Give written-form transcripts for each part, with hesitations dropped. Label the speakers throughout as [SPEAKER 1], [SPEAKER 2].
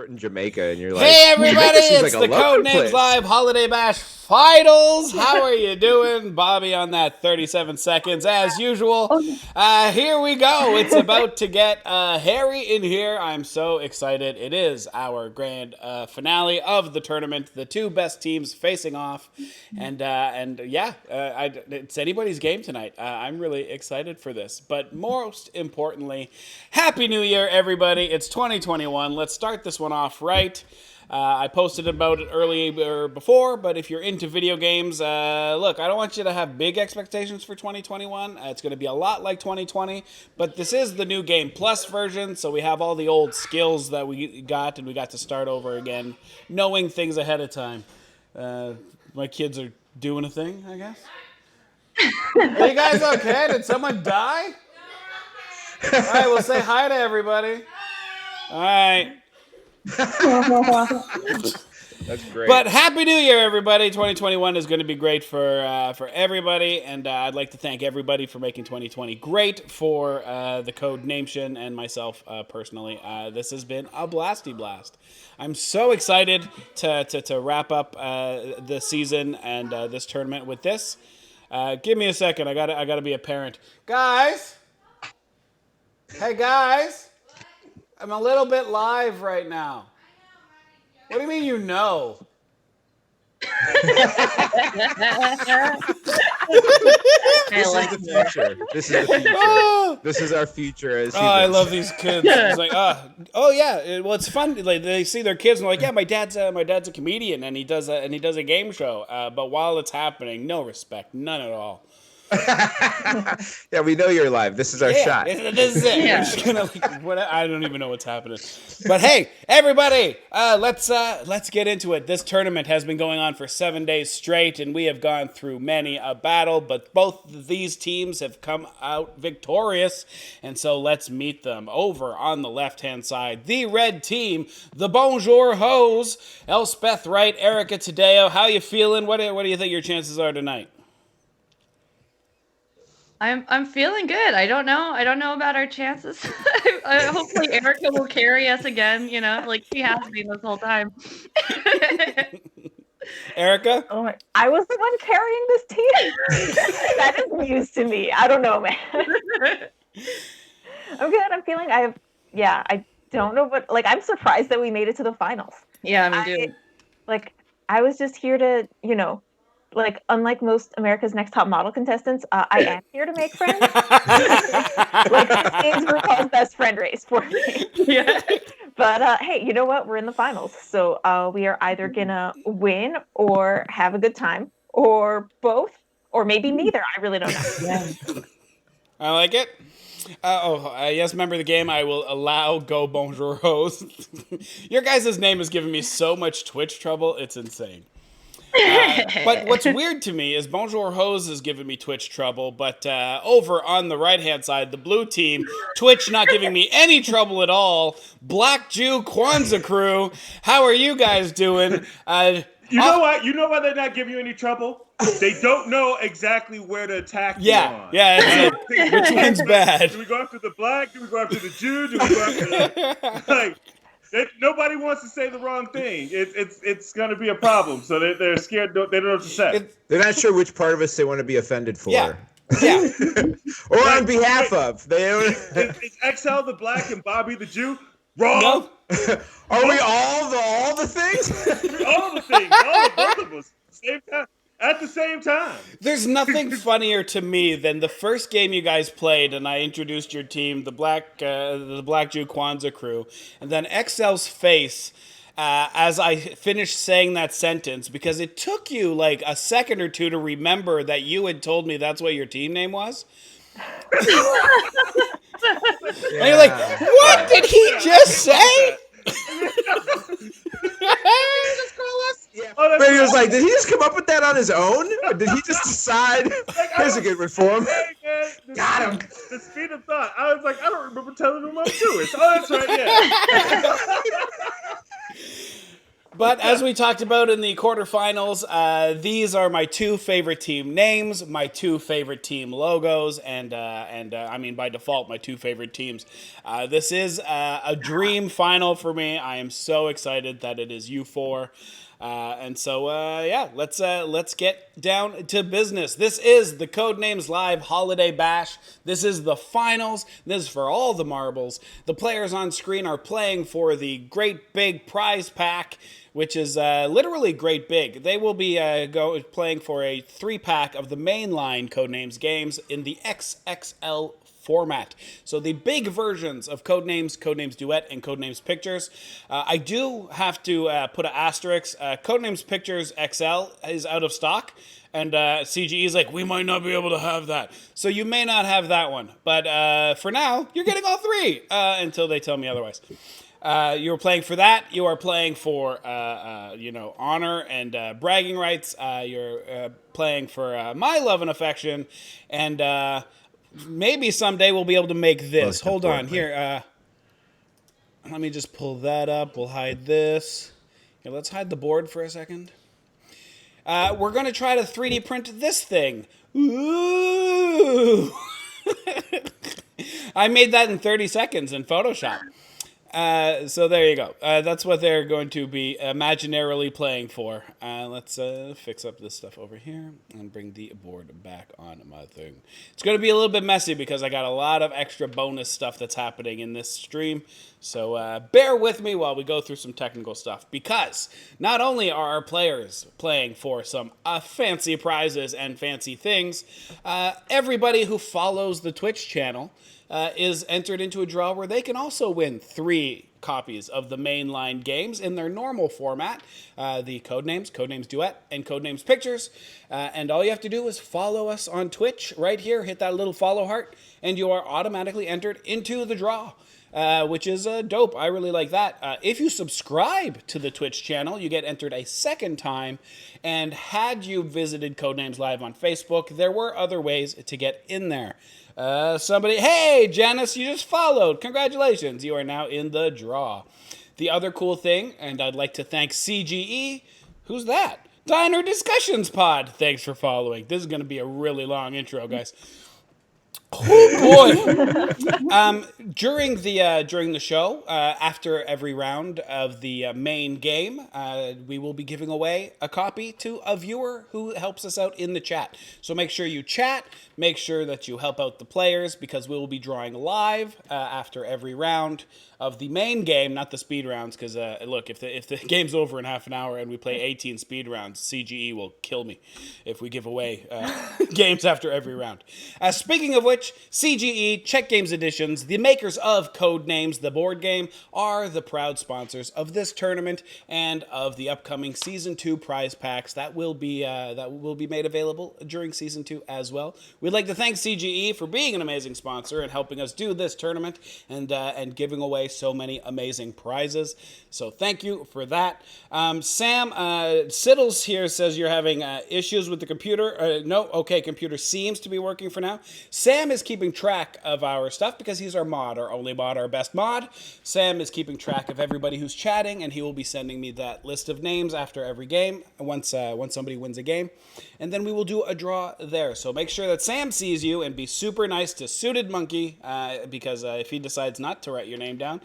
[SPEAKER 1] in Jamaica, and you're like,
[SPEAKER 2] hey everybody, it's
[SPEAKER 1] like
[SPEAKER 2] the Codenames Live Holiday Bash Finals. How are you doing? Bobby on that 37 seconds as usual. Here we go. It's about to get hairy in here. I'm so excited. It is our grand finale of the tournament. The two best teams facing off, and yeah, it's anybody's game tonight. I'm really excited for this. But most importantly, Happy New Year, everybody. It's 2021. Let's start this one off right. I posted about it earlier before, but if you're into video games, look, I don't want you to have big expectations for 2021. It's going to be a lot like 2020, but this is the new Game Plus version, so we have all the old skills that we got, and we got to start over again, knowing things ahead of time. My kids are doing a thing, I guess. Are you guys okay? Did someone die? All right, we'll say hi to everybody. All right.
[SPEAKER 1] That's great.
[SPEAKER 2] But Happy New Year, everybody. 2021 is going to be great for everybody, and I'd like to thank everybody for making 2020 great for the Code Nation and myself personally. This has been a blasty blast. I'm so excited to wrap up the season and this tournament with this. Give me a second. I gotta be a parent. Guys! Hey, guys! I'm a little bit live right now. What do you mean you know?
[SPEAKER 1] This is the future. This is our future as humans.
[SPEAKER 2] I love these kids. It's like, oh yeah. Well, it's fun. Like they see their kids and they're like, yeah, my dad's a comedian and he does a game show. But while it's happening, no respect, none at all.
[SPEAKER 1] Yeah, we know you're live. This is our shot.
[SPEAKER 2] This is it. Yeah. We're just gonna I don't even know what's happening. But hey, everybody, let's get into it. This tournament has been going on for 7 days straight, and we have gone through many a battle. But both of these teams have come out victorious, and so let's meet them. Over on the left-hand side, the red team, the Bonjour Hose, Elspeth, Wright, Erica, Taddeo. How you feeling? What do you think your chances are tonight?
[SPEAKER 3] I'm feeling good. I don't know about our chances. Hopefully Erica will carry us again, like she has been this whole time.
[SPEAKER 2] Erica?
[SPEAKER 4] Oh, I was the one carrying this team. That is news to me. I don't know, man. I'm good. I'm feeling I don't know, but I'm surprised that we made it to the finals.
[SPEAKER 3] Yeah, me too.
[SPEAKER 4] I was just here to, unlike most America's Next Top Model contestants, I am here to make friends. It's RuPaul's best friend race for me.
[SPEAKER 3] Yeah.
[SPEAKER 4] But hey, you know what? We're in the finals, so we are either gonna win or have a good time, or both, or maybe neither. I really don't know.
[SPEAKER 3] Yeah.
[SPEAKER 2] I like it. Yes, member of the game, I will allow Go Bonjour Host. Your guys' name has given me so much Twitch trouble, it's insane. But what's weird to me is Bonjour Hose has given me Twitch trouble, but over on the right-hand side, the blue team, Twitch not giving me any trouble at all. Black Jew Kwanzaa crew, how are you guys doing?
[SPEAKER 5] You know what? You know why they're not giving you any trouble? They don't know exactly where to attack you on.
[SPEAKER 2] Yeah, which one's bad?
[SPEAKER 5] Do we go after the black? Do we go after the Jew? Do we go after the... Nobody wants to say the wrong thing. It's going to be a problem. So they're scared. They don't know what to say.
[SPEAKER 1] They're not sure which part of us they want to be offended for.
[SPEAKER 2] Yeah.
[SPEAKER 1] Or on behalf of.
[SPEAKER 5] Is XL the black and Bobby the Jew? Wrong.
[SPEAKER 2] No.
[SPEAKER 1] Are we all the things?
[SPEAKER 5] All the things. All both of us. Same time. At the same time.
[SPEAKER 2] There's nothing funnier to me than the first game you guys played, and I introduced your team, the Black Jew Kwanzaa crew, and then XL's face as I finished saying that sentence, because it took you like a second or two to remember that you had told me that's what your team name was. And you're like, what did he just say?
[SPEAKER 1] Just call us. Yeah. Brady was like, did he just come up with that on his own? Or did he just decide here's a good reform? Got him.
[SPEAKER 5] The speed of thought. I was like, I don't remember telling him I'm Jewish. Oh, that's right, yeah.
[SPEAKER 2] But as we talked about in the quarterfinals, these are my 2 favorite team names, my 2 favorite team logos, and I mean by default my 2 favorite teams. This is a dream final for me. I am so excited that it is you 4. And so, let's get down to business. This is the Codenames Live Holiday Bash. This is the finals. This is for all the marbles. The players on screen are playing for the great big prize pack, which is literally great big. They will be playing for a 3-pack of the mainline Codenames games in the XXL format. So the big versions of Codenames, Codenames Duet, and Codenames Pictures. I do have to put an asterisk. Codenames Pictures XL is out of stock. And CGE is like, we might not be able to have that. So you may not have that one. But for now, you're getting all 3 until they tell me otherwise. You're playing for that. You are playing for, honor and bragging rights. You're playing for my love and affection. And maybe someday we'll be able to make this.
[SPEAKER 1] Most
[SPEAKER 2] Hold on.
[SPEAKER 1] importantly.
[SPEAKER 2] Here, let me just pull that up. We'll hide this. Here, let's hide the board for a second. We're going to try to 3D print this thing. Ooh! I made that in 30 seconds in Photoshop. So there you go. That's what they're going to be imaginarily playing for. Let's fix up this stuff over here and bring the board back on my thing. It's going to be a little bit messy because I got a lot of extra bonus stuff that's happening in this stream. So bear with me while we go through some technical stuff, because not only are our players playing for some fancy prizes and fancy things, everybody who follows the Twitch channel is entered into a draw where they can also win 3 copies of the mainline games in their normal format, the Codenames, Codenames Duet, and Codenames Pictures. And all you have to do is follow us on Twitch right here, hit that little follow heart, and you are automatically entered into the draw. Which is dope. I really like that. If you subscribe to the Twitch channel, you get entered a second time. And had you visited Codenames Live on Facebook, there were other ways to get in there. Hey, Janice, you just followed. Congratulations. You are now in the draw. The other cool thing, and I'd like to thank CGE. Who's that? Diner Discussions Pod. Thanks for following. This is going to be a really long intro, guys. Oh boy! During the show, after every round of the main game, we will be giving away a copy to a viewer who helps us out in the chat. So make sure you chat. Make sure that you help out the players, because we will be drawing live after every round of the main game, not the speed rounds. Because look, if the game's over in half an hour and we play 18 speed rounds, CGE will kill me if we give away games after every round. Speaking of which, CGE, Check Games Editions, the makers of Codenames, the board game, are the proud sponsors of this tournament and of the upcoming Season 2 prize packs that will be made available during Season 2 as well. We'd like to thank CGE for being an amazing sponsor and helping us do this tournament and giving away so many amazing prizes. So thank you for that. Sam Siddles here says you're having issues with the computer. No, okay, computer seems to be working for now. Sam is keeping track of our stuff because he's our mod, our only mod, our best mod. Sam is keeping track of everybody who's chatting, and he will be sending me that list of names after every game, once somebody wins a game. And then we will do a draw there. So make sure that Sam sees you and be super nice to Suited Monkey, because if he decides not to write your name down,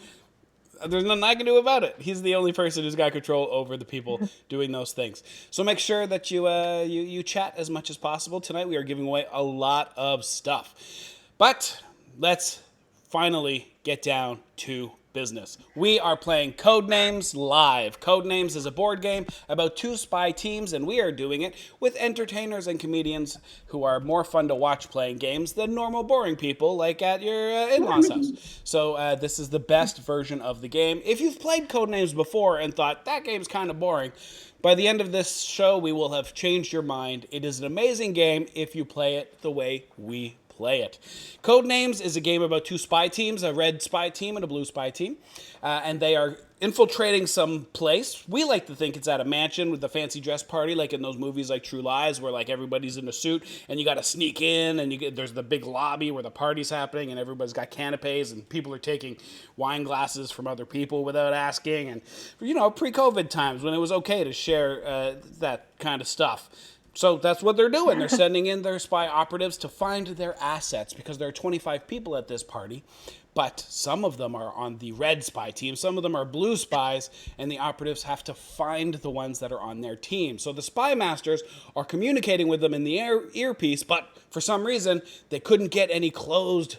[SPEAKER 2] there's nothing I can do about it. He's the only person who's got control over the people doing those things. So make sure that you chat as much as possible. Tonight we are giving away a lot of stuff. But let's finally get down to business. We are playing Codenames Live. Codenames is a board game about 2 spy teams, and we are doing it with entertainers and comedians who are more fun to watch playing games than normal boring people like at your in-laws house. So this is the best version of the game. If you've played Codenames before and thought, that game's kind of boring, by the end of this show, we will have changed your mind. It is an amazing game if you play it the way we play it. Codenames is a game about 2 spy teams, a red spy team and a blue spy team, and they are infiltrating some place. We like to think it's at a mansion with the fancy dress party, like in those movies like True Lies, where like everybody's in a suit and you got to sneak in, and there's the big lobby where the party's happening, and everybody's got canapes and people are taking wine glasses from other people without asking, and pre-COVID times when it was okay to share that kind of stuff. So that's what they're doing. They're sending in their spy operatives to find their assets, because there are 25 people at this party, but some of them are on the red spy team, some of them are blue spies, and the operatives have to find the ones that are on their team. So the spy masters are communicating with them in the earpiece, but for some reason they couldn't get any closed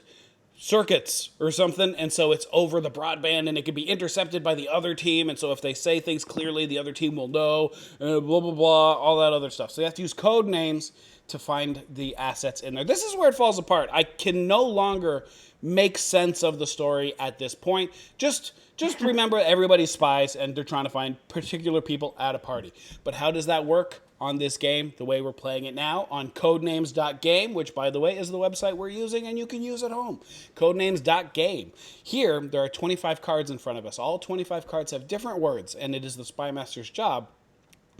[SPEAKER 2] circuits or something, and so it's over the broadband, and it can be intercepted by the other team, and so if they say things clearly, the other team will know, blah, blah, blah, all that other stuff. So they have to use code names to find the assets in there. This is where it falls apart. I can no longer make sense of the story at this point. Just remember everybody's spies, and they're trying to find particular people at a party. But how does that work on this game, the way we're playing it now, on codenames.game, which, by the way, is the website we're using and you can use at home. Codenames.game. Here, there are 25 cards in front of us. All 25 cards have different words, and it is the spy master's job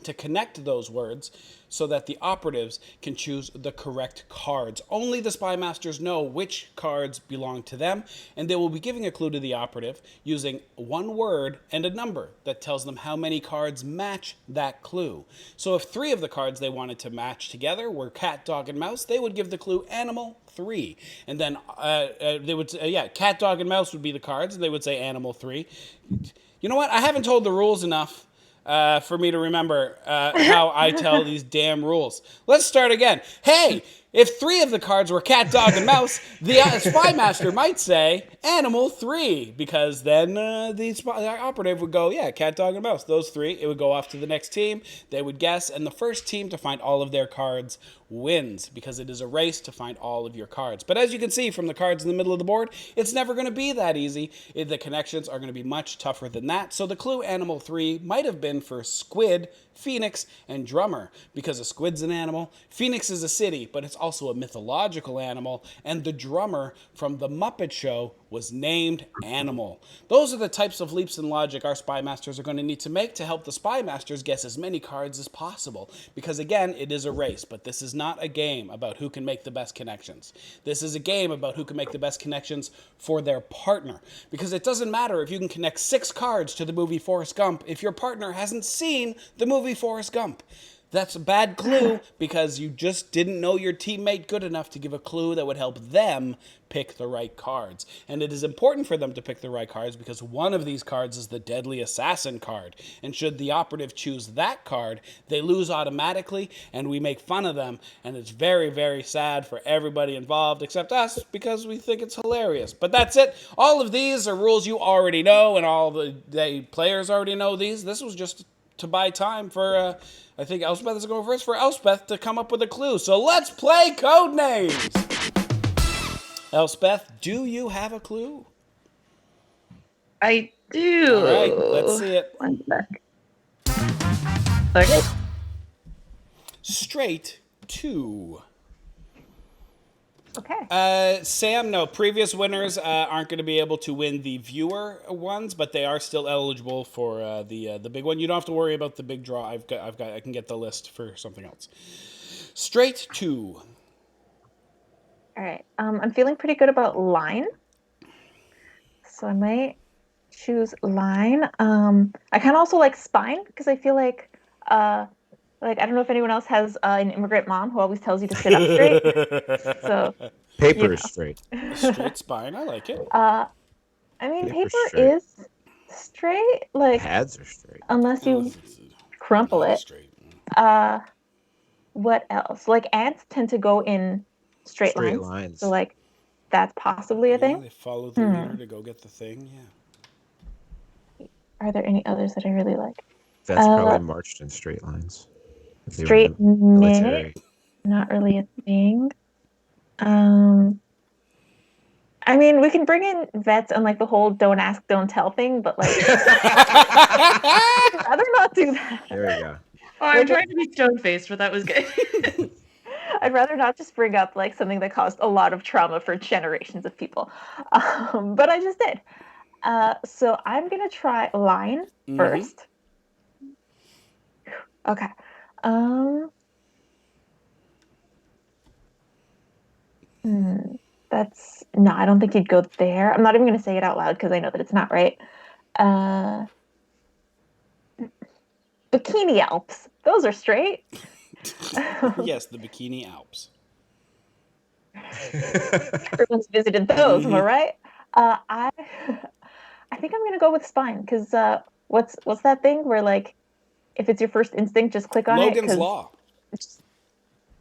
[SPEAKER 2] to connect those words so that the operatives can choose the correct cards. Only the spy masters know which cards belong to them, and they will be giving a clue to the operative using one word and a number that tells them how many cards match that clue. So if 3 of the cards they wanted to match together were cat, dog, and mouse, they would give the clue animal 3. And then they would say, cat, dog, and mouse would be the cards, and they would say animal 3. You know what? I haven't told the rules enough for me to remember how I tell these damn rules. Let's start again. Hey, if 3 of the cards were cat, dog, and mouse, the spy master might say animal 3, because then the operative would go, cat, dog, and mouse. Those 3, it would go off to the next team. They would guess, and the first team to find all of their cards wins, because it is a race to find all of your cards. But as you can see from the cards in the middle of the board, it's never going to be that easy. The connections are going to be much tougher than that. So the clue animal 3 might have been for squid, phoenix, and drummer, because a squid's an animal, phoenix is a city, but it's also a mythological animal, and the drummer from the Muppet Show was named Animal. Those are the types of leaps in logic our spy masters are going to need to make to help the spy masters guess as many cards as possible, because again, it is a race, but this is not a game about who can make the best connections. This is a game about who can make the best connections for their partner, because it doesn't matter if you can connect 6 cards to the movie Forrest Gump if your partner hasn't seen the movie Forrest Gump. That's a bad clue, because you just didn't know your teammate good enough to give a clue that would help them pick the right cards. And it is important for them to pick the right cards, because one of these cards is the Deadly Assassin card. And should the operative choose that card, they lose automatically, and we make fun of them. And it's very, very sad for everybody involved, except us, because we think it's hilarious. But that's it. All of these are rules you already know, and all the players already know these. This was just to buy time for, I think Elspeth is going first, for Elspeth to come up with a clue. So let's play Codenames. Elspeth, do you have a clue?
[SPEAKER 3] I do.
[SPEAKER 2] All right, let's see it.
[SPEAKER 3] One sec. Okay.
[SPEAKER 2] Straight to.
[SPEAKER 4] Okay.
[SPEAKER 2] Sam, no. Previous winners aren't going to be able to win the viewer ones, but they are still eligible for the big one. You don't have to worry about the big draw. I can get the list for something else. Straight to.
[SPEAKER 4] All right. I'm feeling pretty good about line, so I might choose line. I kind of also like spine, because I feel like I don't know if anyone else has an immigrant mom who always tells you to sit up straight. So
[SPEAKER 1] Paper is straight.
[SPEAKER 2] Straight spine. I like it.
[SPEAKER 4] I mean,
[SPEAKER 1] Paper's
[SPEAKER 4] paper
[SPEAKER 1] straight.
[SPEAKER 4] is straight, like
[SPEAKER 1] Pads are straight.
[SPEAKER 4] unless you crumple it.
[SPEAKER 2] Straight.
[SPEAKER 4] What else? Like ants tend to go in straight lines. So like that's possibly a thing.
[SPEAKER 2] They follow the leader to go get the thing. Yeah.
[SPEAKER 4] Are there any others that I really like?
[SPEAKER 1] That's probably marched in straight lines. If they were
[SPEAKER 4] Straight
[SPEAKER 1] in the military.
[SPEAKER 4] minute, not really a thing. I mean, we can bring in vets and like the whole don't ask, don't tell thing, but like, I'd rather not do that.
[SPEAKER 1] There we go.
[SPEAKER 3] Oh, I'm trying to be stone-faced, but that was good.
[SPEAKER 4] I'd rather not just bring up like something that caused a lot of trauma for generations of people. But I just did. So I'm gonna try line first. Okay. That's no, I don't think he'd go there. I'm not even gonna say it out loud because I know that it's not right. Bikini Alps. Those are straight.
[SPEAKER 2] Yes, the Bikini Alps.
[SPEAKER 4] Everyone's visited those, am I right? I think I'm gonna go with spine because what's that thing where like if it's your first instinct, just click on
[SPEAKER 2] Logan's
[SPEAKER 4] it?
[SPEAKER 2] Law.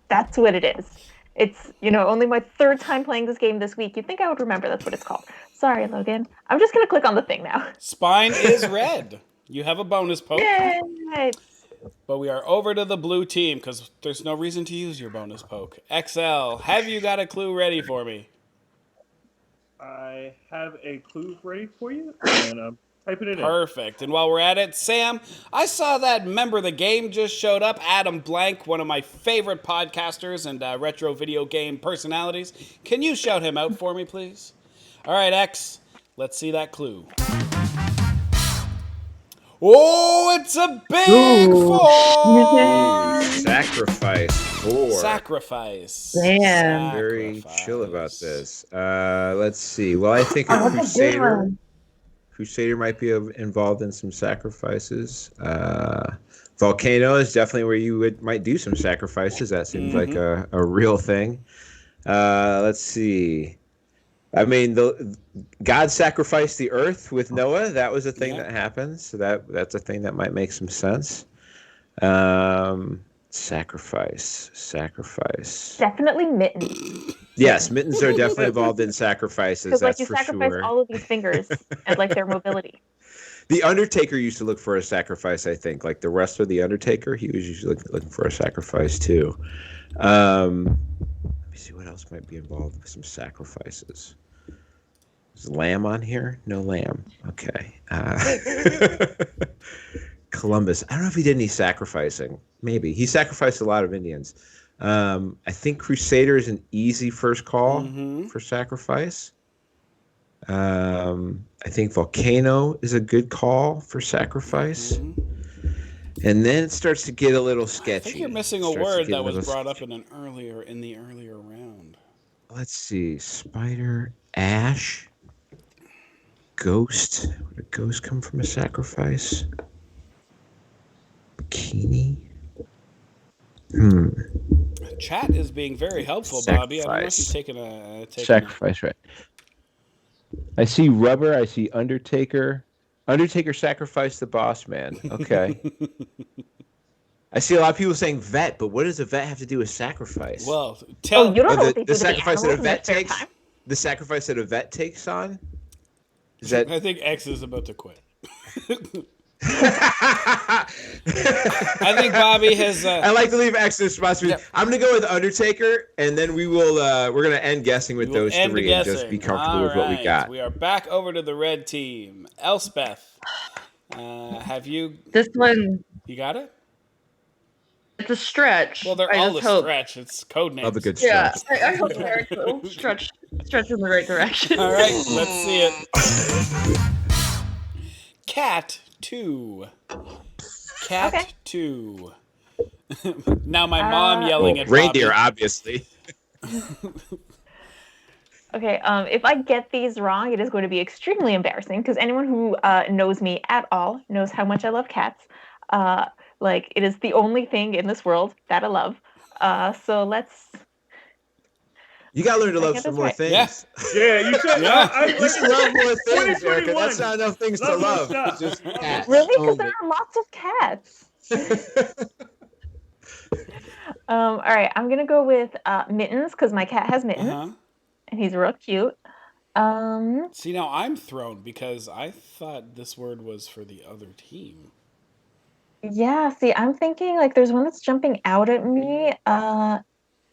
[SPEAKER 4] That's what it is. It's only my third time playing this game this week. You'd think I would remember that's what it's called. Sorry, Logan. I'm just gonna click on the thing now.
[SPEAKER 2] Spine is red. You have a bonus poke.
[SPEAKER 4] Yay!
[SPEAKER 2] But we are over to the blue team because there's no reason to use your bonus poke. XL, have you got a clue ready for me?
[SPEAKER 5] I have a clue ready for you, and I'm typing it in.
[SPEAKER 2] Perfect. And while we're at it, Sam, I saw that member of the game just showed up, Adam Blank, one of my favorite podcasters and retro video game personalities. Can you shout him out for me, please? All right, X, let's see that clue. Oh, it's a big four!
[SPEAKER 1] Sacrifice 4.
[SPEAKER 2] Sacrifice.
[SPEAKER 3] Damn.
[SPEAKER 1] Very chill about this. Let's see. Well, I think a
[SPEAKER 4] That's a good one.
[SPEAKER 1] Crusader might be involved in some sacrifices. Volcano is definitely where you might do some sacrifices. That seems like a real thing. Let's see. I mean, God sacrificed the earth with Noah. That was a thing that happened. So that's a thing that might make some sense. Sacrifice.
[SPEAKER 4] Definitely mittens.
[SPEAKER 1] Yes, mittens are definitely involved in sacrifices.
[SPEAKER 4] Because like
[SPEAKER 1] That's
[SPEAKER 4] you
[SPEAKER 1] for
[SPEAKER 4] sacrifice
[SPEAKER 1] sure.
[SPEAKER 4] all of these fingers and like their mobility.
[SPEAKER 1] The Undertaker used to look for a sacrifice, I think. Like the wrestler, The Undertaker, he was usually looking for a sacrifice too. Let me see what else might be involved with some sacrifices. Is lamb on here? No lamb. Okay. Columbus. I don't know if he did any sacrificing. Maybe. He sacrificed a lot of Indians. I think Crusader is an easy first call for sacrifice. I think Volcano is a good call for sacrifice. And then it starts to get a little sketchy.
[SPEAKER 2] I think you're missing a word that was brought up in the earlier round.
[SPEAKER 1] Let's see. Spider, ash, ghost. Would a ghost come from a sacrifice? Bikini.
[SPEAKER 2] Chat is being very helpful, Bobby. I don't know if you're taking a
[SPEAKER 1] sacrifice, right? I see rubber. I see Undertaker. Undertaker sacrificed the boss man. Okay. I see a lot of people saying vet, but what does a vet have to do with sacrifice?
[SPEAKER 2] Well,
[SPEAKER 4] you don't know what they do
[SPEAKER 1] the
[SPEAKER 4] to
[SPEAKER 1] sacrifice
[SPEAKER 4] the
[SPEAKER 1] that a vet
[SPEAKER 4] animals in their
[SPEAKER 1] takes.
[SPEAKER 4] spare time?
[SPEAKER 1] The sacrifice that a vet takes on. Is that?
[SPEAKER 2] I think X is about to quit. I think Bobby has.
[SPEAKER 1] I like to leave extra spots. I'm gonna go with Undertaker, and then we will. We're gonna end guessing with those three and just be comfortable with what we got.
[SPEAKER 2] We are back over to the red team. Elspeth, have you?
[SPEAKER 3] This one.
[SPEAKER 2] You got it.
[SPEAKER 3] It's a stretch.
[SPEAKER 2] Well, they're all a stretch. It's Codenames.
[SPEAKER 1] Love a good stretch.
[SPEAKER 3] Yeah, I hope Eric will stretch in the right direction.
[SPEAKER 2] All right, let's see it. Cat 2. Cat 2. Now my mom yelling at
[SPEAKER 1] reindeer,
[SPEAKER 2] Bobby.
[SPEAKER 1] obviously.
[SPEAKER 4] Okay, if I get these wrong, it is going to be extremely embarrassing because anyone who knows me at all knows how much I love cats. Like, it is the only thing in this world that I love. So let's...
[SPEAKER 1] You gotta learn to love some more things.
[SPEAKER 5] Yeah, you should.
[SPEAKER 2] Yeah.
[SPEAKER 1] You should love more things, Erica. That's not enough things to love.
[SPEAKER 5] Stuff.
[SPEAKER 1] It's just cats.
[SPEAKER 4] Really? Because
[SPEAKER 1] only.
[SPEAKER 4] there are lots of cats. All right, I'm going to go with mittens because my cat has mittens. And he's real cute.
[SPEAKER 2] See, now I'm thrown because I thought this word was for the other team.
[SPEAKER 4] Yeah, see, I'm thinking like there's one that's jumping out at me.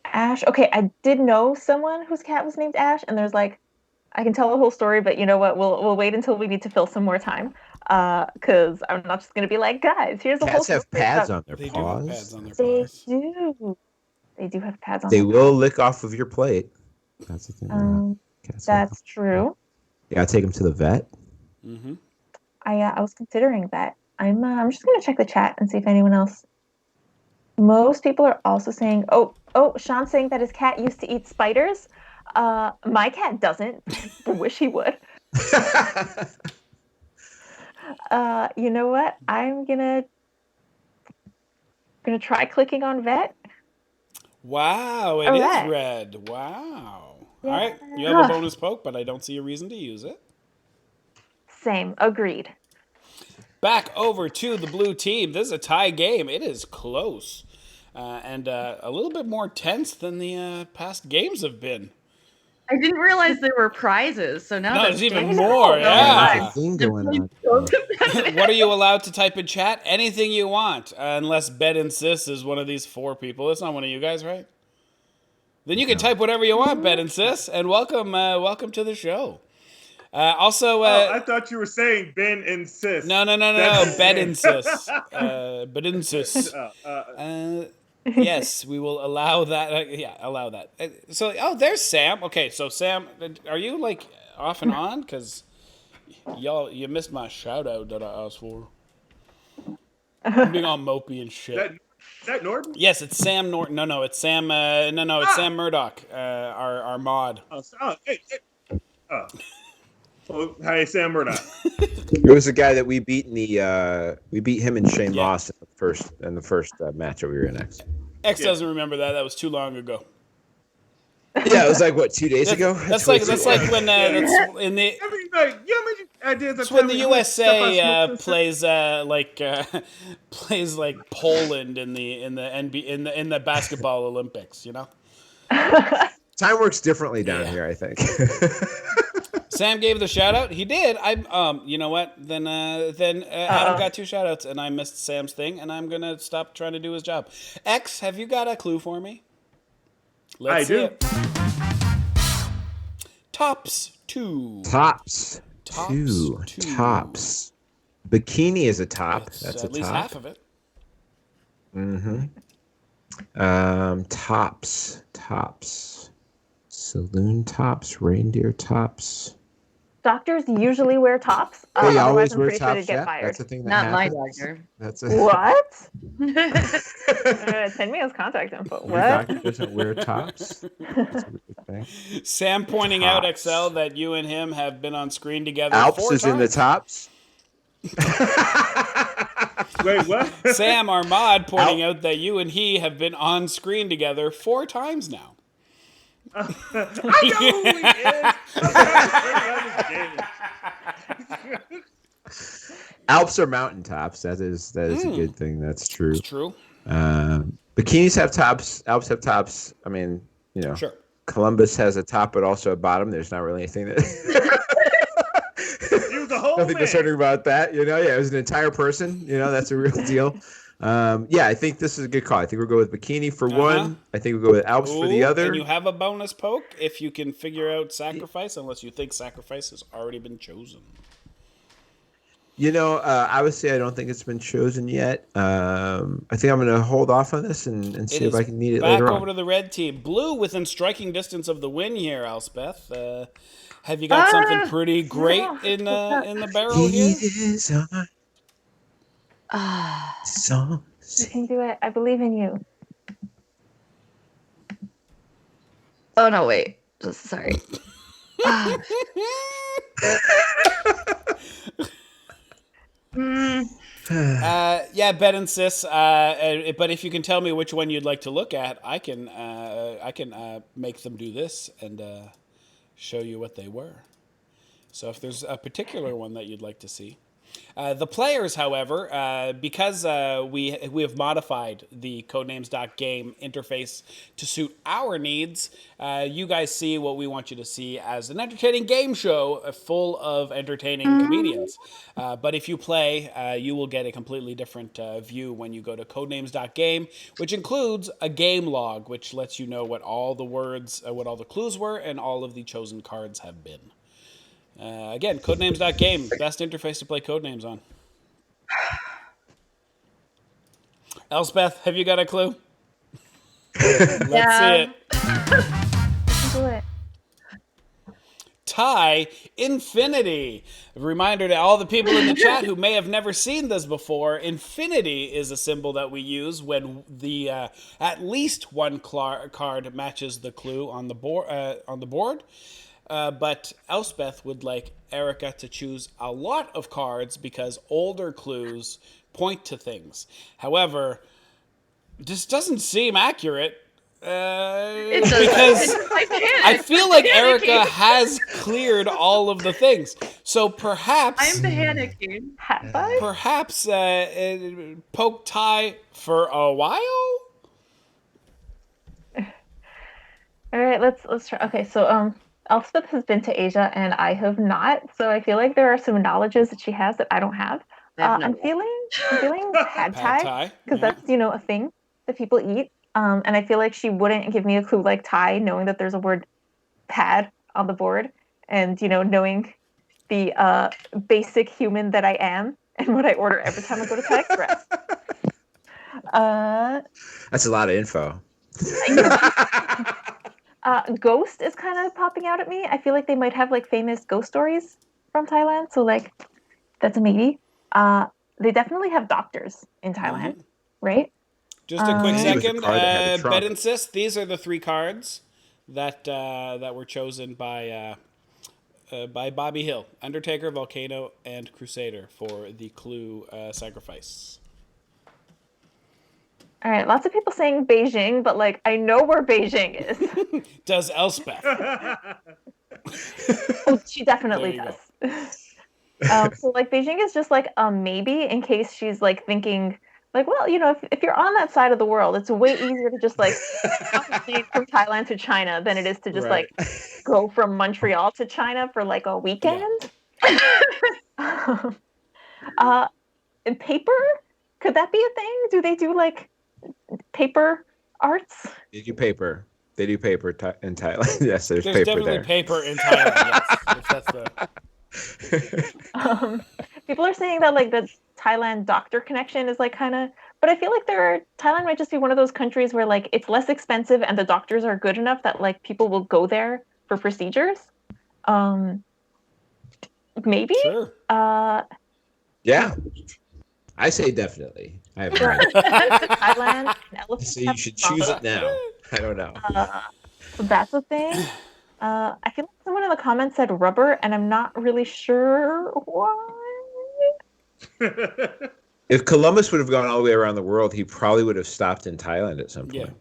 [SPEAKER 4] Ash. Okay, I did know someone whose cat was named Ash, and there's like, I can tell the whole story, but you know what? We'll wait until we need to fill some more time. Because I'm not just gonna be like, guys, here's the whole.
[SPEAKER 1] Cats have pads on their
[SPEAKER 2] They
[SPEAKER 1] paws.
[SPEAKER 2] do have pads on their
[SPEAKER 4] They
[SPEAKER 2] paws.
[SPEAKER 4] do. They do have pads on.
[SPEAKER 1] They
[SPEAKER 4] their
[SPEAKER 1] will lick off of your plate. That's the thing.
[SPEAKER 4] paws. That's true.
[SPEAKER 1] Yeah, I'll take them to the vet.
[SPEAKER 2] Mm-hmm.
[SPEAKER 4] I was considering that. I'm just gonna check the chat and see if anyone else. Most people are also saying, oh, Sean's saying that his cat used to eat spiders. My cat doesn't. I wish he would. You know what? I'm gonna try clicking on vet.
[SPEAKER 2] Wow, it is red. Wow.
[SPEAKER 4] Yeah.
[SPEAKER 2] All right, you have a bonus poke, but I don't see a reason to use it.
[SPEAKER 4] Same. Agreed.
[SPEAKER 2] Back over to the blue team. This is a tie game. It is close. And a little bit more tense than the past games have been.
[SPEAKER 3] I didn't realize there were prizes, so now
[SPEAKER 2] there's even more. Yeah. What are you allowed to type in chat? Anything you want, unless Bet insists is one of these 4 people. It's not one of you guys, right? Then you can type whatever you want, Bet insists, and welcome to the show. Also,
[SPEAKER 5] I thought you were saying Ben insists.
[SPEAKER 2] No. Bet insists. Bet insists. Yes, we will allow that. Allow that. There's Sam. Okay, so Sam, are you like off and on? Because you missed my shout out that I asked for. I'm being all mopey and shit.
[SPEAKER 5] Is that Norton?
[SPEAKER 2] Yes, it's Sam Norton. No, it's Sam. It's Sam Murdoch, our mod.
[SPEAKER 5] Hi, Sam Murdoch.
[SPEAKER 1] It was the guy that we beat we beat him and Shane Moss in the first match that we were in X.
[SPEAKER 2] X doesn't remember that. That was too long ago.
[SPEAKER 1] Yeah, it was like what, 2 days ago?
[SPEAKER 2] That's like when that's in the. It's when the USA plays like Poland in the basketball Olympics. You know.
[SPEAKER 1] Time works differently down here, I think.
[SPEAKER 2] Sam gave the shout out. He did. You know what? Then Adam got 2 shout outs, and I missed Sam's thing, and I'm gonna stop trying to do his job. X, have you got a clue for me? Let's see it. Tops 2.
[SPEAKER 1] Tops 2. Tops. Bikini is a top. That's
[SPEAKER 2] at least
[SPEAKER 1] top.
[SPEAKER 2] half of it.
[SPEAKER 1] Mm-hmm. Tops. Saloon tops, reindeer tops.
[SPEAKER 4] Doctors usually wear tops.
[SPEAKER 1] They always wear
[SPEAKER 4] tops.
[SPEAKER 1] tops. That's the thing that
[SPEAKER 3] Not
[SPEAKER 1] happens.
[SPEAKER 3] my doctor.
[SPEAKER 1] That's
[SPEAKER 4] What? Send me his contact info.
[SPEAKER 1] Your
[SPEAKER 4] What?
[SPEAKER 1] doctor doesn't wear tops. That's a weird thing.
[SPEAKER 2] Sam pointing out, XL, that you and him have been on screen together.
[SPEAKER 1] Alps
[SPEAKER 2] 4
[SPEAKER 1] is
[SPEAKER 2] times.
[SPEAKER 1] in the tops.
[SPEAKER 5] Wait, what?
[SPEAKER 2] Sam, our mod, pointing out that you and he have been on screen together 4 times now.
[SPEAKER 5] I know who he is.
[SPEAKER 1] Alps are mountaintops. That is a good thing. That's true.
[SPEAKER 2] It's true.
[SPEAKER 1] Bikinis have tops. Alps have tops. I mean, you know,
[SPEAKER 2] Sure.
[SPEAKER 1] Columbus has a top, but also a bottom. There's not really anything that.
[SPEAKER 5] He was a whole
[SPEAKER 1] Nothing
[SPEAKER 5] man.
[SPEAKER 1] concerning about that. You know, yeah, it was an entire person. You know, that's a real deal. I think this is a good call. I think we'll go with bikini for one. I think we'll go with Alps for the other.
[SPEAKER 2] And you have a bonus poke if you can figure out sacrifice, unless you think sacrifice has already been chosen.
[SPEAKER 1] You know, obviously, I don't think it's been chosen yet. I think I'm going to hold off on this and see if I can need it later on.
[SPEAKER 2] Back over to the red team. Blue within striking distance of the win here, Elspeth. Have you got something pretty great in the barrel here?
[SPEAKER 4] You can do it. I believe in you.
[SPEAKER 3] Oh no! Wait. Sorry.
[SPEAKER 2] Bet insists. But if you can tell me which one you'd like to look at, I can make them do this and show you what they were. So if there's a particular one that you'd like to see. The players, however, because we have modified the Codenames.game interface to suit our needs, you guys see what we want you to see as an entertaining game show full of entertaining comedians. But if you play, you will get a completely different view when you go to Codenames.game, which includes a game log, which lets you know what all the words, what all the clues were, and all of the chosen cards have been. Again, Codenames.game, best interface to play Codenames on. Elspeth, have you got a clue? Let's see it.
[SPEAKER 4] Do it.
[SPEAKER 2] tie infinity. A reminder to all the people in the chat who may have never seen this before, infinity is a symbol that we use when the at least one card matches the clue on the board. But Elspeth would like Erica to choose a lot of cards because older clues point to things. However, this doesn't seem accurate. Because I feel like Erica has cleared all of the things. So perhaps
[SPEAKER 3] I'm panicking.
[SPEAKER 2] Perhaps poke tie for a while.
[SPEAKER 4] All right, let's try. Okay, so Elspeth has been to Asia and I have not. So I feel like there are some knowledges that she has that I don't have. I'm feeling pad thai because that's a thing that people eat. And I feel like she wouldn't give me a clue like Thai, knowing that there's a word pad on the board, and knowing the basic human that I am and what I order every time I go to Thai Express.
[SPEAKER 1] That's a lot of info.
[SPEAKER 4] Ghost is kind of popping out at me. I feel like they might have like famous ghost stories from Thailand, so like that's a maybe. They definitely have doctors in Thailand, right?
[SPEAKER 2] Just a quick second.
[SPEAKER 1] Bet
[SPEAKER 2] and Sis, these are the 3 cards that were chosen by Bobby Hill, Undertaker, Volcano, and Crusader for the clue sacrifice.
[SPEAKER 4] All right, lots of people saying Beijing, but like I know where Beijing is.
[SPEAKER 2] Does Elspeth?
[SPEAKER 4] Oh, she definitely does. So like Beijing is just like a maybe in case she's like thinking. Like, well, if you're on that side of the world, it's way easier to just like from Thailand to China than it is to just like go from Montreal to China for like a weekend. Yeah. And paper, could that be a thing? Do they do like paper arts?
[SPEAKER 1] They do paper. They do paper in Thailand. Yes, there's paper
[SPEAKER 2] definitely
[SPEAKER 1] there.
[SPEAKER 2] Paper in Thailand. Yes, if that's the.
[SPEAKER 4] People are saying that like the Thailand doctor connection is like kind of, but I feel like Thailand might just be one of those countries where like it's less expensive and the doctors are good enough that like people will go there for procedures. Maybe.
[SPEAKER 2] Sure.
[SPEAKER 4] Yeah.
[SPEAKER 1] I say definitely. I have
[SPEAKER 4] Thailand.
[SPEAKER 1] So you should choose it now. I don't know.
[SPEAKER 4] So that's the thing. I feel like someone in the comments said rubber, and I'm not really sure why.
[SPEAKER 1] If Columbus would have gone all the way around the world, he probably would have stopped in Thailand at some point.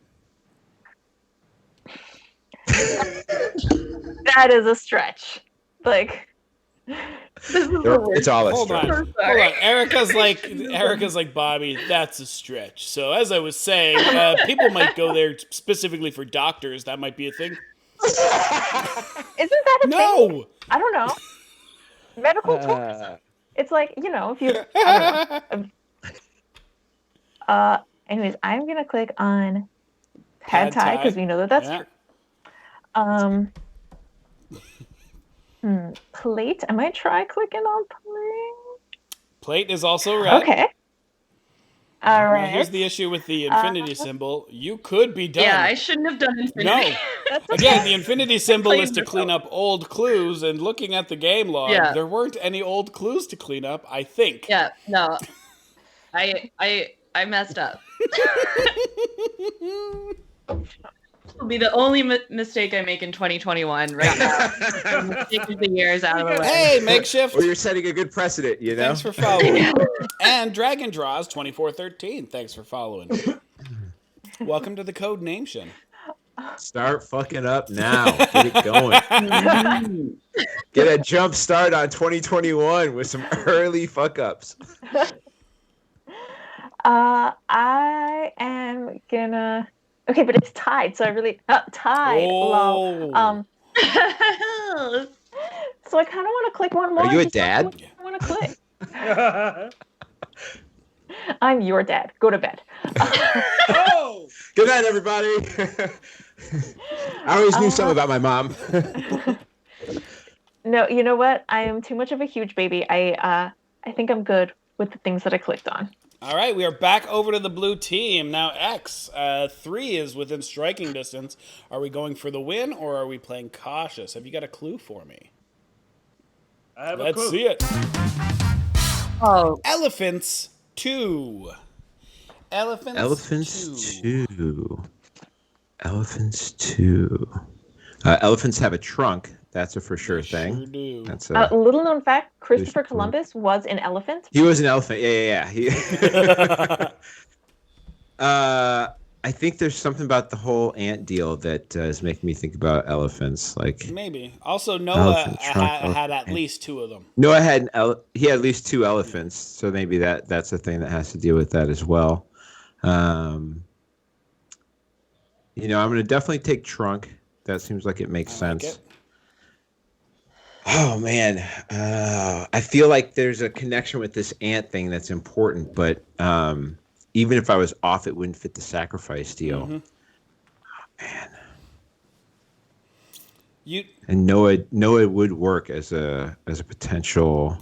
[SPEAKER 4] Yeah. That is a stretch. Like, this is the worst.
[SPEAKER 1] It's all a
[SPEAKER 2] Hold
[SPEAKER 1] stretch.
[SPEAKER 2] on. Erica's like, Bobby, that's a stretch. So as I was saying, people might go there specifically for doctors. That might be a thing.
[SPEAKER 4] Isn't that a thing? I don't know. Medical tourism. It's like, if you... I don't know. Anyways, I'm going to click on Pad Thai because we know that that's true. Plate. I might try clicking on plate.
[SPEAKER 2] Plate is also red.
[SPEAKER 4] Okay. All right.
[SPEAKER 2] Now, here's the issue with the infinity symbol. You could be done.
[SPEAKER 3] Yeah, I shouldn't have done infinity.
[SPEAKER 2] No. Again, the infinity symbol is to clean up old clues, and looking at the game log, there weren't any old clues to clean up, I think.
[SPEAKER 3] Yeah, no. I messed up. It'll be the only mistake I make in 2021 right now. Taking the years out of the way.
[SPEAKER 2] Hey, Makeshift.
[SPEAKER 1] Well, you're setting a good precedent,
[SPEAKER 2] Thanks for following. And Dragon Draws 2413. Thanks for following. Welcome to the Codenames.
[SPEAKER 1] Start fucking up now. Get it going. Get a jump start on 2021 with some early fuck ups.
[SPEAKER 4] I am gonna. Okay, but it's tied, so I really tied.
[SPEAKER 2] Oh.
[SPEAKER 4] So I kind of want to click one more.
[SPEAKER 1] Are you a dad?
[SPEAKER 4] I want to click. I'm your dad. Go to bed.
[SPEAKER 5] Oh!
[SPEAKER 1] Good night, everybody. I always knew something about my mom.
[SPEAKER 4] No, you know what? I am too much of a huge baby. I think I'm good with the things that I clicked on.
[SPEAKER 2] All right, we are back over to the blue team. Now, X, 3 is within striking distance. Are we going for the win, or are we playing cautious? Have you got a clue for me?
[SPEAKER 5] I have a
[SPEAKER 2] Let's
[SPEAKER 5] clue.
[SPEAKER 2] see it.
[SPEAKER 3] Oh,
[SPEAKER 2] Elephants 2.
[SPEAKER 1] Elephants 2. Elephants 2. Elephants have a trunk. That's a for sure thing.
[SPEAKER 2] Sure do.
[SPEAKER 1] That's
[SPEAKER 4] Little known fact: Christopher
[SPEAKER 1] There's-
[SPEAKER 4] Columbus was an elephant.
[SPEAKER 1] He was an elephant. Yeah. I think there's something about the whole ant deal that is making me think about elephants. Like
[SPEAKER 2] Maybe. Also, Noah
[SPEAKER 1] Elephant trunk,
[SPEAKER 2] had at
[SPEAKER 1] elephant.
[SPEAKER 2] least 2 of them.
[SPEAKER 1] Noah had he had at least 2 elephants, so maybe that's a thing that has to deal with that as well. I'm going to definitely take trunk. That seems like it makes sense.
[SPEAKER 2] Like it.
[SPEAKER 1] Oh man, I feel like there's a connection with this ant thing that's important, but even if I was off, it wouldn't fit the sacrifice deal.
[SPEAKER 2] Mm-hmm.
[SPEAKER 1] Oh, man.
[SPEAKER 2] And
[SPEAKER 1] Noah would work as a potential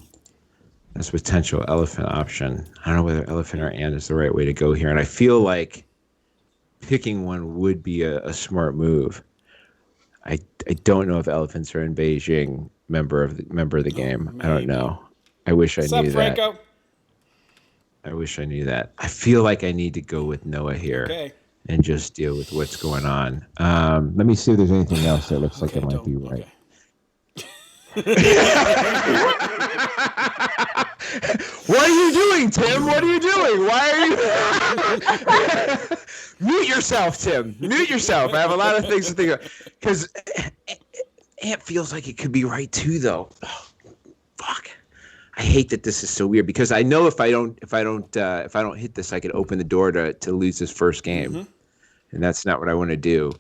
[SPEAKER 1] elephant option. I don't know whether elephant or ant is the right way to go here, and I feel like picking one would be a smart move. I don't know if elephants are in Beijing member of the game. I don't know. I wish I knew that.
[SPEAKER 2] Franco?
[SPEAKER 1] I wish I knew that. I feel like I need to go with Noah here and just deal with what's going on. Let me see if there's anything else that looks like it might be right. What are you doing, Tim? What are you doing? Why are you... Mute yourself, Tim. Mute yourself. I have a lot of things to think about. Because it feels like it could be right too, though. Oh, fuck. I hate that this is so weird because I know if I don't hit this, I could open the door to lose this first game, and that's not what I want to do.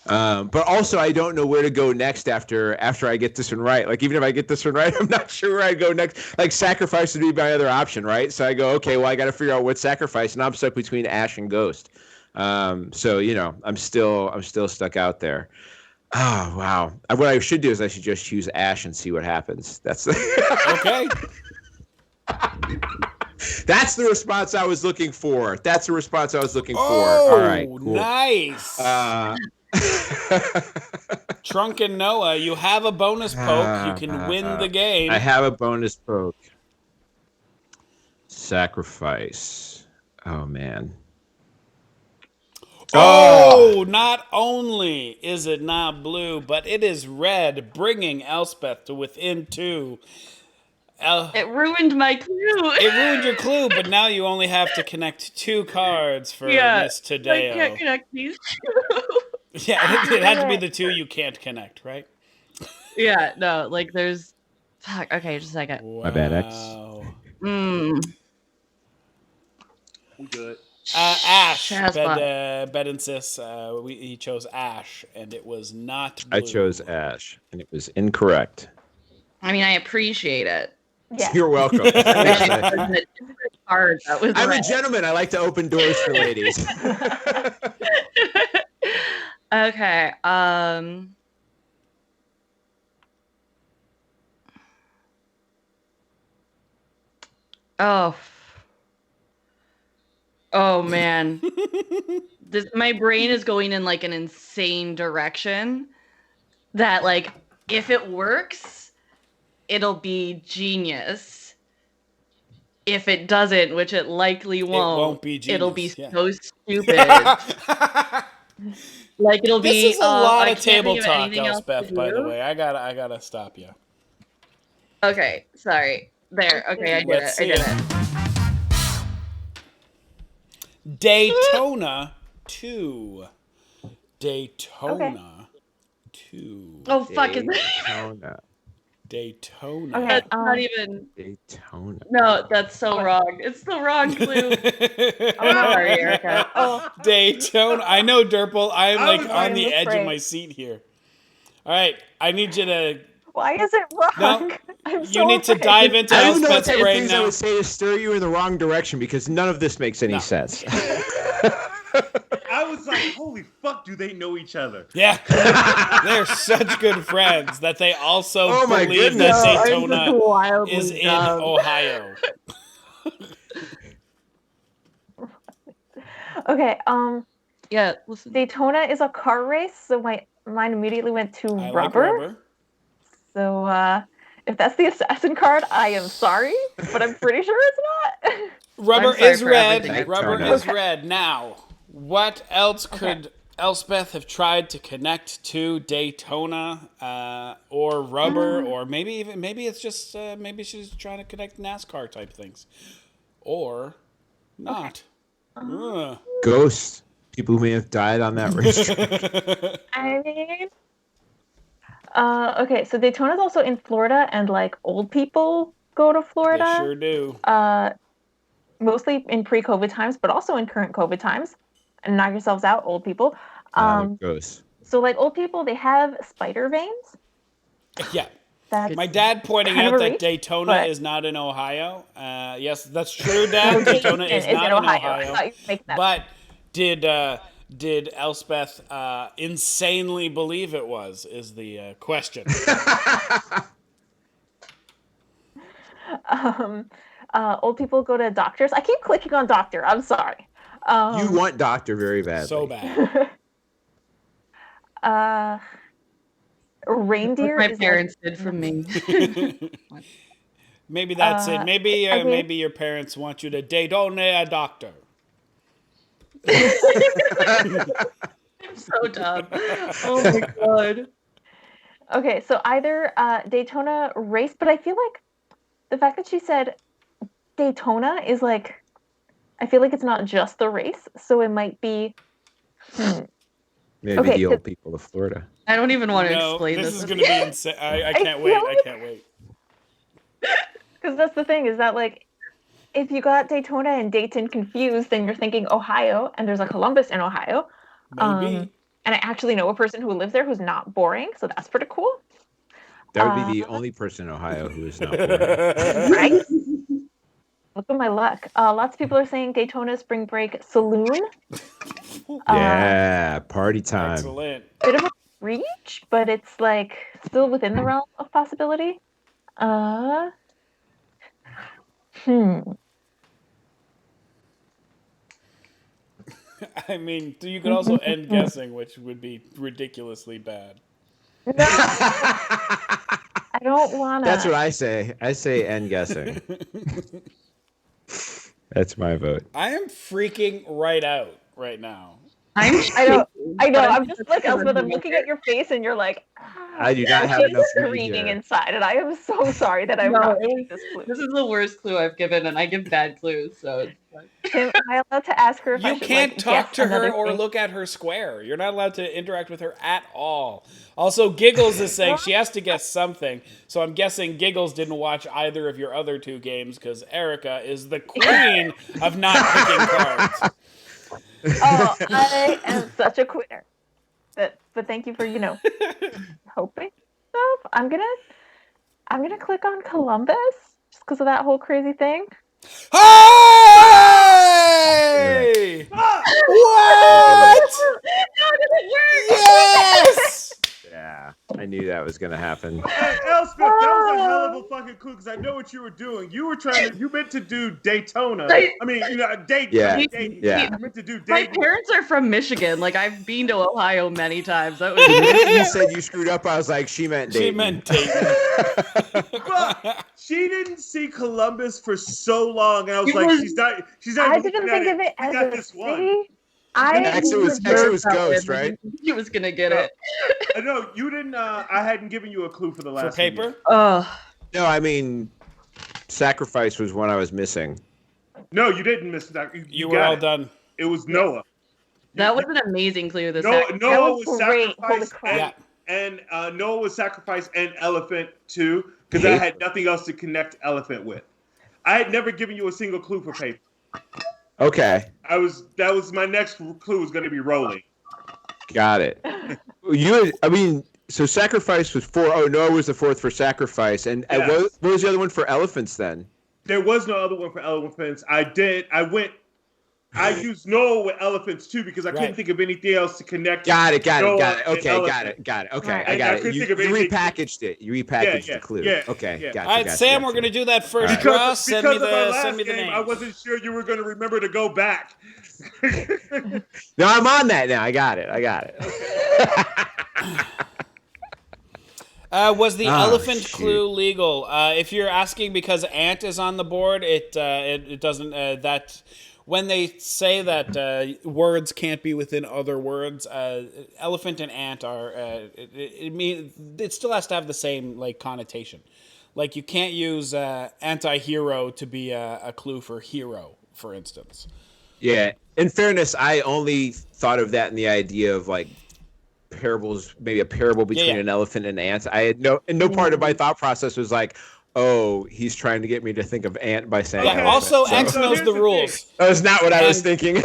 [SPEAKER 1] But also, I don't know where to go next after I get this one right. Like, even if I get this one right, I'm not sure where I go next. Like, sacrifice would be my other option, right? So I go, okay, well, I got to figure out what sacrifice, and I'm stuck between Ash and Ghost. So I'm still stuck out there. Oh wow! What I should do is I should just choose Ash and see what happens. That's
[SPEAKER 2] Okay.
[SPEAKER 1] That's the response I was looking for.
[SPEAKER 2] Oh,
[SPEAKER 1] All right, cool.
[SPEAKER 2] Nice. Trunk and Noah, you have a bonus poke. You can win the game.
[SPEAKER 1] I have a bonus poke. Sacrifice. Oh man.
[SPEAKER 2] Oh, not only is it not blue, but it is red, bringing Elspeth to within 2.
[SPEAKER 3] it ruined my clue.
[SPEAKER 2] It ruined your clue, but now you only have to connect 2 cards for Miss Taddeo.
[SPEAKER 3] I can't connect these 2.
[SPEAKER 2] Yeah, it had to be the 2 you can't connect, right?
[SPEAKER 3] Yeah, no, like there's... Fuck, okay, just a second.
[SPEAKER 2] Wow.
[SPEAKER 1] My bad, X.
[SPEAKER 5] I'm good.
[SPEAKER 2] Ash,
[SPEAKER 3] Shazbot.
[SPEAKER 2] Bed insists he chose Ash, and it was not blue.
[SPEAKER 1] I chose Ash, and it was incorrect.
[SPEAKER 3] I mean, I appreciate it.
[SPEAKER 4] Yeah.
[SPEAKER 1] You're welcome.
[SPEAKER 3] Card that was
[SPEAKER 1] I'm
[SPEAKER 3] red.
[SPEAKER 1] a gentleman. I like to open doors for ladies.
[SPEAKER 3] Okay. Oh man. My brain is going in like an insane direction that like if it works, it'll be genius. If it doesn't, which it likely won't
[SPEAKER 2] be genius.
[SPEAKER 3] it'll be
[SPEAKER 2] yeah.
[SPEAKER 3] so stupid. Like it'll
[SPEAKER 2] This
[SPEAKER 3] be
[SPEAKER 2] is a lot
[SPEAKER 3] I
[SPEAKER 2] of
[SPEAKER 3] can't
[SPEAKER 2] table
[SPEAKER 3] think of
[SPEAKER 2] talk,
[SPEAKER 3] anything else to
[SPEAKER 2] Elspeth, by the
[SPEAKER 3] do.
[SPEAKER 2] way. I gotta stop you.
[SPEAKER 3] Okay, sorry. There. Okay, I did
[SPEAKER 2] Let's
[SPEAKER 3] it. I
[SPEAKER 2] see
[SPEAKER 3] did
[SPEAKER 2] it.
[SPEAKER 3] it.
[SPEAKER 2] Daytona 2. Daytona 2.
[SPEAKER 3] Oh fuck! Is
[SPEAKER 1] Daytona.
[SPEAKER 2] Daytona.
[SPEAKER 4] Okay.
[SPEAKER 3] that's not even.
[SPEAKER 1] Daytona.
[SPEAKER 3] No, that's so wrong. It's the wrong clue. I'm sorry, Erica.
[SPEAKER 4] Oh,
[SPEAKER 2] Daytona. I know, Derple. I am
[SPEAKER 5] I
[SPEAKER 2] like
[SPEAKER 5] was
[SPEAKER 2] on the edge of
[SPEAKER 4] afraid.
[SPEAKER 2] my seat here. All right, I need you to.
[SPEAKER 4] why is it wrong?
[SPEAKER 2] No,
[SPEAKER 4] I'm
[SPEAKER 2] You need to
[SPEAKER 4] afraid.
[SPEAKER 2] dive into
[SPEAKER 1] I don't even know what
[SPEAKER 2] Elspeth's
[SPEAKER 1] type of
[SPEAKER 2] brain
[SPEAKER 1] things I
[SPEAKER 2] now.
[SPEAKER 1] would say to stir you in the wrong direction because none of this makes any
[SPEAKER 2] No.
[SPEAKER 1] sense.
[SPEAKER 5] I was like, holy fuck, do they know each other?
[SPEAKER 2] Yeah, they're such good friends that they also
[SPEAKER 1] Oh my
[SPEAKER 2] believe
[SPEAKER 1] goodness.
[SPEAKER 2] that
[SPEAKER 3] No, I'm
[SPEAKER 2] Daytona
[SPEAKER 3] just wildly
[SPEAKER 2] is in
[SPEAKER 3] dumb.
[SPEAKER 2] Ohio.
[SPEAKER 4] Okay.
[SPEAKER 3] Yeah, listen.
[SPEAKER 4] Daytona is a car race, so mine immediately went to
[SPEAKER 2] I like
[SPEAKER 4] rubber.
[SPEAKER 2] rubber.
[SPEAKER 4] So If that's the assassin card, I am sorry, but I'm pretty sure it's not.
[SPEAKER 2] Rubber
[SPEAKER 3] I'm sorry
[SPEAKER 2] is
[SPEAKER 3] for
[SPEAKER 2] red.
[SPEAKER 3] everything.
[SPEAKER 2] Rubber
[SPEAKER 1] Turned
[SPEAKER 2] is red. Now, what else could Elspeth have tried to connect to Daytona or rubber, or maybe it's just maybe she's trying to connect NASCAR type things, or not. Ugh.
[SPEAKER 1] Ghosts. People who may have died on that racetrack.
[SPEAKER 4] I mean, okay, so Daytona's also in Florida, and like old people go to
[SPEAKER 2] They
[SPEAKER 4] Florida.
[SPEAKER 2] sure do.
[SPEAKER 4] Mostly in pre-COVID times, but also in current COVID times. And knock yourselves out, old people.
[SPEAKER 1] Ghosts.
[SPEAKER 4] So like old people, they have spider veins.
[SPEAKER 2] Yeah.
[SPEAKER 4] That's
[SPEAKER 2] My dad pointing
[SPEAKER 4] kind of
[SPEAKER 2] out
[SPEAKER 4] a
[SPEAKER 2] that
[SPEAKER 4] reach,
[SPEAKER 2] Daytona
[SPEAKER 4] but-
[SPEAKER 2] is not in Ohio. Yes, that's true, Dad. Daytona is
[SPEAKER 4] in
[SPEAKER 2] not in
[SPEAKER 4] I
[SPEAKER 2] Ohio.
[SPEAKER 4] thought you were making that
[SPEAKER 2] But did Elspeth insanely believe it was? Is the question.
[SPEAKER 4] Old people go to doctors. I keep clicking on doctor. I'm sorry.
[SPEAKER 1] You want Doctor very badly.
[SPEAKER 2] So bad.
[SPEAKER 4] Reindeer.
[SPEAKER 3] My
[SPEAKER 4] is
[SPEAKER 3] parents did from me.
[SPEAKER 2] Maybe that's it. Maybe
[SPEAKER 4] I mean-
[SPEAKER 2] maybe your parents want you to date only a doctor.
[SPEAKER 3] I'm so dumb. Oh my god.
[SPEAKER 4] Okay, so either Daytona race, but I feel like the fact that she said Daytona is like, I feel like it's not just the race, so it might be.
[SPEAKER 1] Maybe
[SPEAKER 4] Okay,
[SPEAKER 1] the old people of Florida.
[SPEAKER 3] I don't even want to
[SPEAKER 2] No,
[SPEAKER 3] explain
[SPEAKER 2] this
[SPEAKER 3] this.
[SPEAKER 2] is going to be insane. I can't
[SPEAKER 4] feel
[SPEAKER 2] wait. I
[SPEAKER 4] like-
[SPEAKER 2] can't wait.
[SPEAKER 4] Because that's the thing, is that like, if you got Daytona and Dayton confused, then you're thinking Ohio, and there's a Columbus in Ohio.
[SPEAKER 2] Maybe.
[SPEAKER 4] And I actually know a person who lives there who's not boring, so that's pretty cool.
[SPEAKER 1] That would be the only person in Ohio who is not born.
[SPEAKER 4] Right? Look at my luck. Lots of people are saying Daytona Spring Break Saloon.
[SPEAKER 1] Yeah, party time.
[SPEAKER 2] Excellent.
[SPEAKER 4] Bit of a reach, but it's like still within the realm of possibility.
[SPEAKER 2] I mean, you could also end guessing, which would be ridiculously bad.
[SPEAKER 4] No, I don't wanna.
[SPEAKER 1] That's what I say. I say end guessing. That's my vote.
[SPEAKER 2] I am freaking right out right now.
[SPEAKER 4] I know. I'm just like Elspeth. I'm looking at your face, and you're like,
[SPEAKER 1] I do not have
[SPEAKER 4] it's
[SPEAKER 1] enough room
[SPEAKER 4] screaming
[SPEAKER 1] here.
[SPEAKER 4] inside, and I am so sorry that I'm
[SPEAKER 3] No,
[SPEAKER 4] not
[SPEAKER 3] it
[SPEAKER 4] getting this clue.
[SPEAKER 3] This is the worst clue I've given, and I give bad clues, so it's fine.
[SPEAKER 4] Tim, am I allowed to ask her if I
[SPEAKER 2] You
[SPEAKER 4] should,
[SPEAKER 2] can't
[SPEAKER 4] like,
[SPEAKER 2] talk
[SPEAKER 4] guess
[SPEAKER 2] to her
[SPEAKER 4] another
[SPEAKER 2] or
[SPEAKER 4] thing?
[SPEAKER 2] look at her square. You're not allowed to interact with her at all. Also, Giggles is saying she has to guess something. So I'm guessing Giggles didn't watch either of your other two games because Erica is the queen of not picking cards.
[SPEAKER 4] Oh, I am such a quitter. But thank you for hoping stuff. I'm gonna click on Columbus just because of that whole crazy thing.
[SPEAKER 2] Hey! What?
[SPEAKER 3] How did it work?
[SPEAKER 2] Yes!
[SPEAKER 1] Yeah, I knew that was gonna happen.
[SPEAKER 5] Hey, Elspeth, that was a hell of a fucking clue because I know what you were doing. You meant to do Daytona. I mean, Dayton.
[SPEAKER 1] Yeah,
[SPEAKER 5] Dayton.
[SPEAKER 1] yeah.
[SPEAKER 5] You meant to do
[SPEAKER 3] My
[SPEAKER 5] Dayton.
[SPEAKER 3] parents are from Michigan. Like, I've been to Ohio many times. That was
[SPEAKER 1] You said you screwed up. I was like, she meant Dayton.
[SPEAKER 2] She meant Dayton.
[SPEAKER 5] But she didn't see Columbus for so long, and I was
[SPEAKER 3] It
[SPEAKER 5] like,
[SPEAKER 3] was-
[SPEAKER 5] she's not
[SPEAKER 4] I
[SPEAKER 5] even
[SPEAKER 4] didn't
[SPEAKER 5] looking
[SPEAKER 4] think
[SPEAKER 5] at
[SPEAKER 4] of it
[SPEAKER 5] We
[SPEAKER 4] as
[SPEAKER 5] got
[SPEAKER 4] a
[SPEAKER 5] this one.
[SPEAKER 4] city.
[SPEAKER 1] Actually, it was Ghost, right?
[SPEAKER 3] He was gonna get it.
[SPEAKER 5] I know you didn't. I hadn't given you a clue for the
[SPEAKER 2] For
[SPEAKER 5] last
[SPEAKER 2] paper?
[SPEAKER 5] one.
[SPEAKER 3] Oh,
[SPEAKER 1] No, I mean, Sacrifice was one I was missing.
[SPEAKER 5] No, you didn't miss that.
[SPEAKER 2] You were
[SPEAKER 5] got
[SPEAKER 2] all
[SPEAKER 5] it.
[SPEAKER 2] done.
[SPEAKER 5] It was Noah.
[SPEAKER 3] that was an amazing clue. This
[SPEAKER 5] Noah
[SPEAKER 4] was
[SPEAKER 5] was
[SPEAKER 4] great. Holy
[SPEAKER 5] sacrificed,
[SPEAKER 4] crap.
[SPEAKER 5] and Noah was sacrificed and Elephant too, because I had nothing else to connect Elephant with. I had never given you a single clue for paper.
[SPEAKER 1] Okay,
[SPEAKER 5] That was my next clue was going to be rolling.
[SPEAKER 1] got it. So Sacrifice was 4. Oh, Noah was the 4th for Sacrifice. And
[SPEAKER 5] Yeah.
[SPEAKER 1] what was the other one for Elephants then?
[SPEAKER 5] There was no other one for elephants. I used Noah with elephants too because I couldn't
[SPEAKER 2] Right.
[SPEAKER 5] think of anything else to connect.
[SPEAKER 1] Got it.
[SPEAKER 5] Noah
[SPEAKER 1] Okay,
[SPEAKER 5] and
[SPEAKER 1] got
[SPEAKER 5] elephant.
[SPEAKER 1] it. Okay,
[SPEAKER 4] Right.
[SPEAKER 1] I
[SPEAKER 5] I
[SPEAKER 1] got
[SPEAKER 5] couldn't
[SPEAKER 1] it.
[SPEAKER 5] think
[SPEAKER 1] You
[SPEAKER 5] of anything.
[SPEAKER 1] repackaged it. You repackaged
[SPEAKER 5] Yeah,
[SPEAKER 1] the clue.
[SPEAKER 5] yeah,
[SPEAKER 1] Okay,
[SPEAKER 5] yeah.
[SPEAKER 1] gotcha.
[SPEAKER 2] All right,
[SPEAKER 1] gotcha,
[SPEAKER 2] Sam,
[SPEAKER 1] gotcha.
[SPEAKER 2] we're going to do that first
[SPEAKER 1] Alright.
[SPEAKER 2] draw. Send me
[SPEAKER 5] because of our last
[SPEAKER 2] the
[SPEAKER 5] game,
[SPEAKER 2] names.
[SPEAKER 5] I wasn't sure you were going to remember to go back.
[SPEAKER 1] No, I'm on that now. I got it.
[SPEAKER 2] Was the elephant
[SPEAKER 1] shoot.
[SPEAKER 2] clue legal? If you're asking because ant is on the board, it doesn't. That when they say that words can't be within other words, elephant and ant are. It still has to have the same like connotation. Like you can't use anti-hero to be a clue for hero, for instance.
[SPEAKER 1] Yeah. In fairness, I only thought of that in the idea of like parables, maybe a parable between an elephant and an ant. I had no part of my thought process was like, oh, he's trying to get me to think of ant by saying
[SPEAKER 2] Yeah.
[SPEAKER 1] elephant.
[SPEAKER 2] Also,
[SPEAKER 1] So-
[SPEAKER 2] X knows
[SPEAKER 5] here's
[SPEAKER 2] the
[SPEAKER 5] the
[SPEAKER 2] rules.
[SPEAKER 1] That was not what I was thinking.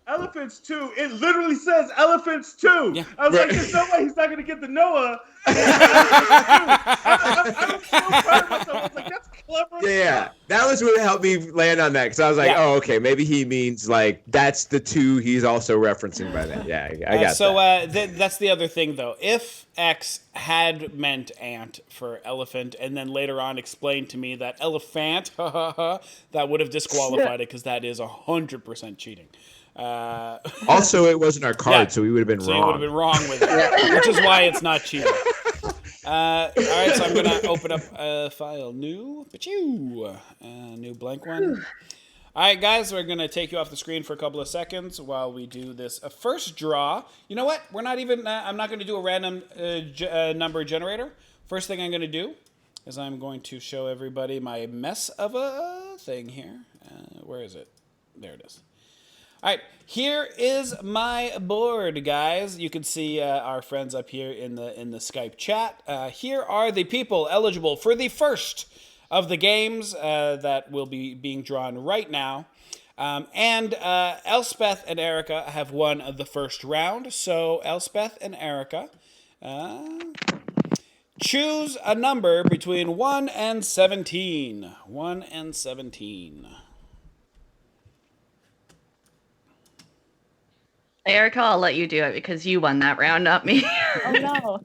[SPEAKER 5] Elephants too. It literally says elephants too.
[SPEAKER 2] Yeah.
[SPEAKER 5] I was like, there's no way he's not gonna get the Noah. I was so proud of myself. I was like, that's clever.
[SPEAKER 1] Yeah, that was what helped me land on that because I was like, oh, okay, maybe he means like that's the two he's also referencing by that. Yeah, I got that.
[SPEAKER 2] That's the other thing, though. If X had meant ant for elephant and then later on explained to me that elephant, that would have disqualified it because that is 100% cheating.
[SPEAKER 1] Also, it wasn't our card,
[SPEAKER 2] Yeah.
[SPEAKER 1] so we would have been
[SPEAKER 2] So
[SPEAKER 1] wrong.
[SPEAKER 2] you would have been wrong with it, which is why it's not cheating. All right, so I'm going to open up a file. New blank one. All right, guys, we're going to take you off the screen for a couple of seconds while we do this first draw. You know what? We're not even, I'm not going to do a random number generator. First thing I'm going to do is I'm going to show everybody my mess of a thing here. Where is it? There it is. All right, here is my board, guys. You can see our friends up here in the Skype chat. Here are the people eligible for the first of the games that will be being drawn right now. And Elspeth and Erica have won the first round. So Elspeth and Erica, choose a number between 1 and 17. 1 and 17.
[SPEAKER 3] Erica, I'll let you do it because you won that round, not me.
[SPEAKER 4] Oh no.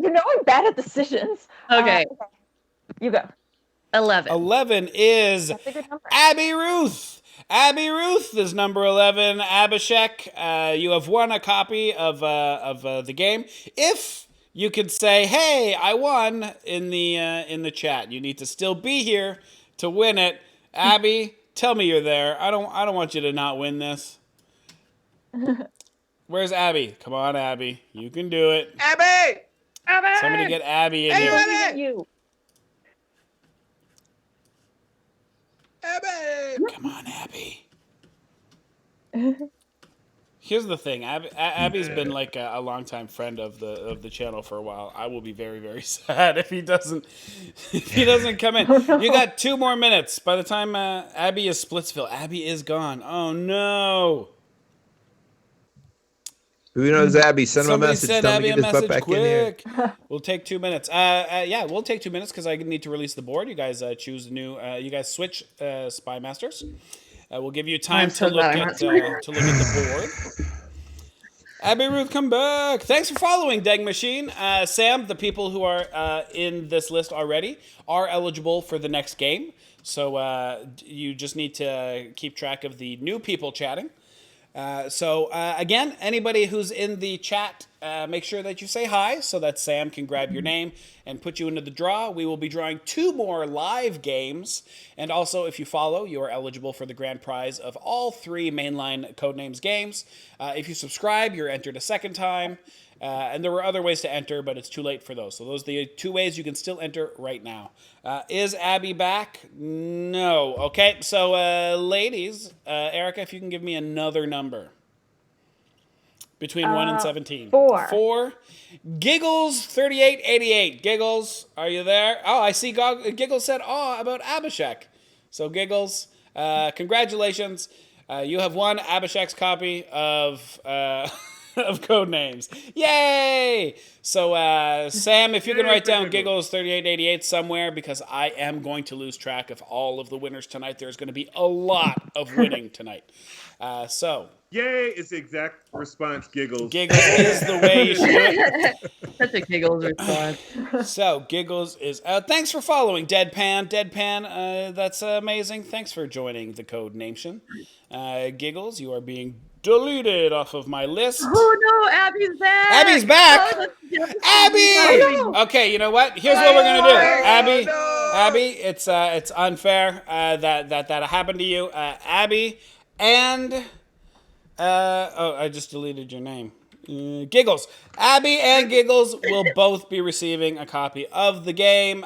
[SPEAKER 4] You know I'm bad at decisions.
[SPEAKER 3] Okay.
[SPEAKER 4] You go.
[SPEAKER 3] 11.
[SPEAKER 2] 11 is
[SPEAKER 4] That's a good number.
[SPEAKER 2] Abby Ruth. Abby Ruth is number 11. Abhishek, you have won a copy of the game. If you could say, "Hey, I won" in the chat, you need to still be here to win it. Abby, tell me you're there. I don't want you to not win this. Where's Abby? Come on, Abby. You can do it.
[SPEAKER 1] Abby!
[SPEAKER 2] Somebody get Abby in
[SPEAKER 1] Hey,
[SPEAKER 2] here.
[SPEAKER 1] Abby!
[SPEAKER 4] You.
[SPEAKER 1] Abby!
[SPEAKER 2] Come on, Abby. Here's the thing. Abby's been like a longtime friend of the channel for a while. I will be very, very sad if he doesn't come in.
[SPEAKER 4] Oh, no.
[SPEAKER 2] You got 2 more minutes. By the time Abby is Splitsville, Abby is gone. Oh no.
[SPEAKER 1] Who knows Abby? Send him a
[SPEAKER 2] Somebody
[SPEAKER 1] message.
[SPEAKER 2] send
[SPEAKER 1] Tell him
[SPEAKER 2] Abby
[SPEAKER 1] to
[SPEAKER 2] a
[SPEAKER 1] get his butt
[SPEAKER 2] message
[SPEAKER 1] back in here.
[SPEAKER 2] quick. We'll take 2 minutes. Yeah, we'll take 2 minutes because I need to release the board. You guys choose new. You guys switch Spy Masters. We'll give you time
[SPEAKER 3] I'm so
[SPEAKER 2] to look
[SPEAKER 3] glad I'm
[SPEAKER 2] at
[SPEAKER 3] not smart.
[SPEAKER 2] the board. Abby Ruth, come back. Thanks for following, Deg Machine. Sam, the people who are in this list already are eligible for the next game. So you just need to keep track of the new people chatting. Again, anybody who's in the chat, make sure that you say hi so that Sam can grab your name and put you into the draw. We will be drawing 2 more live games. And also, if you follow, you are eligible for the grand prize of all 3 mainline Codenames games. If you subscribe, you're entered a second time. And there were other ways to enter, but it's too late for those. So those are the 2 ways you can still enter right now. Is Abby back? No. Okay, so ladies, Erica, if you can give me another number. Between 1 and 17.
[SPEAKER 4] 4.
[SPEAKER 2] 4. Giggles 3888. Giggles, are you there? Oh, I see Giggles said, about Abhishek. So Giggles, congratulations. You have won Abhishek's copy of Codenames. Yay! So, Sam, if you can write down Giggles 3888 somewhere, because I am going to lose track of all of the winners tonight. There's going to be a lot of winning tonight.
[SPEAKER 5] Yay is the exact response, Giggles.
[SPEAKER 2] Giggles is the way you should do it.
[SPEAKER 3] That's a Giggles response.
[SPEAKER 2] So, Giggles is thanks for following, Deadpan. Deadpan, that's amazing. Thanks for joining the Code Nation. Giggles, you are being deleted off of my list.
[SPEAKER 3] Oh no, Abby's back.
[SPEAKER 2] Abby's back.
[SPEAKER 3] Oh, that's
[SPEAKER 2] Abby!
[SPEAKER 3] Oh, no.
[SPEAKER 2] Okay, you know what? Here's what we're gonna do. Abby,
[SPEAKER 1] no.
[SPEAKER 2] Abby, it's unfair that happened to you. Abby and I just deleted your name. Giggles. Abby and Giggles will both be receiving a copy of the game,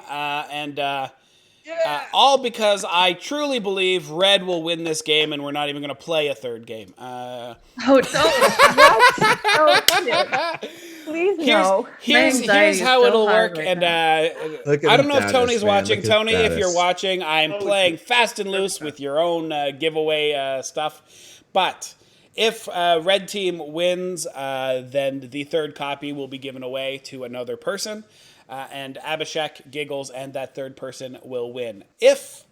[SPEAKER 2] all because I truly believe Red will win this game, and we're not even going to play a third game.
[SPEAKER 3] Oh no!
[SPEAKER 4] Please no.
[SPEAKER 2] Here's how it'll work,
[SPEAKER 3] right
[SPEAKER 2] and
[SPEAKER 1] Look at
[SPEAKER 2] I don't
[SPEAKER 1] the
[SPEAKER 2] know if
[SPEAKER 1] status,
[SPEAKER 2] Tony's
[SPEAKER 1] man.
[SPEAKER 2] watching.
[SPEAKER 1] Look at
[SPEAKER 2] Tony, if
[SPEAKER 1] status.
[SPEAKER 2] you're watching, I'm playing fast and loose with your own giveaway stuff. But if Red Team wins, then the third copy will be given away to another person. And Abhishek, Giggles, and that third person will win. If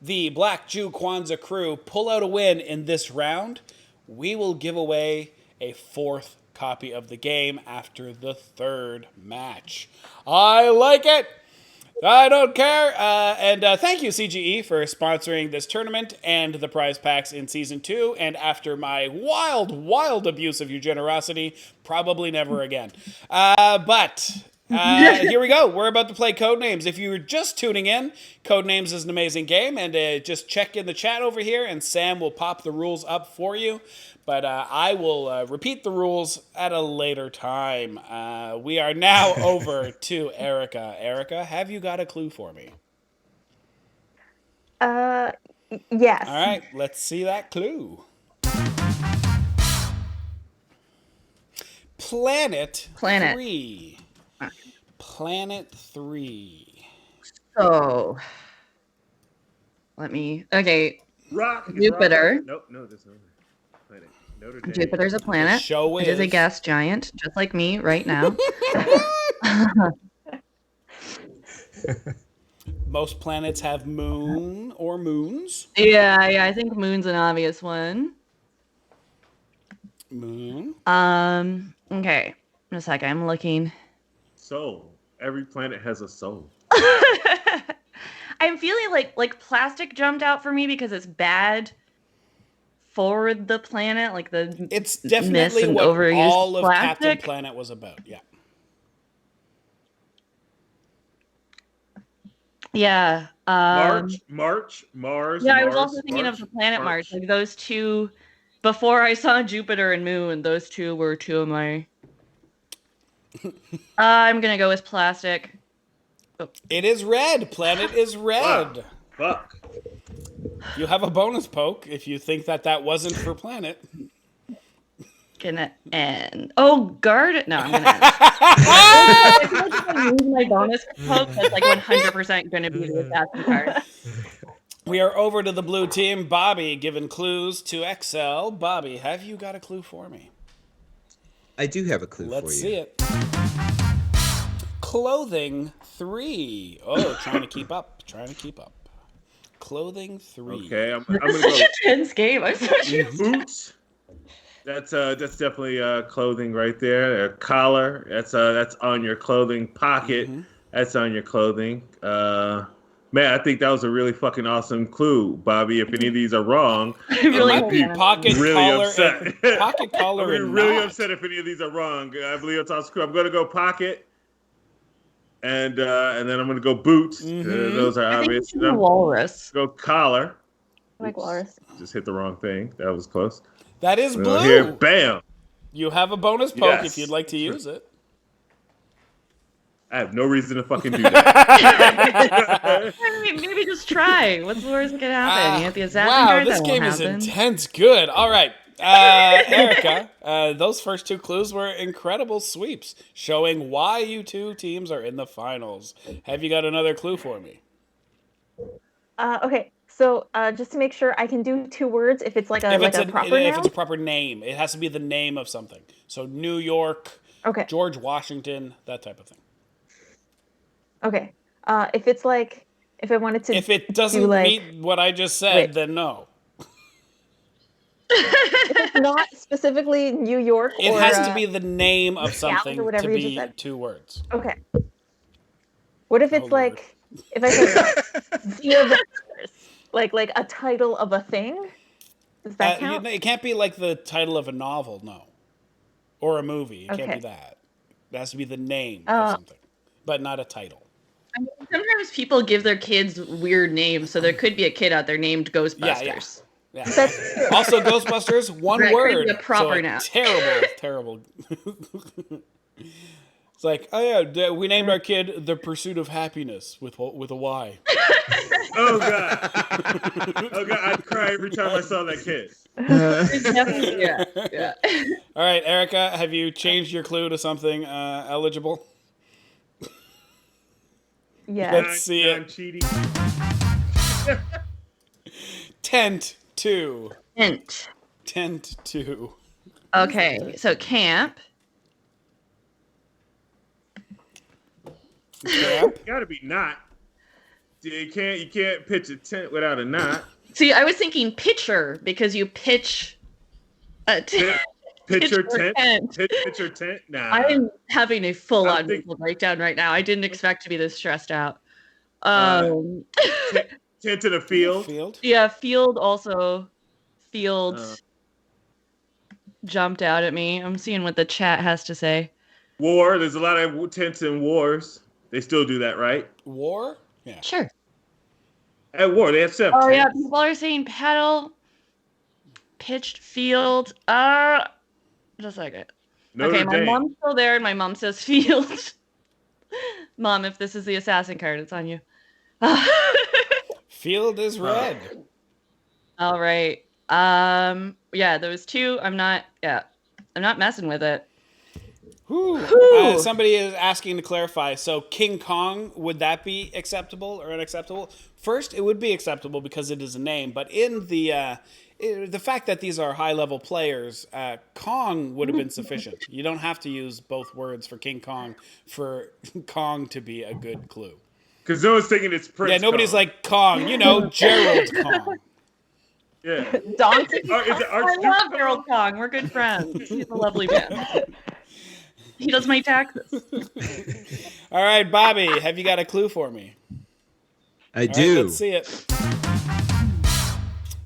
[SPEAKER 2] the Black Jew Kwanzaa crew pull out a win in this round, we will give away a fourth copy of the game after the third match. I like it! I don't care. And thank you, CGE, for sponsoring this tournament and the prize packs in Season 2. And after my wild abuse of your generosity, probably never again. Here we go. We're about to play Codenames. If you're just tuning in, Codenames is an amazing game. And just check in the chat over here, and Sam will pop the rules up for you. But I will repeat the rules at a later time. We are now over to Erica. Erica, have you got a clue for me?
[SPEAKER 4] Yes.
[SPEAKER 2] All right, let's see that clue. Planet 3. Planet 3.
[SPEAKER 3] So, let me. Okay,
[SPEAKER 5] Rock.
[SPEAKER 3] Jupiter.
[SPEAKER 5] Rock. Nope, no, there's no planet. Notre Dame.
[SPEAKER 3] Jupiter's a planet.
[SPEAKER 2] Show
[SPEAKER 3] It is a
[SPEAKER 2] is.
[SPEAKER 3] gas giant, just like me right now.
[SPEAKER 2] Most planets have moon or moons.
[SPEAKER 3] yeah, I think Moon's an obvious one.
[SPEAKER 2] Moon.
[SPEAKER 3] Okay. In a sec, I'm looking.
[SPEAKER 5] Soul. Every planet has a soul.
[SPEAKER 3] I'm feeling like plastic jumped out for me because it's bad for the planet, like the
[SPEAKER 2] It's
[SPEAKER 3] mist
[SPEAKER 2] definitely
[SPEAKER 3] and
[SPEAKER 2] what
[SPEAKER 3] overused
[SPEAKER 2] all of Captain
[SPEAKER 3] plastic.
[SPEAKER 2] Planet was about. Yeah.
[SPEAKER 3] Yeah.
[SPEAKER 5] Mars.
[SPEAKER 3] Yeah, I was also thinking of the planet Mars. Like those two, before I saw Jupiter and Moon, those two were two of my. I'm gonna go with plastic.
[SPEAKER 2] It is red. Planet is red.
[SPEAKER 5] Fuck.
[SPEAKER 2] You have a bonus poke if you think that wasn't for planet.
[SPEAKER 3] Gonna end. Oh, guard. No, I'm gonna end. I feel like if I use my bonus poke, that's like 100% gonna be the assassin card.
[SPEAKER 2] We are over to the blue team. Bobby giving clues to XL. Bobby, have you got a clue for me?
[SPEAKER 1] I do have a clue for you.
[SPEAKER 2] Let's see it. Clothing 3. Oh, trying to keep up. Clothing 3.
[SPEAKER 5] Okay, I'm
[SPEAKER 3] This
[SPEAKER 5] gonna
[SPEAKER 3] is such
[SPEAKER 5] go.
[SPEAKER 3] a tense game. I'm so
[SPEAKER 5] Boots. That's definitely clothing right there. A collar. That's on your clothing. Pocket.
[SPEAKER 2] Mm-hmm.
[SPEAKER 5] That's on your clothing. Man, I think that was a really fucking awesome clue, Bobby. If any of these are wrong,
[SPEAKER 3] really
[SPEAKER 5] I might be
[SPEAKER 2] Pocket
[SPEAKER 5] really
[SPEAKER 2] collar.
[SPEAKER 5] upset.
[SPEAKER 2] Pocket collar.
[SPEAKER 5] I'll be
[SPEAKER 2] and
[SPEAKER 5] really
[SPEAKER 2] knot.
[SPEAKER 5] upset if any of these are wrong. I believe it's awesome. I'm gonna go pocket, and then I'm gonna go boots.
[SPEAKER 2] Mhm.
[SPEAKER 5] Those are
[SPEAKER 3] I think
[SPEAKER 5] obvious.
[SPEAKER 3] it's a walrus.
[SPEAKER 5] Go collar.
[SPEAKER 4] Like walrus.
[SPEAKER 5] Just hit the wrong thing. That was close.
[SPEAKER 2] That is blue.
[SPEAKER 5] Here, bam.
[SPEAKER 2] You have a bonus poke
[SPEAKER 5] Yes.
[SPEAKER 2] if you'd like to use it.
[SPEAKER 5] I have no reason to fucking do that.
[SPEAKER 3] Maybe just try. What's the worst that could happen? You have the assassin
[SPEAKER 2] Wow,
[SPEAKER 3] card.
[SPEAKER 2] this
[SPEAKER 3] that
[SPEAKER 2] game
[SPEAKER 3] won't
[SPEAKER 2] is
[SPEAKER 3] happen.
[SPEAKER 2] intense. Good. All right. Erica, those first two clues were incredible sweeps, showing why you two teams are in the finals. Have you got another clue for me?
[SPEAKER 4] Okay. So just to make sure, I can do 2 words if it's like a proper
[SPEAKER 2] if
[SPEAKER 4] noun.
[SPEAKER 2] it's a proper name, it has to be the name of something. So New York,
[SPEAKER 4] Okay.
[SPEAKER 2] George Washington, that type of thing.
[SPEAKER 4] Okay. If it's like, if I wanted to.
[SPEAKER 2] If it doesn't
[SPEAKER 4] like-
[SPEAKER 2] meet what I just said,
[SPEAKER 4] Wait.
[SPEAKER 2] then no.
[SPEAKER 4] If it's not specifically New York.
[SPEAKER 2] It
[SPEAKER 4] or,
[SPEAKER 2] has to be the name of
[SPEAKER 4] or
[SPEAKER 2] something
[SPEAKER 4] whatever
[SPEAKER 2] to
[SPEAKER 4] you just
[SPEAKER 2] be
[SPEAKER 4] said.
[SPEAKER 2] 2 words.
[SPEAKER 4] Okay. What if it's
[SPEAKER 2] Lord.
[SPEAKER 4] like, if I said the Avengers, like a title of a thing? Does that count?
[SPEAKER 2] It can't be like the title of a novel, no, or a movie. It can't
[SPEAKER 4] Okay.
[SPEAKER 2] be that. It has to be the name of something, but not a title.
[SPEAKER 3] I mean, sometimes people give their kids weird names, so there could be a kid out there named Ghostbusters.
[SPEAKER 2] Yeah.
[SPEAKER 4] That's true.
[SPEAKER 2] Also, Ghostbusters, one
[SPEAKER 3] That could
[SPEAKER 2] word.
[SPEAKER 3] be a proper
[SPEAKER 2] so
[SPEAKER 3] noun.
[SPEAKER 2] terrible. It's like, oh yeah, we named our kid The Pursuit of Happiness with a Y.
[SPEAKER 5] Oh god. Oh god, I'd cry every time I saw that kid.
[SPEAKER 3] Yeah.
[SPEAKER 2] All right, Erica, have you changed your clue to something eligible?
[SPEAKER 4] Yeah.
[SPEAKER 2] Let's see it.
[SPEAKER 5] Non-cheating.
[SPEAKER 2] Tent 2.
[SPEAKER 3] Hint.
[SPEAKER 2] Tent 2.
[SPEAKER 3] Okay, so camp.
[SPEAKER 2] Yep.
[SPEAKER 5] Gotta be not. You can't pitch a tent without a knot.
[SPEAKER 3] See, I was thinking pitcher because you pitch a tent.
[SPEAKER 5] Pitcher
[SPEAKER 3] Pitcher
[SPEAKER 5] tent.
[SPEAKER 3] tent.
[SPEAKER 5] Pitcher tent. Nah.
[SPEAKER 3] I'm having a full-on
[SPEAKER 5] I think-
[SPEAKER 3] mental breakdown right now. I didn't expect to be this stressed out.
[SPEAKER 5] Tent in a field.
[SPEAKER 3] Yeah, field also. Field jumped out at me. I'm seeing what the chat has to say.
[SPEAKER 5] War. There's a lot of tents in wars. They still do that, right?
[SPEAKER 2] War? Yeah.
[SPEAKER 3] Sure.
[SPEAKER 5] At war, they have to have
[SPEAKER 3] Oh yeah,
[SPEAKER 5] tents.
[SPEAKER 3] people are saying paddle, pitched field. Just a second.
[SPEAKER 5] Notre
[SPEAKER 3] Okay, my
[SPEAKER 5] Dame.
[SPEAKER 3] mom's still there, and my mom says field. Mom, if this is the assassin card, it's on you.
[SPEAKER 2] Field is red.
[SPEAKER 3] All right. Yeah, those two. I'm not messing with it.
[SPEAKER 2] Somebody is asking to clarify. So King Kong, would that be acceptable or unacceptable? First, it would be acceptable because it is a name. But in the fact that these are high-level players, Kong would have been sufficient. You don't have to use both words for King Kong for Kong to be a good clue.
[SPEAKER 5] Because no one's thinking it's Prince.
[SPEAKER 2] Yeah, nobody's
[SPEAKER 5] Kong.
[SPEAKER 2] like Kong. You know, Gerald Kong.
[SPEAKER 5] Yeah.
[SPEAKER 4] Donkey.
[SPEAKER 5] Is it
[SPEAKER 3] I
[SPEAKER 5] Archduke
[SPEAKER 3] love
[SPEAKER 5] Kong?
[SPEAKER 3] Gerald Kong. We're good friends. He's a lovely man. He does my taxes.
[SPEAKER 2] All right, Bobby, have you got a clue for me?
[SPEAKER 1] I
[SPEAKER 2] All right,
[SPEAKER 1] do.
[SPEAKER 2] let's see it.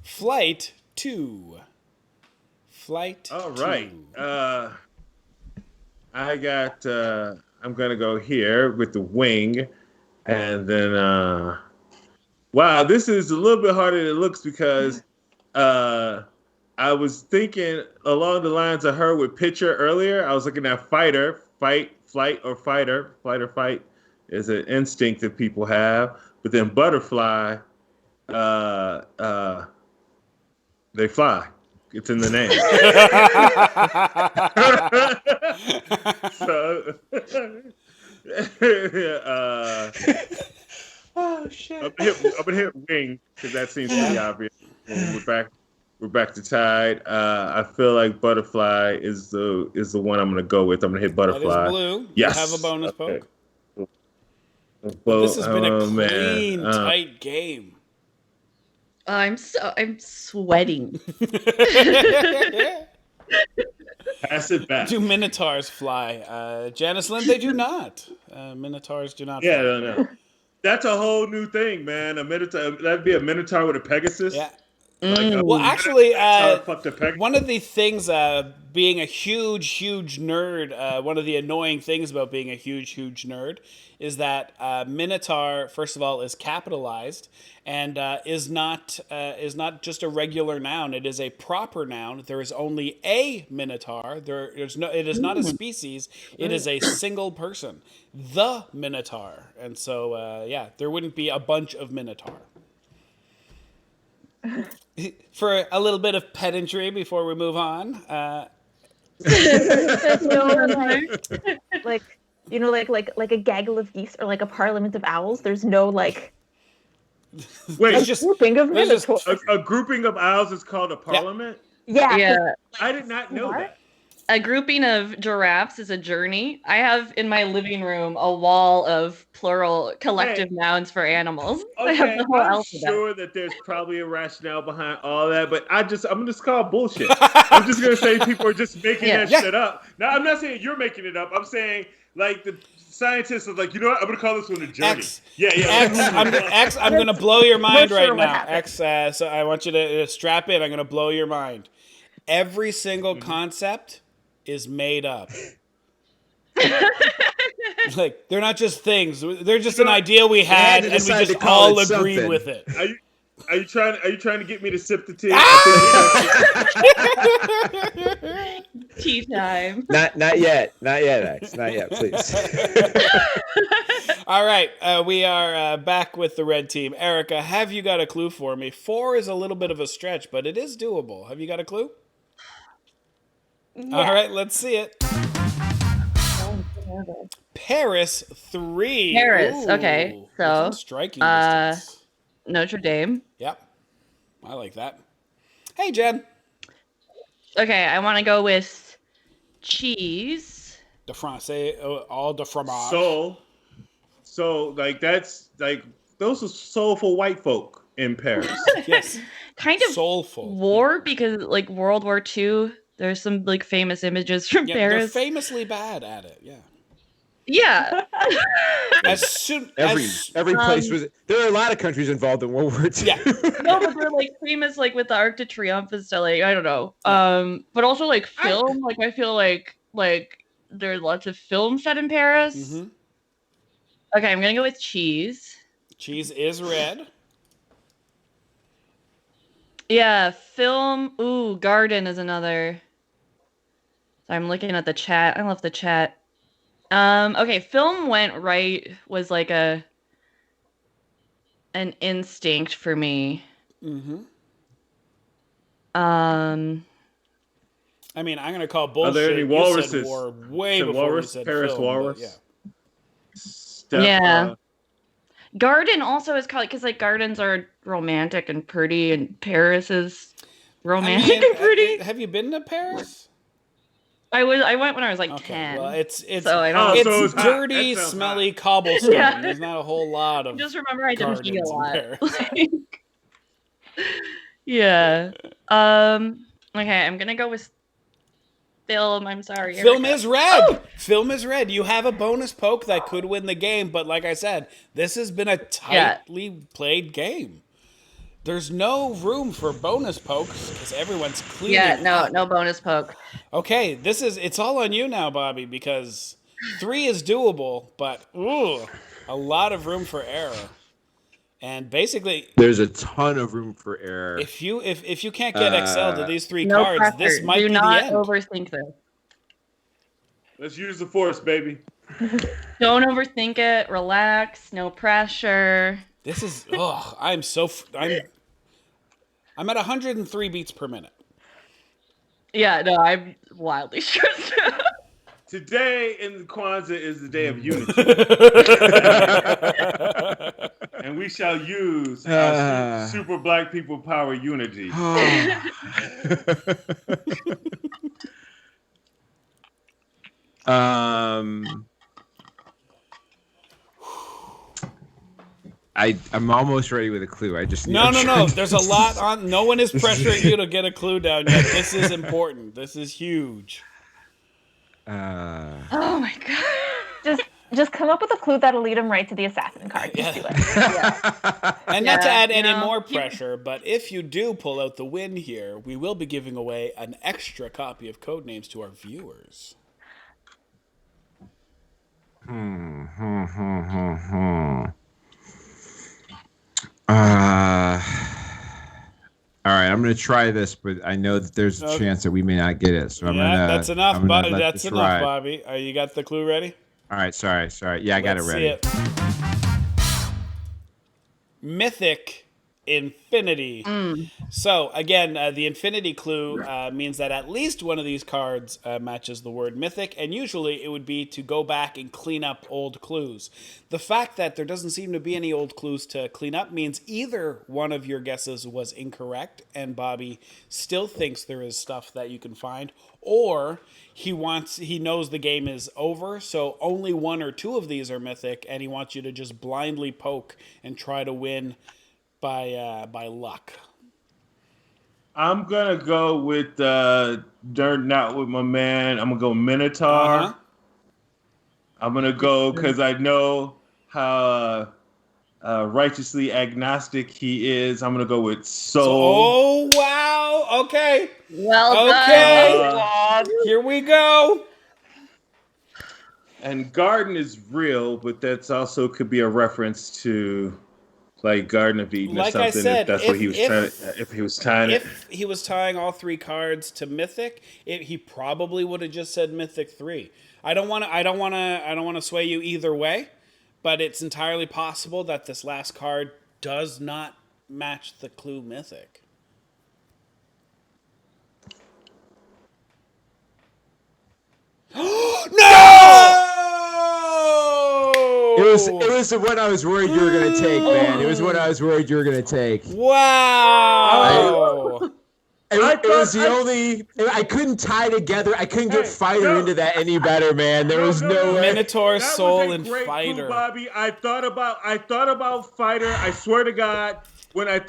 [SPEAKER 2] Flight 2. Flight 2.
[SPEAKER 5] All right. I got. I'm gonna go here with the wing, and then. Wow, this is a little bit harder than it looks because I was thinking along the lines I heard with pitcher earlier. I was looking at fighter, fight, flight, or fighter. Flight or fight is an instinct that people have. But then butterfly, they fly. It's in the name.
[SPEAKER 1] Oh shit!
[SPEAKER 5] I'm gonna hit wing because that seems pretty obvious. We're back to tied. I feel like butterfly is the one I'm gonna go with. I'm gonna hit butterfly.
[SPEAKER 2] That is blue.
[SPEAKER 5] Yes.
[SPEAKER 2] You have a bonus poke.
[SPEAKER 5] Well,
[SPEAKER 2] This has been a clean,
[SPEAKER 5] man.
[SPEAKER 2] tight game.
[SPEAKER 3] I'm sweating.
[SPEAKER 5] Pass it back.
[SPEAKER 2] Do minotaurs fly? Janice Lynn, they do not. Minotaurs do not
[SPEAKER 5] Yeah,
[SPEAKER 2] fly.
[SPEAKER 5] no. That's a whole new thing, man. A minotaur. That'd be a minotaur with a Pegasus.
[SPEAKER 2] Yeah.
[SPEAKER 5] Like
[SPEAKER 2] Well, actually,
[SPEAKER 5] fuck the Pegasus.
[SPEAKER 2] one of the things, being a huge nerd, one of the annoying things about being a huge nerd is that Minotaur, first of all, is capitalized and is not just a regular noun. It is a proper noun. There is only a Minotaur. It is not a species. It is a single person, the Minotaur. And so, there wouldn't be a bunch of Minotaur. For a little bit of pedantry before we move on.
[SPEAKER 4] Like a gaggle of geese or like a parliament of owls. There's no like
[SPEAKER 5] Wait,
[SPEAKER 2] It's just-
[SPEAKER 4] grouping of
[SPEAKER 2] there's just-
[SPEAKER 4] minotaurs.
[SPEAKER 5] a grouping of owls is called a parliament?
[SPEAKER 4] Yeah.
[SPEAKER 3] Yeah.
[SPEAKER 5] I did not know
[SPEAKER 4] What?
[SPEAKER 5] that.
[SPEAKER 3] A grouping of giraffes is a journey. I have in my living room a wall of plural collective nouns for animals. I have
[SPEAKER 5] Okay,
[SPEAKER 3] the whole
[SPEAKER 5] I'm
[SPEAKER 3] alphabet.
[SPEAKER 5] sure that there's probably a rationale behind all that, but I'm just call bullshit. I'm just gonna say people are just making
[SPEAKER 3] Yeah.
[SPEAKER 5] that
[SPEAKER 2] Yeah.
[SPEAKER 5] shit up. Now, I'm not saying you're making it up. I'm saying like the scientists are like, you know what? I'm gonna call this one a journey.
[SPEAKER 2] X.
[SPEAKER 5] Yeah.
[SPEAKER 2] I'm gonna blow your mind
[SPEAKER 4] sure
[SPEAKER 2] right
[SPEAKER 4] what
[SPEAKER 2] now.
[SPEAKER 4] happened.
[SPEAKER 2] X. So I want you to strap in. I'm gonna blow your mind. Every single concept is made up. Like they're not just things. They're just an idea we had,
[SPEAKER 1] to
[SPEAKER 2] and we
[SPEAKER 1] decide
[SPEAKER 2] just
[SPEAKER 1] to call
[SPEAKER 2] all
[SPEAKER 1] it
[SPEAKER 2] agreed
[SPEAKER 1] something.
[SPEAKER 2] with it.
[SPEAKER 5] Are you trying to get me to sip the tea?
[SPEAKER 3] Tea time.
[SPEAKER 1] Not yet, X. Not yet, please.
[SPEAKER 2] All right, we are back with the red team. Erica, have you got a clue for me? 4 is a little bit of a stretch, but it is doable. Have you got a clue?
[SPEAKER 4] Yeah.
[SPEAKER 2] All right, let's see it. Paris 3.
[SPEAKER 3] Paris.
[SPEAKER 2] Ooh,
[SPEAKER 3] Okay, so
[SPEAKER 2] within striking distance.
[SPEAKER 3] Notre Dame.
[SPEAKER 2] Yep, I like that. Hey, Jen.
[SPEAKER 3] Okay, I want to go with cheese.
[SPEAKER 2] De Francais, all de fromage.
[SPEAKER 5] So like that's like those are soulful white folk in Paris.
[SPEAKER 2] Yes,
[SPEAKER 3] Kind of
[SPEAKER 2] soulful.
[SPEAKER 3] war because like World War II. There's some like famous images from
[SPEAKER 2] Yeah, they're
[SPEAKER 3] Paris.
[SPEAKER 2] famously bad at it. Yeah.
[SPEAKER 3] Yeah.
[SPEAKER 2] As soon
[SPEAKER 1] Every place was. There are a lot of countries involved in World War II.
[SPEAKER 2] Yeah.
[SPEAKER 3] No, but they're like famous like with the Arc de Triomphe and stuff. Like I don't know. But also like film. Like I feel like there's lots of film set in Paris.
[SPEAKER 2] Mm-hmm.
[SPEAKER 3] Okay, I'm gonna go with cheese.
[SPEAKER 2] Cheese is red.
[SPEAKER 3] Yeah, film. Ooh, garden is another. So I'm looking at the chat. I love the chat. Okay, film went right was like an instinct for me.
[SPEAKER 2] Mm-hmm.
[SPEAKER 3] Um,
[SPEAKER 2] I mean, I'm gonna call bullshit.
[SPEAKER 5] Are there any
[SPEAKER 2] You
[SPEAKER 5] walruses?
[SPEAKER 2] said war way
[SPEAKER 5] Said
[SPEAKER 2] before
[SPEAKER 5] walrus?
[SPEAKER 2] we said
[SPEAKER 5] Paris
[SPEAKER 2] film,
[SPEAKER 5] walrus?
[SPEAKER 2] but
[SPEAKER 3] Yeah. Garden also is called because like gardens are romantic and pretty, and Paris is romantic and pretty.
[SPEAKER 2] Have you been to Paris?
[SPEAKER 3] I went when I was like
[SPEAKER 2] Okay,
[SPEAKER 3] 10.
[SPEAKER 2] well, it's
[SPEAKER 3] so I don't.
[SPEAKER 2] it's
[SPEAKER 5] so it's hot.
[SPEAKER 2] dirty,
[SPEAKER 5] That sounds
[SPEAKER 2] smelly cobblestone.
[SPEAKER 3] Yeah.
[SPEAKER 2] There's not a whole lot of.
[SPEAKER 3] Just remember I didn't pee a
[SPEAKER 2] gardens in
[SPEAKER 3] lot.
[SPEAKER 2] Paris.
[SPEAKER 3] Yeah. Okay, I'm gonna go with film. I'm sorry.
[SPEAKER 2] Film
[SPEAKER 3] Erica.
[SPEAKER 2] is red. Film is red. You have a bonus poke that could win the game, but like I said, this has been a tightly played game. There's no room for bonus pokes because everyone's cleaning.
[SPEAKER 3] Yeah, no bonus poke.
[SPEAKER 2] Okay, it's all on you now, Bobby, because 3 is doable, but a lot of room for error. And basically,
[SPEAKER 1] There's a ton of room for error.
[SPEAKER 2] if you can't get XL to these 3
[SPEAKER 3] No
[SPEAKER 2] cards,
[SPEAKER 3] pressure.
[SPEAKER 2] this might
[SPEAKER 3] Do
[SPEAKER 2] be
[SPEAKER 3] not
[SPEAKER 2] the end.
[SPEAKER 3] overthink this.
[SPEAKER 5] Let's use the force, baby.
[SPEAKER 3] Don't overthink it. Relax. No pressure.
[SPEAKER 2] This is I'm at 103 beats per minute.
[SPEAKER 3] Yeah, no, I'm wildly stressed out.
[SPEAKER 5] Today in Kwanzaa is the day of unity, and we shall use our super black people power unity.
[SPEAKER 1] I'm almost ready with a clue. I just
[SPEAKER 2] No. There's a lot on. No one is pressuring you to get a clue down yet. This is important. This is huge.
[SPEAKER 3] Oh my god.
[SPEAKER 4] Just come up with a clue that'll lead him right to the assassin card. Just do it.
[SPEAKER 3] Yeah.
[SPEAKER 2] And not to add
[SPEAKER 3] you
[SPEAKER 2] any
[SPEAKER 3] know,
[SPEAKER 2] more pressure, but if you do pull out the win here, we will be giving away an extra copy of Codenames to our viewers.
[SPEAKER 1] All right, I'm gonna try this, but I know that there's a chance that we may not get it. So I'm gonna.
[SPEAKER 2] That's enough,
[SPEAKER 1] I'm gonna
[SPEAKER 2] Bobby.
[SPEAKER 1] let
[SPEAKER 2] That's
[SPEAKER 1] this
[SPEAKER 2] enough,
[SPEAKER 1] ride.
[SPEAKER 2] Bobby. You got the clue ready?
[SPEAKER 1] All right, sorry. Yeah, I got it
[SPEAKER 2] Let's
[SPEAKER 1] ready.
[SPEAKER 2] see it. Mythic Infinity. So again, the Infinity clue means that at least one of these cards matches the word mythic, and usually it would be to go back and clean up old clues. The fact that there doesn't seem to be any old clues to clean up means either one of your guesses was incorrect, and Bobby still thinks there is stuff that you can find, or he knows the game is over, so only 1 or 2 of these are mythic, and he wants you to just blindly poke and try to win by luck.
[SPEAKER 5] I'm gonna go with Dirt Not with my man. I'm gonna go Minotaur. I'm gonna go because I know how righteously agnostic he is. I'm gonna go with soul.
[SPEAKER 2] Oh wow! Okay.
[SPEAKER 3] Well
[SPEAKER 2] Okay.
[SPEAKER 3] done.
[SPEAKER 2] Here we go.
[SPEAKER 5] And garden is real, but that's also could be a reference to like Garden of Eden
[SPEAKER 2] Like
[SPEAKER 5] or
[SPEAKER 2] I
[SPEAKER 5] something.
[SPEAKER 2] said,
[SPEAKER 5] if that's what he was trying. If he was tying it.
[SPEAKER 2] If he was tying all three cards to Mythic, he probably would have just said Mythic 3. I don't want to sway you either way, but it's entirely possible that this last card does not match the clue Mythic. No!
[SPEAKER 1] It was the one I was worried you were gonna take, man. It was what I was worried you were gonna take.
[SPEAKER 2] Wow!
[SPEAKER 1] It was the only. I couldn't tie together. I couldn't get Fighter into that any better, man. There was no way.
[SPEAKER 2] Minotaur,
[SPEAKER 5] That
[SPEAKER 2] Soul,
[SPEAKER 5] was a
[SPEAKER 2] and
[SPEAKER 5] great
[SPEAKER 2] Fighter.
[SPEAKER 5] Clue, Bobby. I thought about Fighter. I swear to God, when I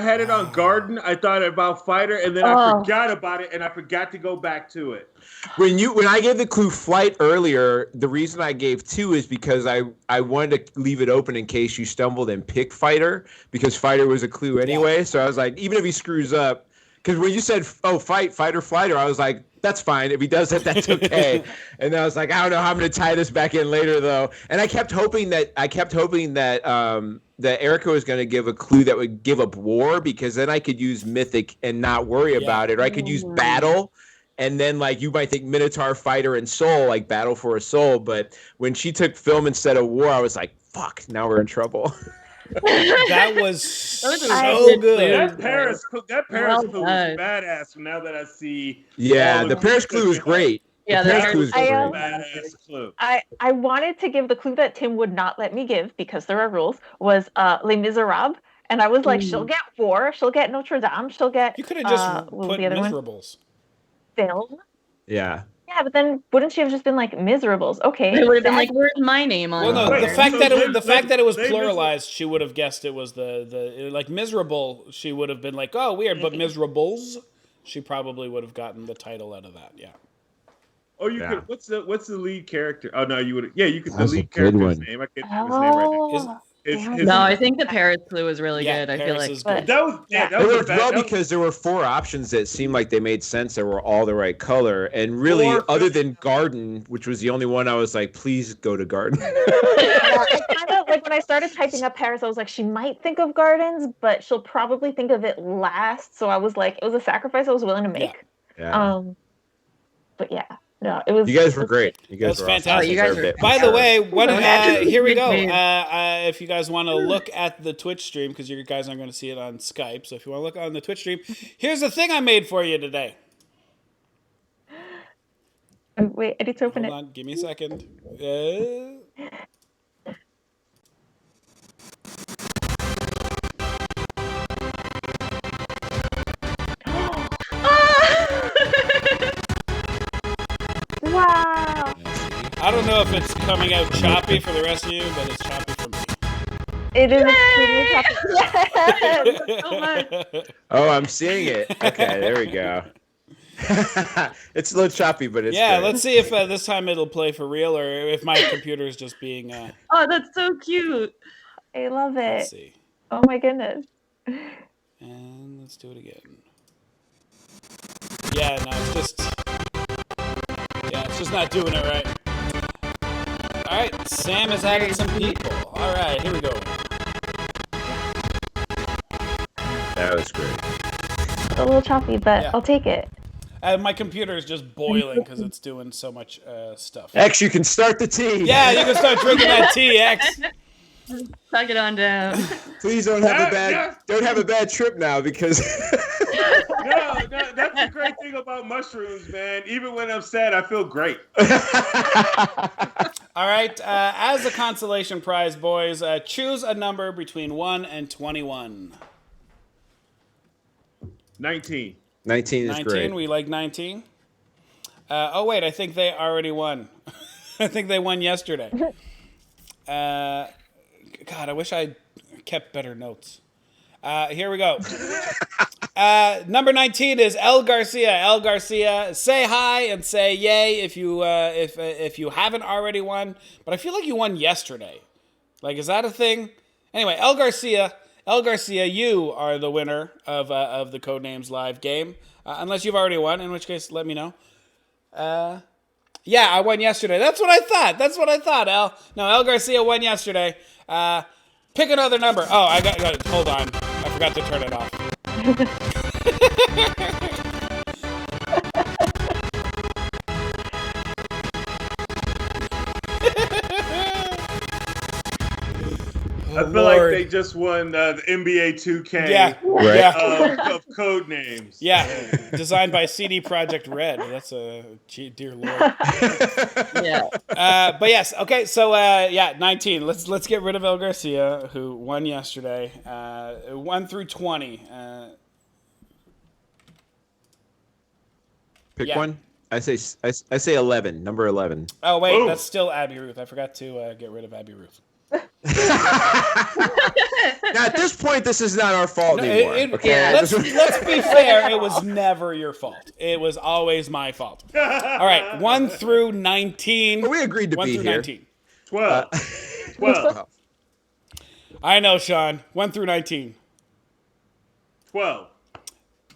[SPEAKER 5] had it on Garden, I thought about Fighter, and then I forgot about it, and I forgot to go back to it.
[SPEAKER 1] When I gave the clue Flight earlier, the reason I gave 2 is because I wanted to leave it open in case you stumbled and picked Fighter, because Fighter was a clue anyway. Yeah. So I was like, even if he screws up, because when you said Fighter, Flighter, I was like, that's fine. If he does that, that's okay. And then I was like, I don't know how I'm going to tie this back in later though. And I kept hoping that that Erica was going to give a clue that would give up War, because then I could use Mythic and not worry about it. Or I could use Battle. And then, like, you might think Minotaur, Fighter, and Soul, like Battle for a Soul. But when she took Film instead of War, I was like, fuck, now we're in trouble.
[SPEAKER 2] That was so good.
[SPEAKER 5] That Paris clue was badass. Now that I see,
[SPEAKER 1] the Paris clue was great.
[SPEAKER 3] Yeah,
[SPEAKER 1] the Paris clue was great.
[SPEAKER 5] Badass clue.
[SPEAKER 4] I wanted to give the clue that Tim would not let me give because there are rules. Was Les Miserables, and I was like, she'll get War, she'll get Notre Dame, she'll get.
[SPEAKER 2] You could have just put Miserables.
[SPEAKER 4] Film.
[SPEAKER 1] Yeah.
[SPEAKER 4] Yeah, but then wouldn't she have just been like Miserables? Okay.
[SPEAKER 3] It would have been like, where's my name on it?
[SPEAKER 2] Well, no, the fact that it was pluralized, she would have guessed it was the like miserable. She would have been like, oh, weird, but Miserables. She probably would have gotten the title out of that. Yeah.
[SPEAKER 5] Oh, you could. What's the lead character? Oh no, you would. Yeah, you could.
[SPEAKER 1] That's
[SPEAKER 5] the lead
[SPEAKER 1] a good
[SPEAKER 5] character's
[SPEAKER 1] one.
[SPEAKER 5] name. I can't think of his name right now.
[SPEAKER 3] No, I think the Paris clue was really good. I feel like
[SPEAKER 2] good.
[SPEAKER 5] That was
[SPEAKER 1] it worked well because there were 4 options that seemed like they made sense. That were all the right color, and really, other than Garden, which was the only one I was like, please go to Garden.
[SPEAKER 4] I kind of like when I started typing up Paris, I was like, she might think of Gardens, but she'll probably think of it last. So I was like, it was a sacrifice I was willing to make.
[SPEAKER 1] Yeah.
[SPEAKER 4] But yeah. No, it was.
[SPEAKER 1] You guys were great. You guys were
[SPEAKER 2] fantastic.
[SPEAKER 1] Awesome.
[SPEAKER 3] You guys were.
[SPEAKER 2] By the way, here we go. If you guys want to look at the Twitch stream, because you guys aren't going to see it on Skype, so if you want to look on the Twitch stream, here's the thing I made for you today.
[SPEAKER 4] Wait, I need to open
[SPEAKER 2] Hold on, give me a second.
[SPEAKER 4] Wow.
[SPEAKER 2] I don't know if it's coming out choppy for the rest of you, but it's choppy for me.
[SPEAKER 4] It is extremely choppy.
[SPEAKER 3] So much.
[SPEAKER 1] Oh, I'm seeing it. Okay, there we go. It's a little choppy, but it's
[SPEAKER 2] yeah.
[SPEAKER 1] good.
[SPEAKER 2] Let's see if this time it'll play for real, or if my computer is just being.
[SPEAKER 3] Oh, that's so cute.
[SPEAKER 4] I love it.
[SPEAKER 2] Let's see.
[SPEAKER 4] Oh my goodness.
[SPEAKER 2] And let's do it again. Yeah, no, it's just. Yeah, it's just not doing it right. All right, Sam has added some people. All right, here we go.
[SPEAKER 1] That was great.
[SPEAKER 4] It's a little choppy, but I'll take it.
[SPEAKER 2] My computer is just boiling because it's doing so much stuff.
[SPEAKER 1] X, you can start the tea.
[SPEAKER 2] Yeah, you can start drinking that tea, X.
[SPEAKER 3] Suck it on down.
[SPEAKER 1] Please don't have a bad trip now because.
[SPEAKER 5] No, that's the great thing about mushrooms, man. Even when I'm sad, I feel great.
[SPEAKER 2] All right, as a consolation prize, boys, choose a number between 1 and 21.
[SPEAKER 5] 19.
[SPEAKER 1] 19 is
[SPEAKER 2] 19,
[SPEAKER 1] great.
[SPEAKER 2] we like 19. Oh, wait, I think they already won. I think they won yesterday. God, I wish I kept better notes. Here we go. Number 19 is El Garcia. El Garcia, say hi and say yay if you haven't already won. But I feel like you won yesterday. Like, is that a thing? Anyway, El Garcia, you are the winner of the Codenames live game. Unless you've already won, in which case, let me know. Yeah, I won yesterday. That's what I thought, El. No, El Garcia won yesterday. Pick another number. Oh, I got it. Hold on. I forgot to turn it off.
[SPEAKER 5] I feel like they just won the NBA 2K of Codenames.
[SPEAKER 2] Yeah, designed by CD Projekt Red. That's dear Lord.
[SPEAKER 3] Yeah.
[SPEAKER 2] But yes, okay. So 19. Let's get rid of El Garcia, who won yesterday. 1 through 20.
[SPEAKER 1] Pick one. I say 11. Number 11.
[SPEAKER 2] Oh wait, that's still Abby Ruth. I forgot to get rid of Abby Ruth.
[SPEAKER 1] Now, at this point, this is not our fault anymore.
[SPEAKER 2] Let's be fair. It was never your fault. It was always my fault. All right, 1 through 19.
[SPEAKER 1] Well, we agreed to
[SPEAKER 2] 1
[SPEAKER 1] be
[SPEAKER 2] through
[SPEAKER 1] here.
[SPEAKER 2] 19.
[SPEAKER 5] 12.
[SPEAKER 2] I know, Sean. 1 through 19.
[SPEAKER 5] 12.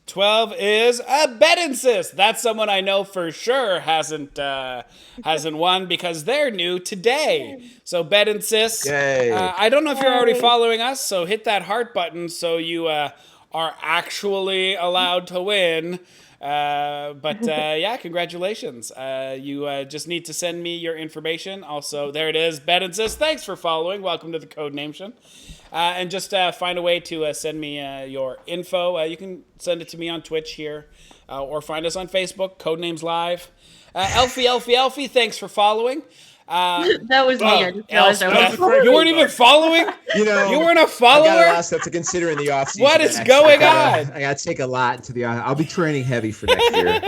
[SPEAKER 2] 12 is a Bet Insist. That's someone I know for sure hasn't won because they're new today. So Bet Insist.
[SPEAKER 1] Yay.
[SPEAKER 2] I don't know if you're already following us, so hit that heart button so you are actually allowed to win. Congratulations. You just need to send me your information. Also, there it is. Bet Insist. Thanks for following. Welcome to the Codenation. And just find a way to send me your info. You can send it to me on Twitch here, or find us on Facebook, Codenames Live. Elfie, thanks for following.
[SPEAKER 3] That was me. I just realized
[SPEAKER 2] You weren't even following? You weren't a follower?
[SPEAKER 1] I got a lot of stuff to consider in the offseason.
[SPEAKER 2] What is going on?
[SPEAKER 1] I got to take a lot into the off. I'll be training heavy for next year.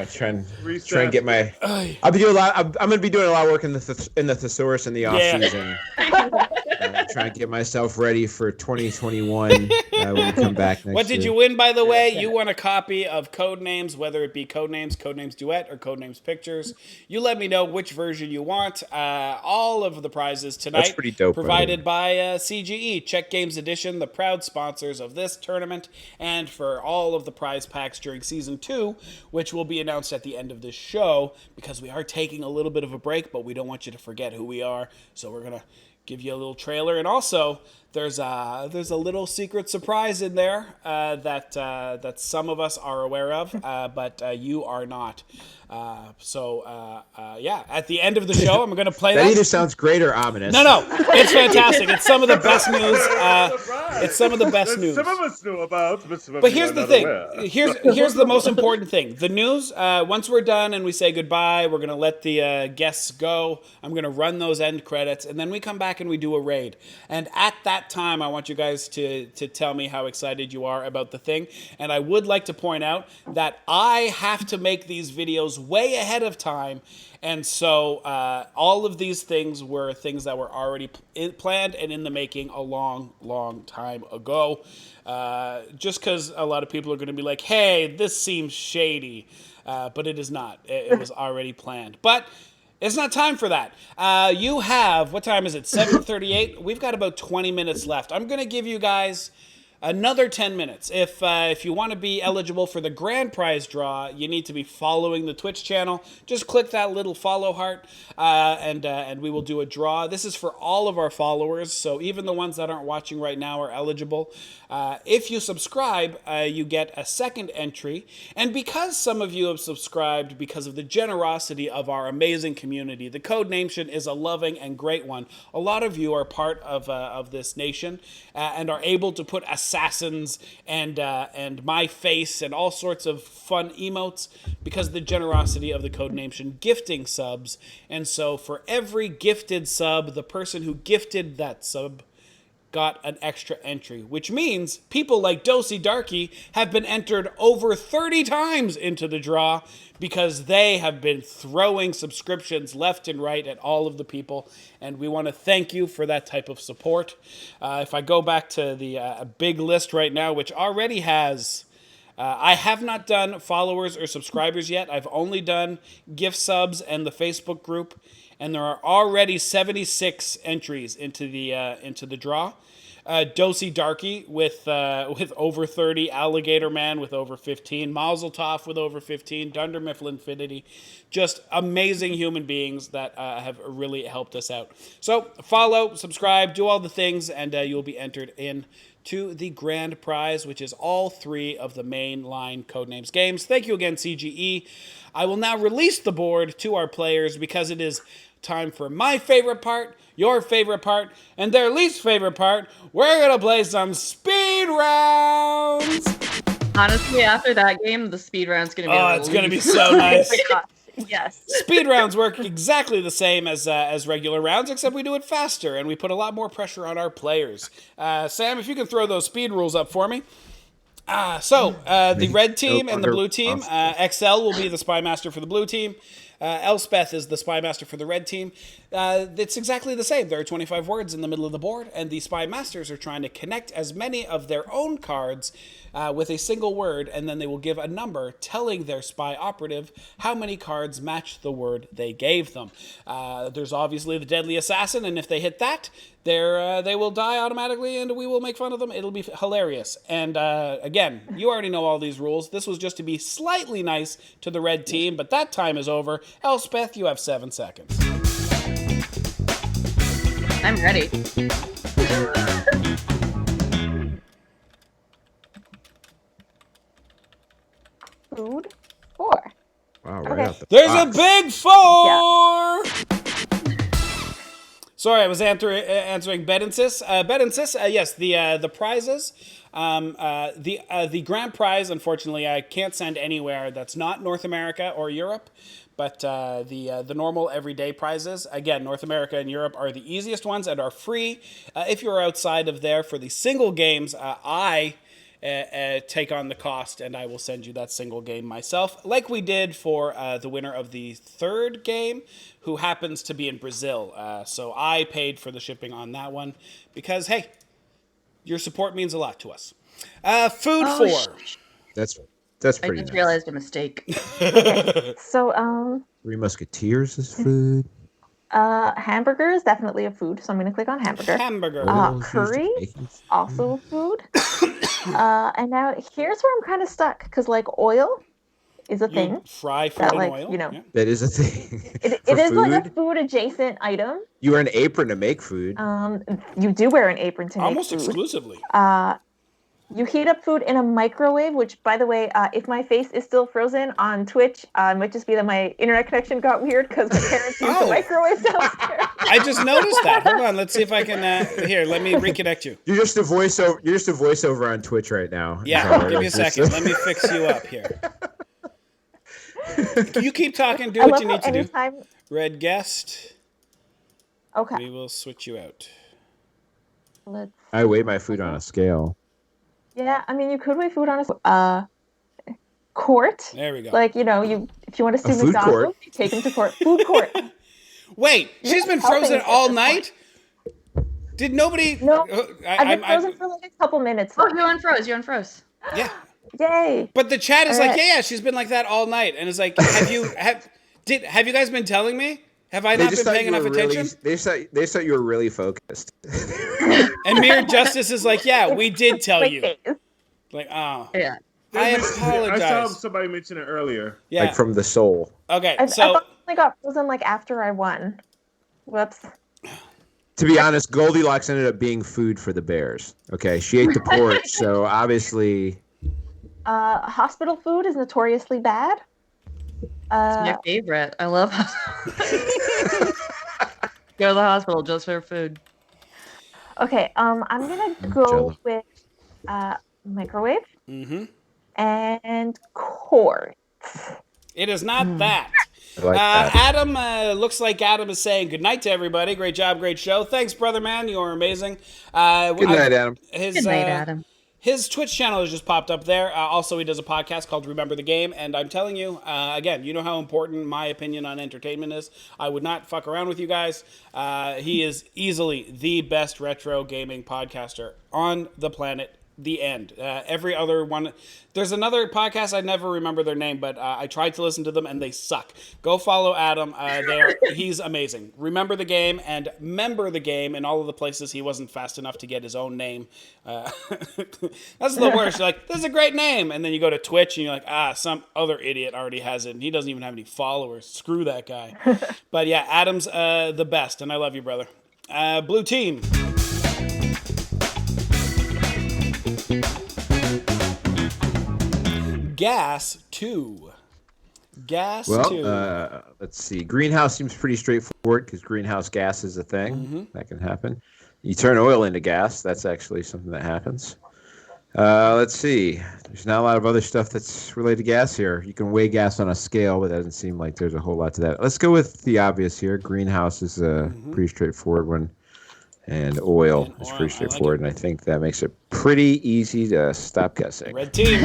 [SPEAKER 1] Try and get my. I'll be doing a lot. I'm going to be doing a lot of work in the thesaurus in the off season. Trying to get myself ready for 2021 when we come back next year.
[SPEAKER 2] What did you win, by the way? You won a copy of Codenames, whether it be Codenames Duet, or Codenames Pictures. You let me know which version you want. All of the prizes tonight.
[SPEAKER 1] That's pretty dope.
[SPEAKER 2] Provided by CGE, Czech Games Edition, the proud sponsors of this tournament, and for all of the prize packs during Season 2, which will be announced at the end of this show, because we are taking a little bit of a break, but we don't want you to forget who we are, so we're going to give you a little trailer, and also there's a little secret surprise in there that some of us are aware of, but you are not. At the end of the show, I'm going to play that.
[SPEAKER 1] That either sounds great or ominous.
[SPEAKER 2] No, it's fantastic. It's some of the best news. It's some of the best news.
[SPEAKER 5] Some of us know about,
[SPEAKER 2] but here's the thing. Here's the most important thing. The news. Once we're done and we say goodbye, we're going to let the guests go. I'm going to run those end credits, and then we come back and we do a raid. And at that time, I want you guys to tell me how excited you are about the thing. And I would like to point out that I have to make these videos way ahead of time, and so all of these things were things that were already planned and in the making a long time ago, just because a lot of people are going to be like, hey, this seems shady, but it is not. It was already planned, but it's not time for that. You have, what time is it, 7:38? We've got about 20 minutes left. I'm going to give you guys another 10 minutes. If you want to be eligible for the grand prize draw, you need to be following the Twitch channel. Just click that little follow heart, and we will do a draw. This is for all of our followers, so even the ones that aren't watching right now are eligible. If you subscribe, you get a second entry, and because some of you have subscribed because of the generosity of our amazing community, the Codenation is a loving and great one. A lot of you are part of this nation and are able to put assassins and my face and all sorts of fun emotes because of the generosity of the Codenation gifting subs. And so for every gifted sub, the person who gifted that sub got an extra entry, which means people like Dosey Darky have been entered over 30 times into the draw because they have been throwing subscriptions left and right at all of the people, and we want to thank you for that type of support. If I go back to the big list right now, which already has... I have not done followers or subscribers yet. I've only done gift subs and the Facebook group, and there are already 76 entries into the draw. Dosey Darky with over 30, Alligator Man with over 15, Mazel Tov with over 15, Dunder Mifflin Infinity, just amazing human beings that have really helped us out. So follow, subscribe, do all the things, and you'll be entered in to the grand prize, which is all 3 of the mainline Codenames games. Thank you again, CGE. I will now release the board to our players because it is time for my favorite part, your favorite part, and their least favorite part. We're going to play some speed rounds.
[SPEAKER 3] Honestly, after that game, the speed round's going to be
[SPEAKER 2] it's going to be so nice.
[SPEAKER 4] Oh my gosh. Yes.
[SPEAKER 2] Speed rounds work exactly the same as regular rounds, except we do it faster, and we put a lot more pressure on our players. Sam, if you can throw those speed rules up for me. The red team and the blue team. XL will be the spy master for the blue team. Elspeth is the spy master for the red team. It's exactly the same. There are 25 words in the middle of the board, and the spy masters are trying to connect as many of their own cards with a single word, and then they will give a number telling their spy operative how many cards match the word they gave them. There's obviously the deadly assassin, and if they hit that, they will die automatically, and we will make fun of them. It'll be hilarious. And again, you already know all these rules. This was just to be slightly nice to the red team, but that time is over. Elspeth, you have 7 seconds.
[SPEAKER 3] I'm ready.
[SPEAKER 4] Food 4.
[SPEAKER 1] Wow,
[SPEAKER 4] Okay.
[SPEAKER 1] right out the
[SPEAKER 2] There's
[SPEAKER 1] box.
[SPEAKER 2] a big 4! Sorry, I was answering Bet and Sis. Bet and Sis, yes, the prizes. The grand prize, unfortunately, I can't send anywhere that's not North America or Europe. But the normal everyday prizes, again, North America and Europe are the easiest ones and are free. If you're outside of there for the single games, I take on the cost, and I will send you that single game myself, like we did for the winner of the third game, who happens to be in Brazil. So I paid for the shipping on that one because, hey, your support means a lot to us. Food 4.
[SPEAKER 1] That's
[SPEAKER 3] I
[SPEAKER 1] pretty
[SPEAKER 3] just
[SPEAKER 1] nice.
[SPEAKER 3] realized a mistake.
[SPEAKER 4] So,
[SPEAKER 1] Three Musketeers is food.
[SPEAKER 4] hamburger is definitely a food, so I'm going to click on hamburger.
[SPEAKER 2] Hamburger.
[SPEAKER 1] Oil is used
[SPEAKER 4] Curry,
[SPEAKER 1] in baking.
[SPEAKER 4] also a food. And now here's where I'm kind of stuck, because like oil is a thing.
[SPEAKER 2] You fry food
[SPEAKER 4] That,
[SPEAKER 2] in
[SPEAKER 4] like,
[SPEAKER 2] oil.
[SPEAKER 4] you know,
[SPEAKER 2] Yeah.
[SPEAKER 1] That is a thing.
[SPEAKER 4] It
[SPEAKER 1] For
[SPEAKER 4] is like a
[SPEAKER 1] food,
[SPEAKER 4] food adjacent item.
[SPEAKER 1] you wear an apron to make food.
[SPEAKER 4] You do wear an apron to make
[SPEAKER 2] Almost
[SPEAKER 4] food.
[SPEAKER 2] exclusively.
[SPEAKER 4] You heat up food in a microwave, which, by the way, if my face is still frozen on Twitch, it might just be that my internet connection got weird because my parents use the microwave downstairs.
[SPEAKER 2] I just noticed that. Hold on, let's see if I can. Here, let me reconnect you.
[SPEAKER 1] You're just a voiceover. You're just a voiceover on Twitch right now.
[SPEAKER 2] Yeah,
[SPEAKER 1] So
[SPEAKER 2] give me a
[SPEAKER 1] it's just-
[SPEAKER 2] second. Let me fix you up here. You keep talking. Do
[SPEAKER 4] I
[SPEAKER 2] what
[SPEAKER 4] love
[SPEAKER 2] you
[SPEAKER 4] how
[SPEAKER 2] need to do.
[SPEAKER 4] anytime...
[SPEAKER 2] Red guest.
[SPEAKER 4] Okay,
[SPEAKER 2] We will switch you out.
[SPEAKER 4] let's...
[SPEAKER 1] I weigh my food on a scale.
[SPEAKER 4] Yeah, I mean, you could weigh food on a court.
[SPEAKER 2] There we go.
[SPEAKER 4] Like, you know, if you want to sue
[SPEAKER 1] food
[SPEAKER 4] McDonald's,
[SPEAKER 1] court?
[SPEAKER 4] you take him to court. Food court.
[SPEAKER 2] Wait, she's been
[SPEAKER 4] helping
[SPEAKER 2] frozen
[SPEAKER 4] us at
[SPEAKER 2] all
[SPEAKER 4] this
[SPEAKER 2] night? Did nobody...
[SPEAKER 4] No,
[SPEAKER 2] I,
[SPEAKER 4] I've been
[SPEAKER 2] I-
[SPEAKER 4] frozen for like a couple minutes.
[SPEAKER 3] Oh, you unfroze. You unfroze.
[SPEAKER 2] yeah.
[SPEAKER 4] Yay!
[SPEAKER 2] But the chat is
[SPEAKER 4] All
[SPEAKER 2] like,
[SPEAKER 4] right.
[SPEAKER 2] yeah, she's been like that all night. And it's like, have you guys been telling me? Have I not been paying enough attention?
[SPEAKER 1] They thought you were really focused.
[SPEAKER 2] And Mere Justice is like, yeah, we did tell
[SPEAKER 4] Like
[SPEAKER 2] you.
[SPEAKER 4] days.
[SPEAKER 2] Like, oh.
[SPEAKER 3] Yeah.
[SPEAKER 2] I
[SPEAKER 5] I saw
[SPEAKER 2] apologize.
[SPEAKER 5] somebody mention it earlier.
[SPEAKER 2] Yeah.
[SPEAKER 1] Like from the soul.
[SPEAKER 2] Okay,
[SPEAKER 4] I
[SPEAKER 2] so
[SPEAKER 4] thought I got frozen like after I won. Whoops.
[SPEAKER 1] To be honest, Goldilocks ended up being food for the bears. Okay, she ate the porch, so obviously.
[SPEAKER 4] Hospital food is notoriously bad.
[SPEAKER 3] My favorite. I love go to the hospital just for food.
[SPEAKER 4] Okay, I'm gonna go
[SPEAKER 1] Jello.
[SPEAKER 4] with microwave
[SPEAKER 2] mhm.
[SPEAKER 4] and quartz.
[SPEAKER 2] It is not that.
[SPEAKER 1] I like that.
[SPEAKER 2] Adam, looks like Adam is saying good night to everybody. Great job, great show. Thanks, brother man. You're amazing.
[SPEAKER 1] Good night, Adam.
[SPEAKER 3] Good night, Adam.
[SPEAKER 2] His Twitch channel has just popped up there. Also, he does a podcast called Remember the Game. And I'm telling you, again, you know how important my opinion on entertainment is. I would not fuck around with you guys. He is easily the best retro gaming podcaster on the planet. The end. Every other one. There's another podcast, I never remember their name, but I tried to listen to them and they suck. Go follow Adam. He's amazing. Remember the Game and Member the Game in all of the places he wasn't fast enough to get his own name. That's the worst. You're like, this is a great name. And then you go to Twitch and you're like, some other idiot already has it. And he doesn't even have any followers. Screw that guy. But yeah, Adam's the best. And I love you, brother. Blue team. Gas 2.
[SPEAKER 1] Well, let's see. Greenhouse seems pretty straightforward because greenhouse gas is a thing.
[SPEAKER 2] Mm-hmm.
[SPEAKER 1] That can happen. You turn oil into gas. That's actually something that happens. Let's see. There's not a lot of other stuff that's related to gas here. You can weigh gas on a scale, but it doesn't seem like there's a whole lot to that. Let's go with the obvious here. Greenhouse is a pretty straightforward one. And oil is pretty straightforward, and I think that makes it pretty easy to stop guessing.
[SPEAKER 2] Red team.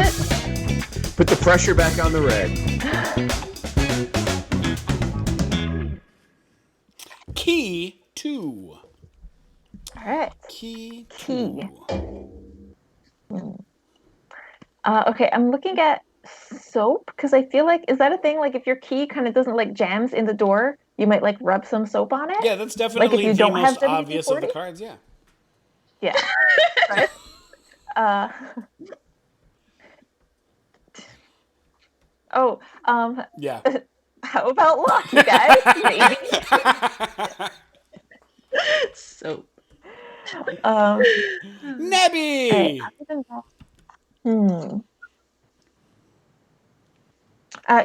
[SPEAKER 1] Put the pressure back on the red.
[SPEAKER 2] Key 2.
[SPEAKER 4] All right.
[SPEAKER 2] Key 2.
[SPEAKER 4] Key. Okay, I'm looking at soap because I feel like, is that a thing? Like if your key kind of doesn't like jams in the door, you might like rub some soap on it?
[SPEAKER 2] Yeah, that's definitely
[SPEAKER 4] like if you
[SPEAKER 2] the
[SPEAKER 4] don't
[SPEAKER 2] most
[SPEAKER 4] have
[SPEAKER 2] obvious of the
[SPEAKER 4] WD-40?
[SPEAKER 2] cards, yeah.
[SPEAKER 4] Yeah. Right?
[SPEAKER 2] Yeah.
[SPEAKER 4] How about luck, you guys? Maybe.
[SPEAKER 3] Soap.
[SPEAKER 2] Nebby!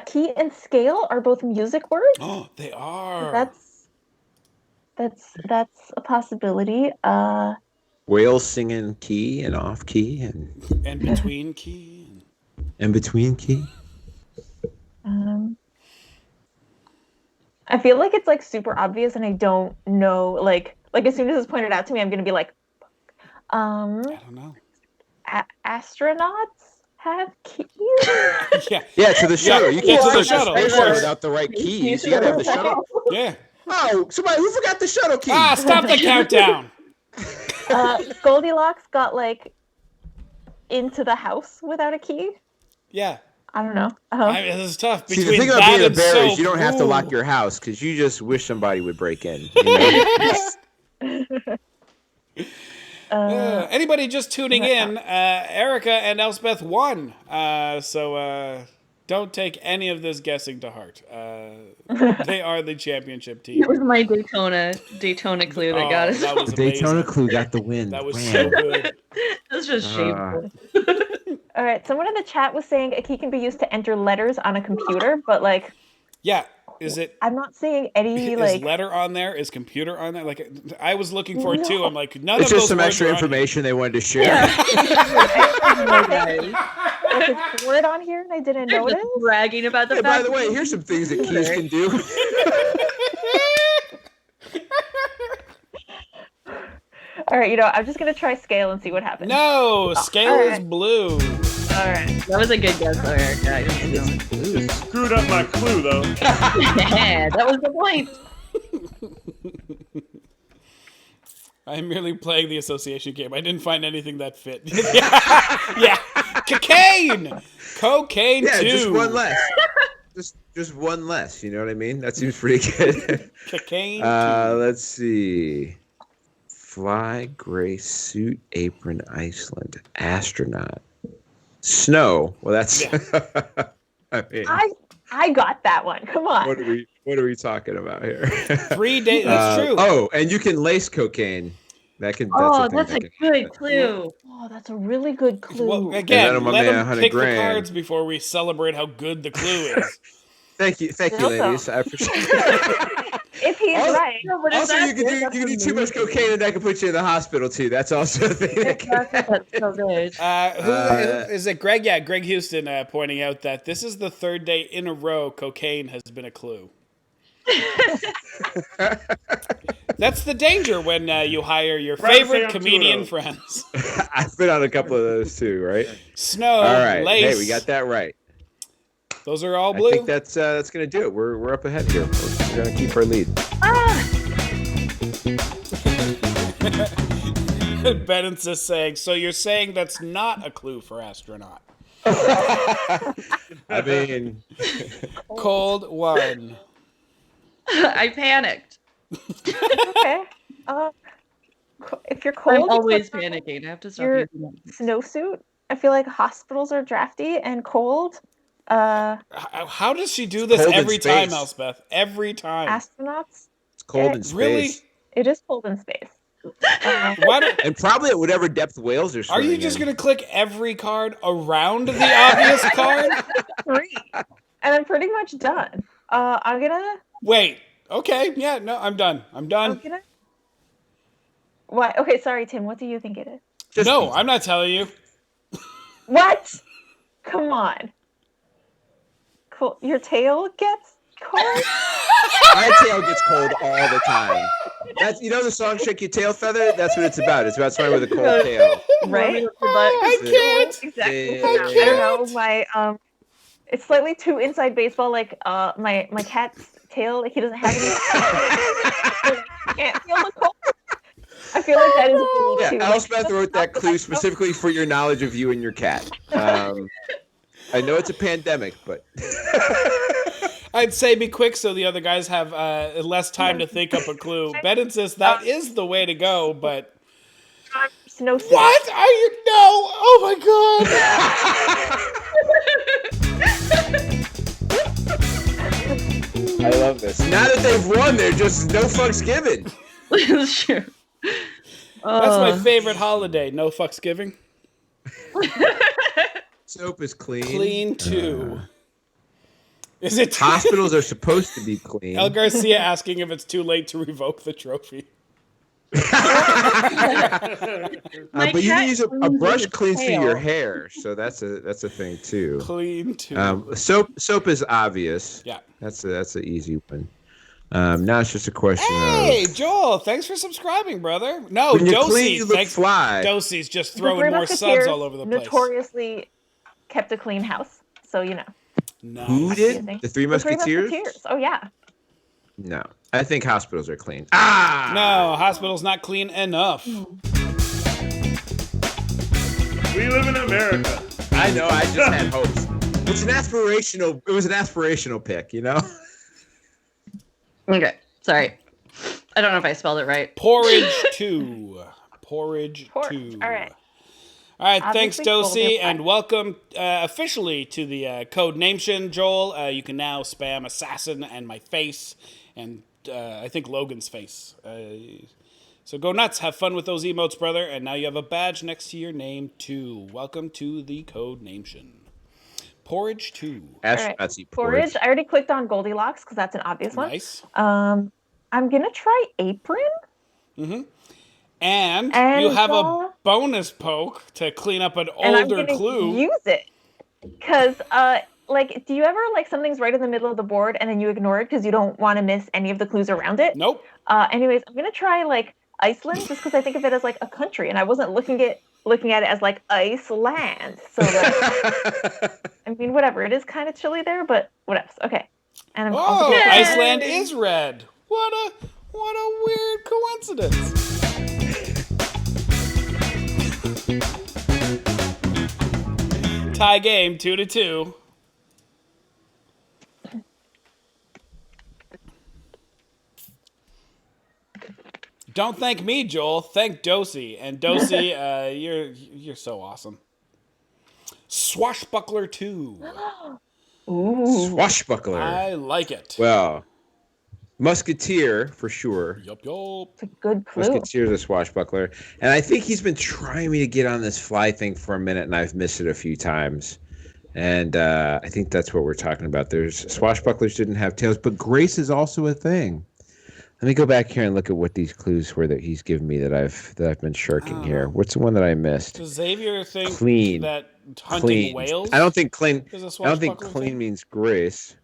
[SPEAKER 4] Key and scale are both music words.
[SPEAKER 2] Oh, they are.
[SPEAKER 4] That's a possibility.
[SPEAKER 1] Whales singing key and off key
[SPEAKER 2] And between key.
[SPEAKER 1] and between key.
[SPEAKER 4] I feel like it's like super obvious, and I don't know. Like as soon as it's pointed out to me, I'm gonna be like,
[SPEAKER 2] I don't know.
[SPEAKER 4] Astronauts have keys.
[SPEAKER 2] Yeah.
[SPEAKER 1] To the shuttle. You can't
[SPEAKER 2] to the
[SPEAKER 1] fly
[SPEAKER 2] shuttle,
[SPEAKER 1] space
[SPEAKER 2] of course.
[SPEAKER 1] without the right keys. You gotta have the shuttle.
[SPEAKER 2] Yeah.
[SPEAKER 1] Oh, somebody who forgot the shuttle key?
[SPEAKER 2] Stop the countdown.
[SPEAKER 4] Goldilocks got like into the house without a key.
[SPEAKER 2] Yeah.
[SPEAKER 4] I don't know.
[SPEAKER 2] This is tough.
[SPEAKER 1] See, the
[SPEAKER 2] Between
[SPEAKER 1] thing about
[SPEAKER 2] that
[SPEAKER 1] being a
[SPEAKER 2] and
[SPEAKER 1] bear
[SPEAKER 2] soap.
[SPEAKER 1] is you don't have to lock your house because you just wish somebody would break in. You know?
[SPEAKER 2] Anybody just tuning in, Erica and Elspeth won. So don't take any of this guessing to heart. They are the championship team.
[SPEAKER 3] It was my Daytona clue that got us.
[SPEAKER 2] That was
[SPEAKER 1] Daytona
[SPEAKER 2] amazing.
[SPEAKER 1] Clue got the win.
[SPEAKER 2] That was so good.
[SPEAKER 3] That's just shameful.
[SPEAKER 4] All right. Someone in the chat was saying a key can be used to enter letters on a computer, but like,
[SPEAKER 2] Yeah. Is it?
[SPEAKER 4] I'm not seeing any
[SPEAKER 2] Is
[SPEAKER 4] like.
[SPEAKER 2] letter on there? Is computer on there? Like, I was looking for it too. I'm like, none
[SPEAKER 1] It's
[SPEAKER 2] of those
[SPEAKER 1] just some
[SPEAKER 2] words
[SPEAKER 1] extra
[SPEAKER 2] are on
[SPEAKER 1] information they wanted to share.
[SPEAKER 4] There's a word on here and I didn't
[SPEAKER 3] They're
[SPEAKER 4] notice.
[SPEAKER 3] just bragging about the
[SPEAKER 1] Hey,
[SPEAKER 3] fact.
[SPEAKER 1] by the way, here's some things that keys can do.
[SPEAKER 4] All right, I'm just gonna try scale and see what happens.
[SPEAKER 2] No, scale
[SPEAKER 4] all
[SPEAKER 2] is
[SPEAKER 4] right.
[SPEAKER 2] blue.
[SPEAKER 3] All right, that was a good guess, though, Erica. I didn't know.
[SPEAKER 5] Just screwed up my clue though.
[SPEAKER 3] Yeah, that was the point.
[SPEAKER 2] I'm merely playing the association game. I didn't find anything that fit. Yeah. Cocaine
[SPEAKER 1] Yeah,
[SPEAKER 2] too.
[SPEAKER 1] just one less. Just one less. You know what I mean? That seems pretty good.
[SPEAKER 2] Cocaine.
[SPEAKER 1] Let's see. Fly, gray suit, apron, Iceland, astronaut, snow. Well, that's. I mean,
[SPEAKER 4] I got that one. Come on.
[SPEAKER 1] what are we talking about here?
[SPEAKER 2] 3 days. That's true.
[SPEAKER 1] Oh, and you can lace cocaine. That's
[SPEAKER 3] That's
[SPEAKER 1] a
[SPEAKER 3] good clue.
[SPEAKER 4] Oh, that's a really good clue.
[SPEAKER 2] Well, again,
[SPEAKER 1] that'll
[SPEAKER 2] let
[SPEAKER 1] be
[SPEAKER 2] them
[SPEAKER 1] 100
[SPEAKER 2] pick the
[SPEAKER 1] grand.
[SPEAKER 2] cards before we celebrate how good the clue is.
[SPEAKER 1] Thank you, ladies. I appreciate it.
[SPEAKER 4] if he's right.
[SPEAKER 1] Also, you can do too much cocaine, and that can put you in the hospital too. That's also a thing. That can
[SPEAKER 3] That's so good.
[SPEAKER 2] Who is it? Greg? Yeah, Greg Houston pointing out that this is the 3rd day in a row cocaine has been a clue. That's the danger when you hire your
[SPEAKER 5] Right,
[SPEAKER 2] favorite
[SPEAKER 5] Sam
[SPEAKER 2] comedian
[SPEAKER 5] Tudo.
[SPEAKER 2] friends.
[SPEAKER 1] I've been on a couple of those too, right?
[SPEAKER 2] Snow,
[SPEAKER 1] All right.
[SPEAKER 2] lace.
[SPEAKER 1] Hey, we got that right.
[SPEAKER 2] Those are all
[SPEAKER 1] I
[SPEAKER 2] blue.
[SPEAKER 1] think that's gonna do it. We're up ahead here. We're gonna keep our lead.
[SPEAKER 2] Bennett's just saying, so you're saying that's not a clue for astronaut.
[SPEAKER 1] I mean,
[SPEAKER 2] Cold one.
[SPEAKER 3] I panicked.
[SPEAKER 4] Okay. If you're cold,
[SPEAKER 3] I'm
[SPEAKER 4] you
[SPEAKER 3] always
[SPEAKER 4] put on
[SPEAKER 3] panicking. I have to stop
[SPEAKER 4] your
[SPEAKER 3] using that.
[SPEAKER 4] snowsuit. I feel like hospitals are drafty and cold.
[SPEAKER 2] How does she do this
[SPEAKER 1] cold in
[SPEAKER 2] every time,
[SPEAKER 1] space.
[SPEAKER 2] Elspeth? Every time.
[SPEAKER 4] Astronauts.
[SPEAKER 1] it's cold in space.
[SPEAKER 2] Really?
[SPEAKER 4] It is cold in space.
[SPEAKER 2] Why do,
[SPEAKER 1] And probably at whatever depth whales are
[SPEAKER 2] are
[SPEAKER 1] swimming
[SPEAKER 2] you just
[SPEAKER 1] in.
[SPEAKER 2] going to click every card around the obvious card?
[SPEAKER 4] 3. And I'm pretty much done. I'm gonna.
[SPEAKER 2] Wait. Okay. Yeah, no, I'm done. I'm done.
[SPEAKER 4] What? Okay, sorry, Tim. What do you think it is?
[SPEAKER 1] Just
[SPEAKER 2] No,
[SPEAKER 1] pizza.
[SPEAKER 2] I'm not telling you.
[SPEAKER 4] What? Come on. Cool. Your tail gets cold?
[SPEAKER 1] My tail gets cold all the time. That's the song "Shake Your Tail Feather." That's what it's about. It's about someone with a cold tail.
[SPEAKER 4] Right?
[SPEAKER 2] I can't.
[SPEAKER 4] Exactly.
[SPEAKER 1] I
[SPEAKER 4] I don't know. My it's slightly too inside baseball. Like my cat's tail. Like he doesn't have any. Can't feel the cold. I feel like that is a little
[SPEAKER 1] Yeah,
[SPEAKER 4] too.
[SPEAKER 1] Elspeth wrote that clue specifically for your knowledge of you and your cat. I know it's a pandemic, but
[SPEAKER 2] I'd say be quick so the other guys have less time to think up a clue. Ben insists that is the way to go, but...
[SPEAKER 4] Snowsuit.
[SPEAKER 2] What are you? No! Oh my god!
[SPEAKER 1] I love this. Now that they've won, they're just no fucks given.
[SPEAKER 3] That's true.
[SPEAKER 2] That's my favorite holiday. No fucks giving.
[SPEAKER 1] Soap is clean.
[SPEAKER 2] Clean too. Is it?
[SPEAKER 1] Hospitals are supposed to be clean.
[SPEAKER 2] El Garcia asking if it's too late to revoke the trophy.
[SPEAKER 1] But you can use a brush cleans through your
[SPEAKER 3] tail.
[SPEAKER 1] hair, so that's a thing too.
[SPEAKER 2] Clean too.
[SPEAKER 1] Soap is obvious.
[SPEAKER 2] Yeah.
[SPEAKER 1] That's an easy one. Now it's just a question
[SPEAKER 2] Hey,
[SPEAKER 1] of
[SPEAKER 2] Joel, thanks for subscribing, brher. No,
[SPEAKER 1] when you
[SPEAKER 2] Dosey,
[SPEAKER 1] clean, you look
[SPEAKER 2] thanks.
[SPEAKER 1] fly.
[SPEAKER 2] Dosey's just
[SPEAKER 4] The
[SPEAKER 2] throwing
[SPEAKER 4] Three
[SPEAKER 2] more subs
[SPEAKER 4] Musketeers
[SPEAKER 2] all over the place.
[SPEAKER 4] Notoriously kept a clean house, so you know.
[SPEAKER 2] Nice.
[SPEAKER 1] Who did?
[SPEAKER 4] Amazing.
[SPEAKER 1] The Three
[SPEAKER 4] The Three
[SPEAKER 1] Musketeers?
[SPEAKER 4] Musketeers. Oh yeah.
[SPEAKER 1] No, I think hospitals are clean. Ah,
[SPEAKER 2] No, hospital's not clean enough.
[SPEAKER 5] We live in America.
[SPEAKER 1] I know. I just had hopes. It was an aspirational pick, you know.
[SPEAKER 3] Okay, sorry. I don't know if I spelled it right.
[SPEAKER 2] Porridge 2. Porridge 2.
[SPEAKER 4] All right.
[SPEAKER 2] All right, thanks,
[SPEAKER 4] Obviously,
[SPEAKER 2] Dosey,
[SPEAKER 4] golden
[SPEAKER 2] and welcome officially to the Code Nation, Joel. You can now spam Assassin and my face, and I think Logan's face. So go nuts, have fun with those emotes, brother, and now you have a badge next to your name, too. Welcome to the Code Nation. Porridge 2.
[SPEAKER 1] Astronauts eat
[SPEAKER 4] Porridge. I already clicked on Goldilocks because that's an obvious one.
[SPEAKER 2] Nice.
[SPEAKER 4] I'm gonna try apron.
[SPEAKER 2] Mm-hmm. And
[SPEAKER 4] And,
[SPEAKER 2] you have a bonus poke to clean up an
[SPEAKER 4] And I'm
[SPEAKER 2] older
[SPEAKER 4] gonna
[SPEAKER 2] clue.
[SPEAKER 4] use it because, do you ever something's right in the middle of the board and then you ignore it because you don't want to miss any of the clues around it?
[SPEAKER 2] Nope.
[SPEAKER 4] Anyways, I'm gonna try Iceland just because I think of it as a country, and I wasn't looking at it as Iceland. So I mean, whatever. It is kind of chilly there, but what else? Okay. And I'm also
[SPEAKER 2] Oh,
[SPEAKER 4] gonna-
[SPEAKER 2] Iceland is red. What a weird coincidence. Tie game, 2-2. Don't thank me, Joel. Thank Dosey. And Dosey, you're so awesome. Swashbuckler 2.
[SPEAKER 4] Ooh.
[SPEAKER 1] Swashbuckler.
[SPEAKER 2] I like it.
[SPEAKER 1] Well, Musketeer for sure.
[SPEAKER 2] Yup.
[SPEAKER 4] It's a good clue.
[SPEAKER 1] Musketeer's a swashbuckler, and I think he's been trying me to get on this fly thing for a minute, and I've missed it a few times. And I think that's what we're talking about. There's swashbucklers didn't have tails, but grace is also a thing. Let me go back here and look at what these clues were that he's given me that I've been shirking here. What's the one that I missed?
[SPEAKER 2] Does Xavier think
[SPEAKER 1] Clean.
[SPEAKER 2] that hunting
[SPEAKER 1] Clean.
[SPEAKER 2] whales?
[SPEAKER 1] I don't think clean.
[SPEAKER 2] is a
[SPEAKER 1] I don't think
[SPEAKER 2] swashbuckler
[SPEAKER 1] clean
[SPEAKER 2] thing?
[SPEAKER 1] means grace.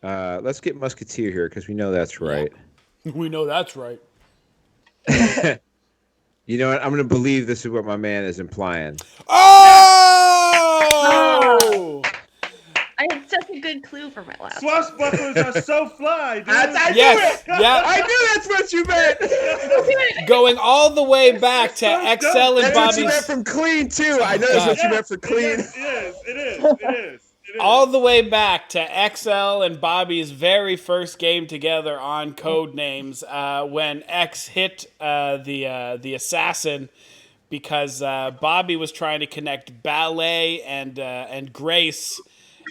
[SPEAKER 1] Let's get Musketeer here because we know that's right.
[SPEAKER 2] We know that's right.
[SPEAKER 1] You know what? I'm going to believe this is what my man is implying.
[SPEAKER 2] Oh!
[SPEAKER 3] I had such a good clue for my last.
[SPEAKER 5] Swashbucklers are so fly, dude.
[SPEAKER 1] I
[SPEAKER 2] Yes,
[SPEAKER 1] knew it.
[SPEAKER 2] yeah.
[SPEAKER 1] I knew that's what you meant.
[SPEAKER 2] Going all the way back to
[SPEAKER 5] so
[SPEAKER 2] XL
[SPEAKER 5] dumb.
[SPEAKER 2] and
[SPEAKER 1] That's what you meant
[SPEAKER 2] Bobby's.
[SPEAKER 1] from Clean too. I know that's what you meant for Clean.
[SPEAKER 5] It is.
[SPEAKER 2] All the way back to XL and Bobby's very first game together on Codenames when X hit the assassin because Bobby was trying to connect ballet and grace,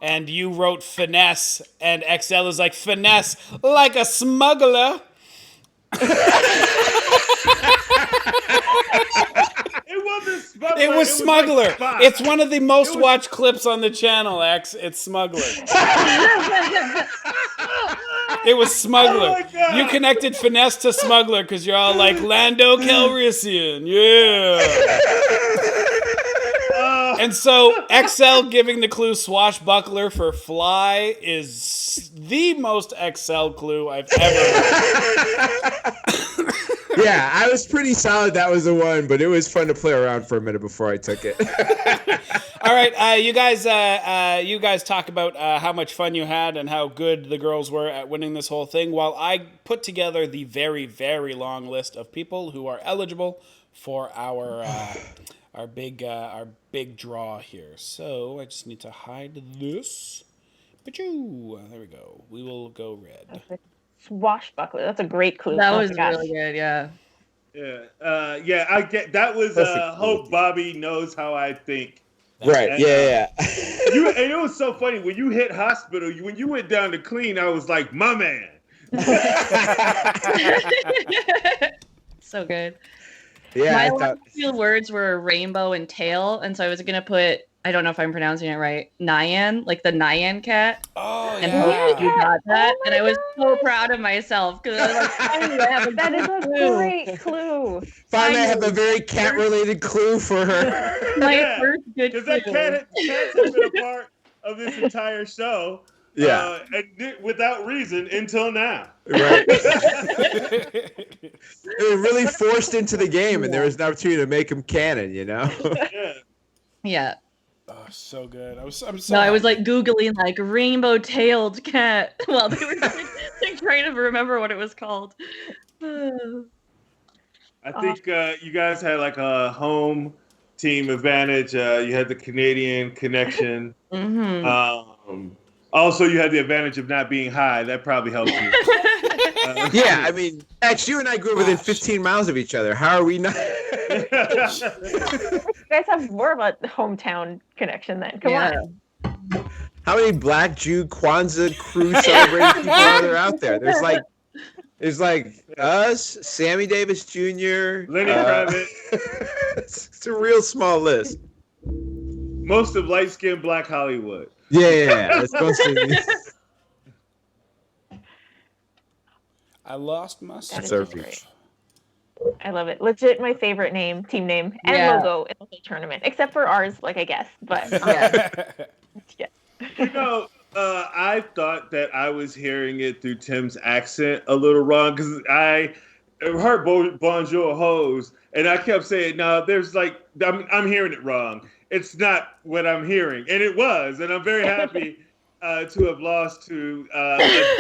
[SPEAKER 2] and you wrote finesse, and XL is like finesse like a smuggler.
[SPEAKER 5] It wasn't Smuggler.
[SPEAKER 2] It was Smuggler.
[SPEAKER 5] Like Spot.
[SPEAKER 2] It's one of the most watched clips on the channel, X. It's Smuggler. It was Smuggler.
[SPEAKER 5] Oh my God.
[SPEAKER 2] You connected finesse to Smuggler because you're all like Lando Calrissian. Yeah. And so XL giving the clue swashbuckler for fly is the most XL clue I've ever heard.
[SPEAKER 1] Yeah, I was pretty solid that was the one, but it was fun to play around for a minute before I took it.
[SPEAKER 2] All right, you guys talk about how much fun you had and how good the girls were at winning this whole thing, while I put together the very, very long list of people who are eligible for our big draw here. So I just need to hide this. But-choo! There we go. We will go red.
[SPEAKER 4] Swashbuckler. That's a great clue.
[SPEAKER 3] That
[SPEAKER 4] Oh
[SPEAKER 3] was
[SPEAKER 4] my gosh.
[SPEAKER 3] really good. Yeah.
[SPEAKER 5] Yeah, I get that was
[SPEAKER 1] Perfect.
[SPEAKER 5] hope Bobby knows how I think.
[SPEAKER 1] Right,
[SPEAKER 5] And,
[SPEAKER 1] yeah.
[SPEAKER 5] And it was so funny when you hit hospital. When you went down to Clean, I was like, my man.
[SPEAKER 3] So good.
[SPEAKER 1] Yeah,
[SPEAKER 3] My
[SPEAKER 1] I
[SPEAKER 3] last
[SPEAKER 1] thought,
[SPEAKER 3] few words were rainbow and tail, and so I was gonna put, I don't know if I'm pronouncing it right, Nyan, like the Nyan cat.
[SPEAKER 2] Oh,
[SPEAKER 3] And
[SPEAKER 2] yeah.
[SPEAKER 3] hope you got that.
[SPEAKER 4] Oh
[SPEAKER 3] And
[SPEAKER 4] my
[SPEAKER 3] I was so
[SPEAKER 4] God.
[SPEAKER 3] proud of myself because I was like, finally, I have a
[SPEAKER 4] That is a
[SPEAKER 3] clue.
[SPEAKER 4] great clue.
[SPEAKER 1] finally I have a very cat-related clue for her.
[SPEAKER 3] My
[SPEAKER 5] Yeah,
[SPEAKER 3] first good
[SPEAKER 5] Because
[SPEAKER 3] clue.
[SPEAKER 5] that cats have been a part of this entire show.
[SPEAKER 1] Yeah.
[SPEAKER 5] Without reason until now.
[SPEAKER 1] Right. They were really forced into the game, and there was an opportunity to make them canon, you know?
[SPEAKER 5] Yeah.
[SPEAKER 3] Yeah.
[SPEAKER 2] Oh, so good. I'm so
[SPEAKER 3] No, I was
[SPEAKER 2] happy.
[SPEAKER 3] like Googling like rainbow-tailed cat while they were like, trying to remember what it was called.
[SPEAKER 5] I think you guys had like a home team advantage. You had the Canadian connection.
[SPEAKER 3] Mm-hmm.
[SPEAKER 5] Also, you had the advantage of not being high. That probably helped you.
[SPEAKER 1] Yeah, I mean, X, you and I grew up within 15 miles of each other. How are we not?
[SPEAKER 4] You guys have more of a hometown connection then. Come on.
[SPEAKER 1] How many Black Jew Kwanzaa crew celebrating people are there out there? There's like us, Sammy Davis Jr.,
[SPEAKER 5] Lenny Kravitz.
[SPEAKER 1] It's a real small list.
[SPEAKER 5] Most of light-skinned Black Hollywood.
[SPEAKER 1] Yeah. It's supposed to be.
[SPEAKER 2] I lost my
[SPEAKER 4] That is
[SPEAKER 1] Surf.
[SPEAKER 4] great. I love it. Legit my favorite name, team name, and
[SPEAKER 3] Yeah.
[SPEAKER 4] logo in the whole tournament. Except for ours, like I guess. But yeah.
[SPEAKER 5] You know, I thought that I was hearing it through Tim's accent a little wrong because I heard Bonjour hose, and I kept saying, no, there's like, I'm hearing it wrong. It's not what I'm hearing. And it was, and I'm very happy to have lost to, I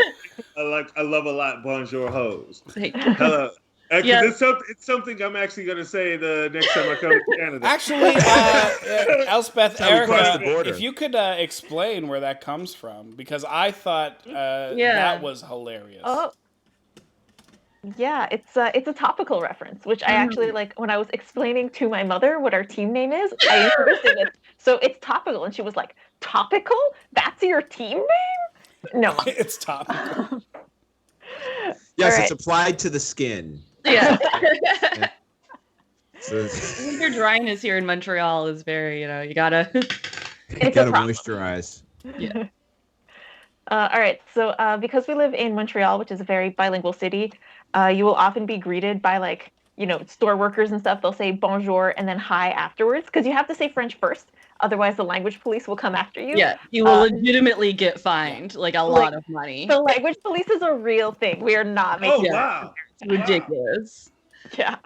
[SPEAKER 5] love a lot Bonjour hose. Hello.
[SPEAKER 3] Yeah.
[SPEAKER 5] It's something I'm actually going to say the next time I come to Canada.
[SPEAKER 2] Actually, Elspeth,
[SPEAKER 1] how we cross
[SPEAKER 2] Erica,
[SPEAKER 1] the border.
[SPEAKER 2] if you could explain where that comes from, because I thought that was hilarious.
[SPEAKER 4] Oh. Yeah, it's a topical reference, which I actually like when I was explaining to my mother what our team name is. I introduced it. So it's topical, and she was like, "Topical? That's your team name?" No.
[SPEAKER 2] It's topical.
[SPEAKER 1] Yes,
[SPEAKER 4] All
[SPEAKER 1] it's
[SPEAKER 4] right.
[SPEAKER 1] applied to the skin.
[SPEAKER 3] Yeah.
[SPEAKER 1] So,
[SPEAKER 3] I think your dryness here in Montreal is very, you gotta.
[SPEAKER 1] you
[SPEAKER 4] It's a
[SPEAKER 1] gotta
[SPEAKER 4] problem.
[SPEAKER 1] moisturize.
[SPEAKER 4] All right, so because we live in Montreal, which is a very bilingual city, you will often be greeted by store workers and stuff. They'll say bonjour and then hi afterwards because you have to say French first. Otherwise, the language police will come after you.
[SPEAKER 3] Yeah, you will legitimately get fined like a lot of money.
[SPEAKER 4] The language police is a real thing. We are not making
[SPEAKER 5] wow.
[SPEAKER 3] It's ridiculous.
[SPEAKER 4] Yeah.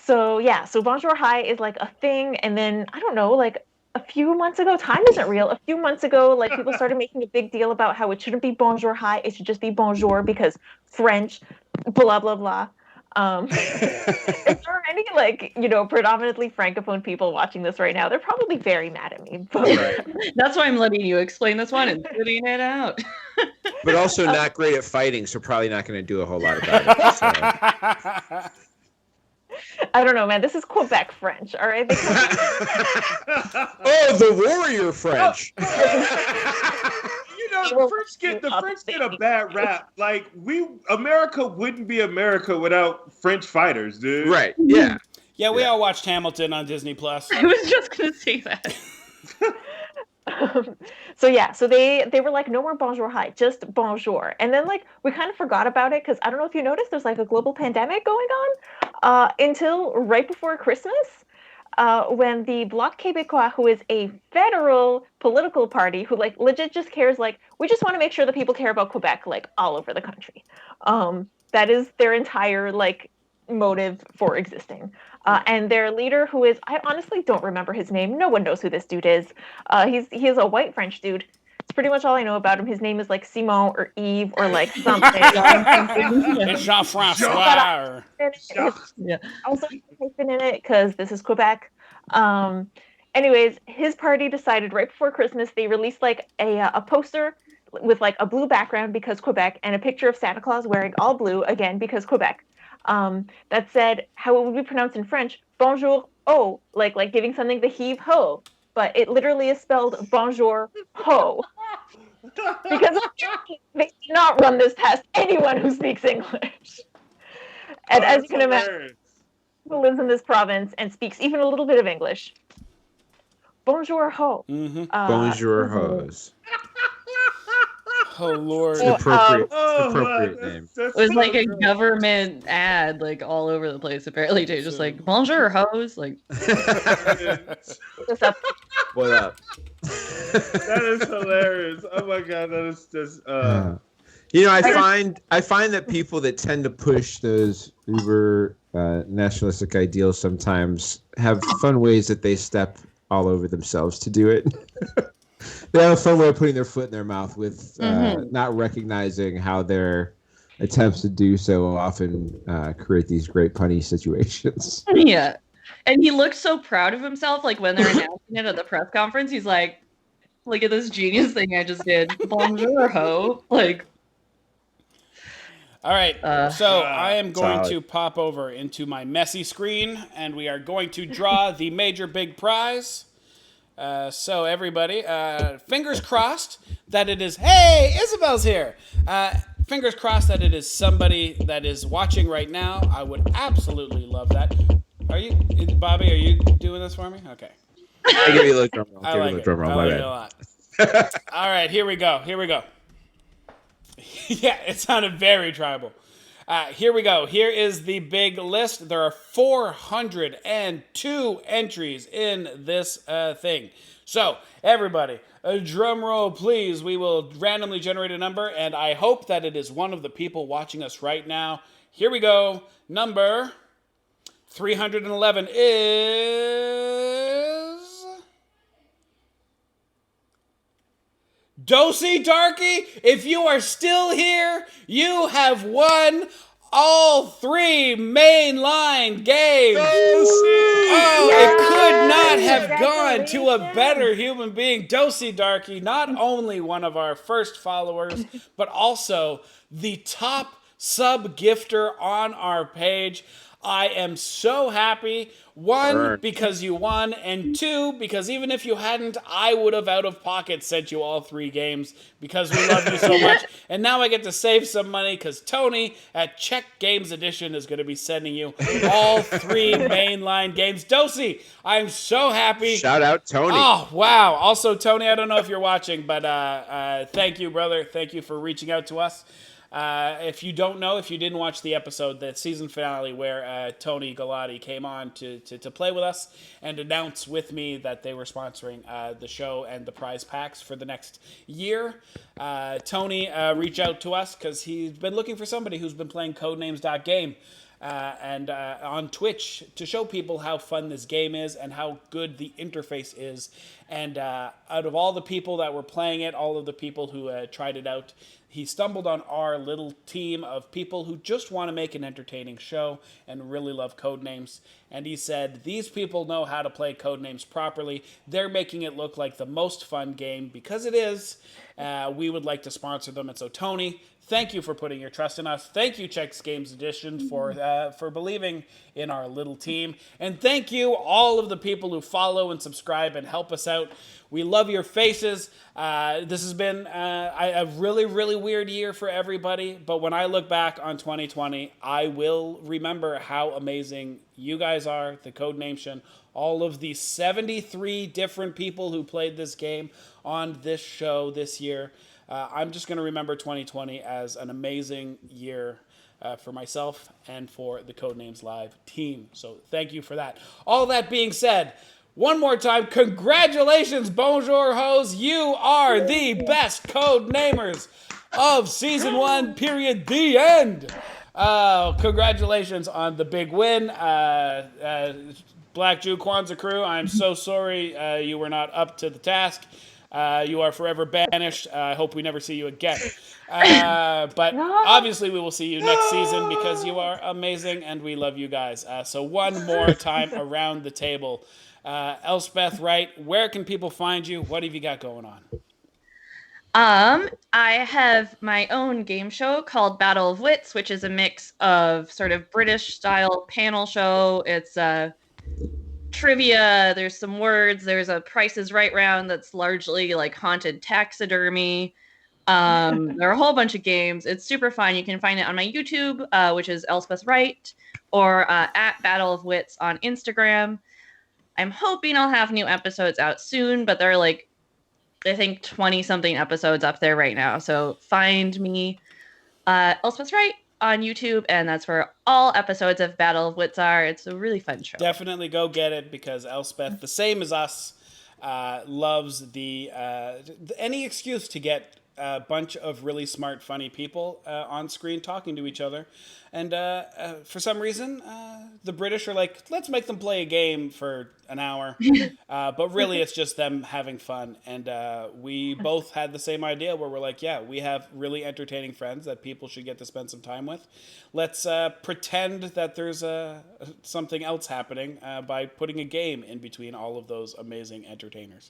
[SPEAKER 4] So Bonjour Hi is like a thing, and then I don't know, like a few months ago, time isn't real. A few months ago, like people started making a big deal about how it shouldn't be Bonjour Hi, it should just be Bonjour because French, blah blah blah. If there are any predominantly francophone people watching this right now, they're probably very mad at me. But
[SPEAKER 3] that's why I'm letting you explain this one and putting it out.
[SPEAKER 1] But also not great at fighting, so probably not going to do a whole lot about it. So.
[SPEAKER 4] I don't know, man. This is Quebec French, all right?
[SPEAKER 1] Oh, the warrior French.
[SPEAKER 5] The French get a bad rap. Like America wouldn't be America without French fighters, dude.
[SPEAKER 1] Right? Yeah.
[SPEAKER 2] Yeah, we all watched Hamilton on Disney Plus.
[SPEAKER 3] I was just gonna say that.
[SPEAKER 4] So they were like, no more Bonjour Hi, just Bonjour. And then like we kind of forgot about it because I don't know if you noticed, there's like a global pandemic going on until right before Christmas. When the Bloc Québécois, who is a federal political party who like legit just cares, like we just want to make sure that people care about Quebec like all over the country. That is their entire like motive for existing. And their leader, who is, I honestly don't remember his name. No one knows who this dude is. He is a white French dude. It's pretty much all I know about him. His name is like Simon or Yves or like something.
[SPEAKER 2] It's Jean-François.
[SPEAKER 4] Yeah. Also hyphen in it because this is Quebec. Anyways, his party decided right before Christmas they released like a poster with like a blue background because Quebec and a picture of Santa Claus wearing all blue again because Quebec. That said how it would be pronounced in French, bonjour ho, like giving something the heave ho, but it literally is spelled bonjour ho. Because they did not run this past anyone who speaks English. And as you can imagine, who lives in this province and speaks even a little bit of English. Bonjour ho.
[SPEAKER 2] Mm-hmm.
[SPEAKER 1] Bonjour hos.
[SPEAKER 2] Oh Lord!
[SPEAKER 1] It's an appropriate name.
[SPEAKER 3] It was like a government ad, like all over the place. Apparently, too, just like bonjour hoes, like.
[SPEAKER 4] What's up?
[SPEAKER 1] What up?
[SPEAKER 5] That is hilarious. Oh my god, that is just.
[SPEAKER 1] I find that people that tend to push those uber nationalistic ideals sometimes have fun ways that they step all over themselves to do it. They have a fun way of putting their foot in their mouth with not recognizing how their attempts to do so often create these great punny situations.
[SPEAKER 3] Yeah. And he looks so proud of himself, like when they're announcing it at the press conference, he's like, look at this genius thing I just did. Bonjour, ho. Like.
[SPEAKER 2] All right, so I am going to pop over into my messy screen, and we are going to draw the major big prize. So everybody, fingers crossed that it is, hey, Isabel's here. Fingers crossed that it is somebody that is watching right now. I would absolutely love that. Are you, Bobby, are you doing this for me? Okay.
[SPEAKER 1] I give you a little drum roll.
[SPEAKER 2] I like it a lot. All right, here we go. Yeah, it sounded very tribal. Here we go. Here is the big list. There are 402 entries in this thing. So, everybody, a drum roll, please. We will randomly generate a number, and I hope that it is one of the people watching us right now. Here we go. Number 311 is... Dosey Darky, if you are still here, you have won all 3 mainline games. Oh, it could not have gone to a better human being. Dosey Darky, not only one of our first followers, but also the top sub-gifter on our page. I am so happy. 1, because you won, and 2, because even if you hadn't, I would have out of pocket sent you all 3 games because we love you so much. And now I get to save some money because Tony at Czech Games Edition is going to be sending you all 3 mainline games. Dosey, I'm so happy.
[SPEAKER 1] Shout out Tony.
[SPEAKER 2] Oh, wow. Also, Tony, I don't know if you're watching, but thank you, brother. Thank you for reaching out to us. If you don't know, if you didn't watch the episode, the season finale where Tony Galati came on to play with us and announce with me that they were sponsoring the show and the prize packs for the next year, Tony reached out to us because he's been looking for somebody who's been playing Codenames.game. And on Twitch to show people how fun this game is and how good the interface is. And out of all the people that were playing it, all of the people who tried it out, he stumbled on our little team of people who just want to make an entertaining show and really love Codenames. And he said, these people know how to play Codenames properly. They're making it look like the most fun game because it is. We would like to sponsor them. And so, Tony, thank you for putting your trust in us. Thank you, Chex Games Edition, for believing in our little team. And thank you, all of the people who follow and subscribe and help us out. We love your faces. This has been a really, really weird year for everybody. But when I look back on 2020, I will remember how amazing you guys are, the Codenation, all of the 73 different people who played this game on this show this year. I'm just going to remember 2020 as an amazing year for myself and for the Codenames Live team. So thank you for that. All that being said, one more time, congratulations, Bonjour hoes. You are the best Codenamers of Season 1, period, the end. Congratulations on the big win. Black Jew Kwanzaa crew, I'm so sorry you were not up to the task. You are forever banished. I hope we never see you again. But obviously we will see you next season because you are amazing and we love you guys. So one more time around the table. Elspeth, Wright, where can people find you? What have you got going on?
[SPEAKER 3] I have my own game show called Battle of Wits, which is a mix of sort of British style panel show. It's trivia, there's some words, there's a Price is Right round that's largely like haunted taxidermy. There are a whole bunch of games. It's super fun. You can find it on my YouTube, which is Elspeth Wright, or at Battle of Wits on Instagram. I'm hoping I'll have new episodes out soon, but there are like, I think 20-something episodes up there right now. So find me, Elspeth Wright, on YouTube, and that's where all episodes of Battle of Wits are. It's a really fun show.
[SPEAKER 2] Definitely go get it because Elspeth, the same as us, loves the any excuse to get a bunch of really smart, funny people on screen talking to each other. And for some reason, the British are like, let's make them play a game for an hour. But really, it's just them having fun. And we both had the same idea where we're like, yeah, we have really entertaining friends that people should get to spend some time with. Let's pretend that there's something else happening by putting a game in between all of those amazing entertainers.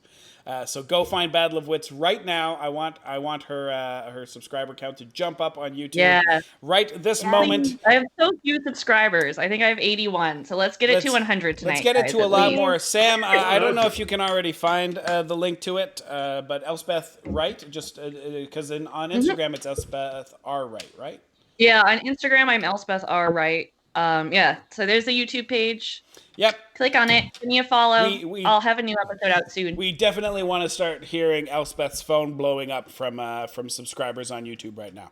[SPEAKER 2] So go find Battle of Wits right now. I want her subscriber count to jump up on YouTube right this moment.
[SPEAKER 3] I have so few subscribers. I think I have 81. So let's get it to 100 tonight.
[SPEAKER 2] Let's get it
[SPEAKER 3] guys,
[SPEAKER 2] to a lot
[SPEAKER 3] least.
[SPEAKER 2] more. Sam, I don't know if you can already find the link to it, but Elspeth Wright, just because on Instagram it's Elspeth R. Wright, right?
[SPEAKER 3] Yeah, on Instagram I'm Elspeth R. Wright. So there's the YouTube page.
[SPEAKER 2] Yep.
[SPEAKER 3] Click on it. Give me a follow. I'll have a new episode out soon.
[SPEAKER 2] We definitely want to start hearing Elspeth's phone blowing up from subscribers on YouTube right now.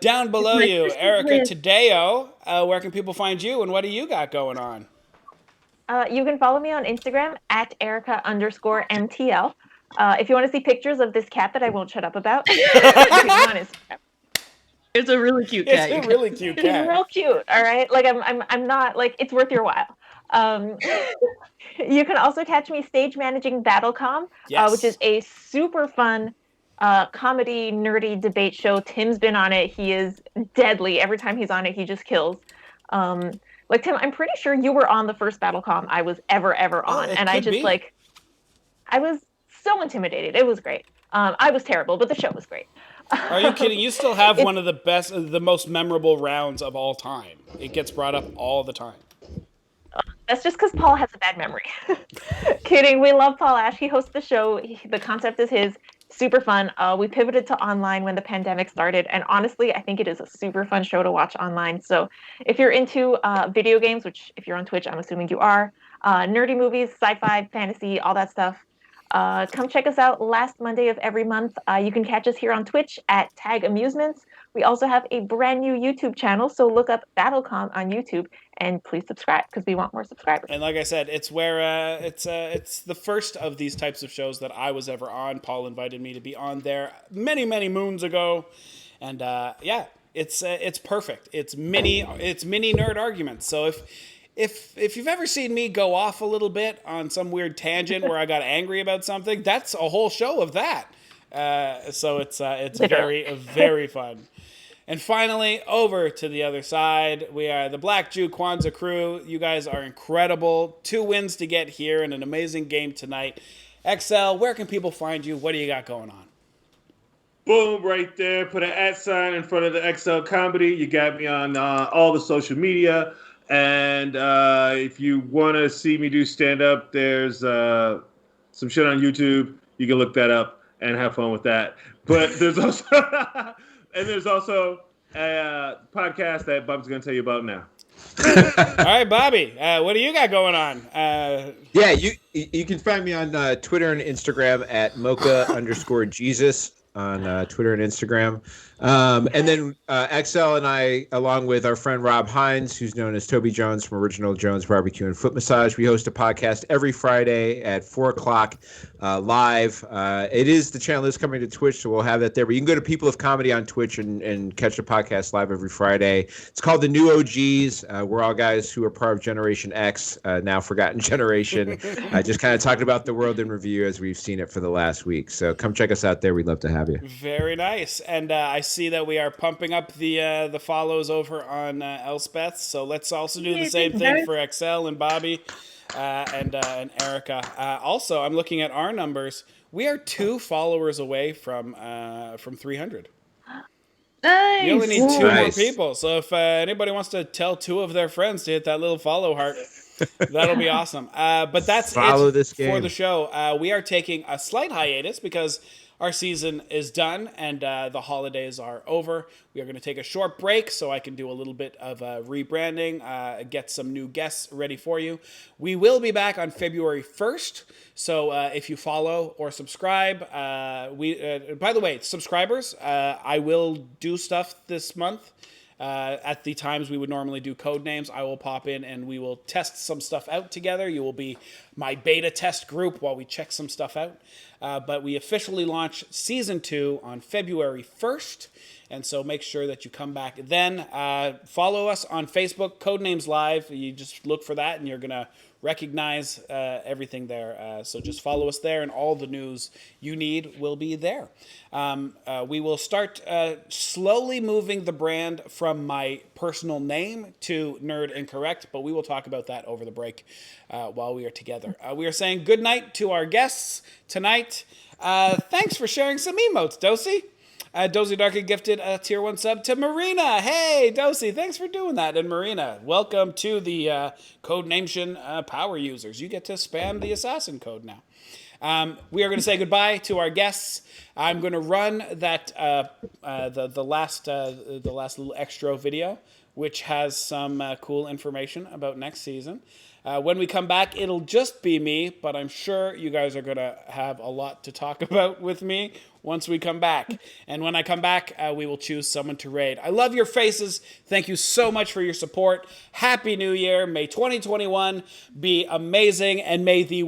[SPEAKER 2] Down below you, Erica Taddeo. Where can people find you, and what do you got going on?
[SPEAKER 4] You can follow me on Instagram at Erica_MTL. If you want to see pictures of this cat that I won't shut up about, you can go on Instagram.
[SPEAKER 3] It's a really cute cat.
[SPEAKER 2] It's a really cute cat.
[SPEAKER 4] It's real cute. All right, like I'm not like it's worth your while. You can also catch me stage managing BattleCom, which is a super fun comedy nerdy debate show. Tim's been on it. He is deadly. Every time he's on it, he just kills. Like Tim, I'm pretty sure you were on the first BattleCom I was ever on, and I just I was so intimidated. It was great. I was terrible, but the show was great.
[SPEAKER 2] Are you kidding? You still have one of the most memorable rounds of all time. It gets brought up all the time.
[SPEAKER 4] That's just because Paul has a bad memory. Kidding. We love Paul Ash. He hosts the show. The concept is his. Super fun. We pivoted to online when the pandemic started. And honestly, I think it is a super fun show to watch online. So if you're into video games, which if you're on Twitch, I'm assuming you are, nerdy movies, sci-fi, fantasy, all that stuff, come check us out last Monday of every month. You can catch us here on Twitch at Tag Amusements, We also have a brand new YouTube channel, so look up Battlecom on YouTube and please subscribe because we want more subscribers.
[SPEAKER 2] And like I said, it's where it's the first of these types of shows that I was ever on. Paul invited me to be on there many moons ago, and it's perfect. It's mini nerd arguments. So if you've ever seen me go off a little bit on some weird tangent where I got angry about something, that's a whole show of that. So it's very fun. And finally, over to the other side, we are the Black Jew Kwanzaa crew. You guys are incredible. 2 wins to get here and an amazing game tonight. XL, where can people find you? What do you got going on?
[SPEAKER 5] Boom, right there. Put an @ in front of the XL Comedy. You got me on all the social media. And if you want to see me do stand-up, there's some shit on YouTube. You can look that up and have fun with that. But there's also... And there's also a podcast that Bob's going to tell you about now.
[SPEAKER 2] All right, Bobby, what do you got going on?
[SPEAKER 1] Yeah, you can find me on Twitter and Instagram at mocha_Jesus on Twitter and Instagram. And then XL and I, along with our friend Rob Hines, who's known as Toby Jones from Original Jones Barbecue and Foot Massage, we host a podcast every Friday at 4 o'clock live. It is the channel is coming to Twitch, so we'll have that there. But you can go to People of Comedy on Twitch and catch the podcast live every Friday. It's called The New OGs. We're all guys who are part of Generation X, now forgotten generation. Just kind of talking about the world in review as we've seen it for the last week. So come check us out there. We'd love to have you.
[SPEAKER 2] Very nice. And I see that we are pumping up the follows over on Elspeth. So let's also do the same thing for XL and Bobby and Erica. Also, I'm looking at our numbers. We are 2 followers away from 300.
[SPEAKER 3] Nice.
[SPEAKER 2] We only need 2 more people. So if anybody wants to tell 2 of their friends to hit that little follow heart, that'll be awesome. But that's
[SPEAKER 1] Follow
[SPEAKER 2] it
[SPEAKER 1] this game.
[SPEAKER 2] for the show. We are taking a slight hiatus because our season is done and the holidays are over. We are going to take a short break so I can do a little bit of rebranding, get some new guests ready for you. We will be back on February 1st. So if you follow or subscribe, by the way, subscribers, I will do stuff this month. At the times we would normally do Codenames, I will pop in and we will test some stuff out together. You will be my beta test group while we check some stuff out. But we officially launch Season 2 on February 1st. And so make sure that you come back then. Follow us on Facebook, Codenames Live. You just look for that and you're going to recognize everything there. So just follow us there and all the news you need will be there. We will start slowly moving the brand from my personal name to Nerd Incorrect, but we will talk about that over the break while we are together. We are saying good night to our guests tonight. Thanks for sharing some emotes, Dosey. Dozy Darky gifted a tier 1 sub to Marina. Hey, Dosey, thanks for doing that. And Marina, welcome to the Codenation power users. You get to spam the assassin code now. We are going to say goodbye to our guests. I'm going to run that the last little extra video, which has some cool information about next season. When we come back, it'll just be me, but I'm sure you guys are going to have a lot to talk about with me once we come back. And when I come back, we will choose someone to raid. I love your faces. Thank you so much for your support. Happy New Year. May 2021 be amazing, and may the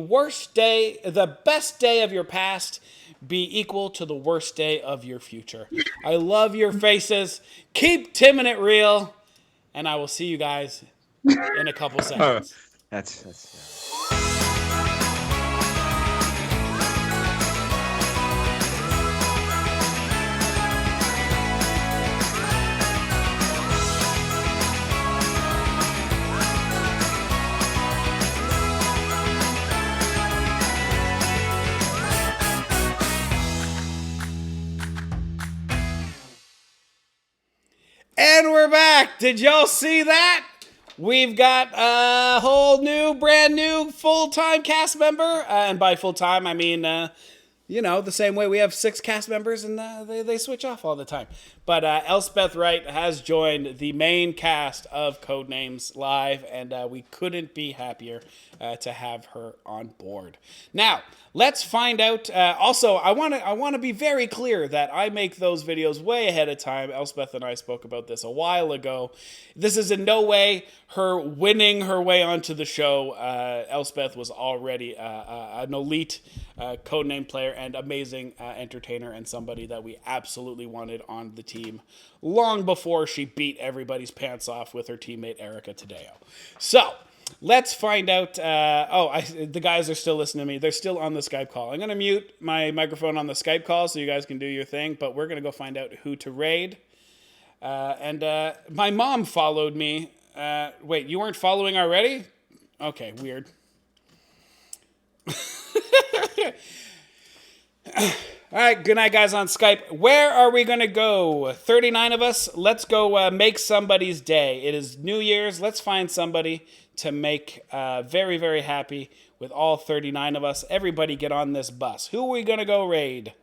[SPEAKER 2] best day of your past be equal to the worst day of your future. I love your faces. Keep timming it real, and I will see you guys in a couple seconds.
[SPEAKER 1] That's
[SPEAKER 2] And we're back. Did y'all see that? We've got a whole new, brand new full-time cast member. And by full-time, I mean you know, the same way we have 6 cast members and they switch off all the time. But Elspeth Wright has joined the main cast of Codenames Live, and we couldn't be happier to have her on board. Now, let's find out. Also, I want to be very clear that I make those videos way ahead of time. Elspeth and I spoke about this a while ago. This is in no way her winning her way onto the show. Elspeth was already an elite codename player and amazing entertainer, and somebody that we absolutely wanted on the team long before she beat everybody's pants off with her teammate Erica Taddeo. So let's find out. The guys are still listening to me. They're still on the Skype call. I'm going to mute my microphone on the Skype call so you guys can do your thing, but we're going to go find out who to raid. My mom followed me. Wait, you weren't following already? Okay, weird. All right, good night, guys, on Skype. Where are we going to go? 39 of us. Let's go make somebody's day. It is New Year's. Let's find somebody to make very, very happy with all 39 of us. Everybody get on this bus. Who are we going to go raid?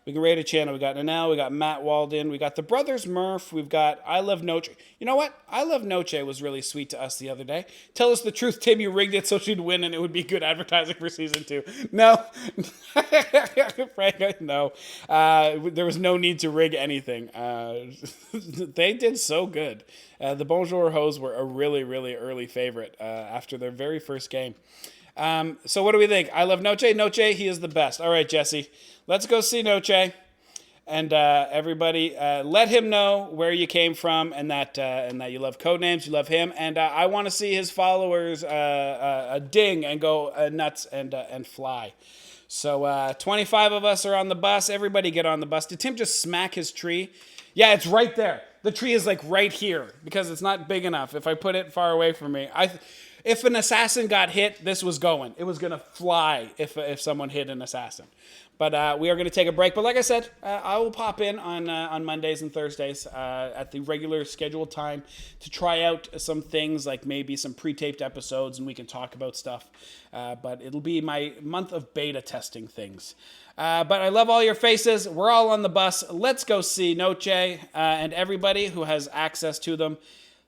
[SPEAKER 2] We can raid a channel. We got Nanelle. We got Matt Walden. We got the Brothers Murph. We've got I Love Noche. You know what? I Love Noche was really sweet to us the other day. Tell us the truth, Tim. You rigged it so she'd win and it would be good advertising for season 2. No. Frank, no. There was no need to rig anything. They did so good. The Bonjour hoes were a really, really early favorite after their very first game. So what do we think? I Love Noche. Noche, he is the best. All right, Jesse. Let's go see Noche. And everybody, let him know where you came from and that you love Codenames, you love him. And I want to see his followers ding and go nuts and fly. So 25 of us are on the bus. Everybody get on the bus. Did Tim just smack his tree? Yeah, it's right there. The tree is like right here because it's not big enough. If I put it far away from me, if an assassin got hit, this was going. It was going to fly if someone hit an assassin. But we are going to take a break. But like I said, I will pop in on Mondays and Thursdays at the regular scheduled time to try out some things, like maybe some pre-taped episodes, and we can talk about stuff. But it'll be my month of beta testing things. But I love all your faces. We're all on the bus. Let's go see Noche and everybody who has access to them.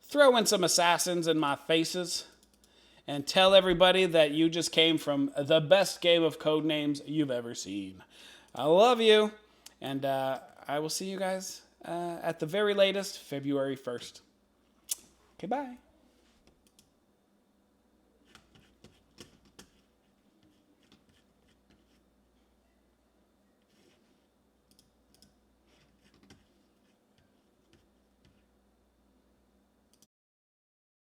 [SPEAKER 2] Throw in some assassins in my faces. And tell everybody that you just came from the best game of Codenames you've ever seen. I love you. And I will see you guys at the very latest, February 1st. Okay, bye.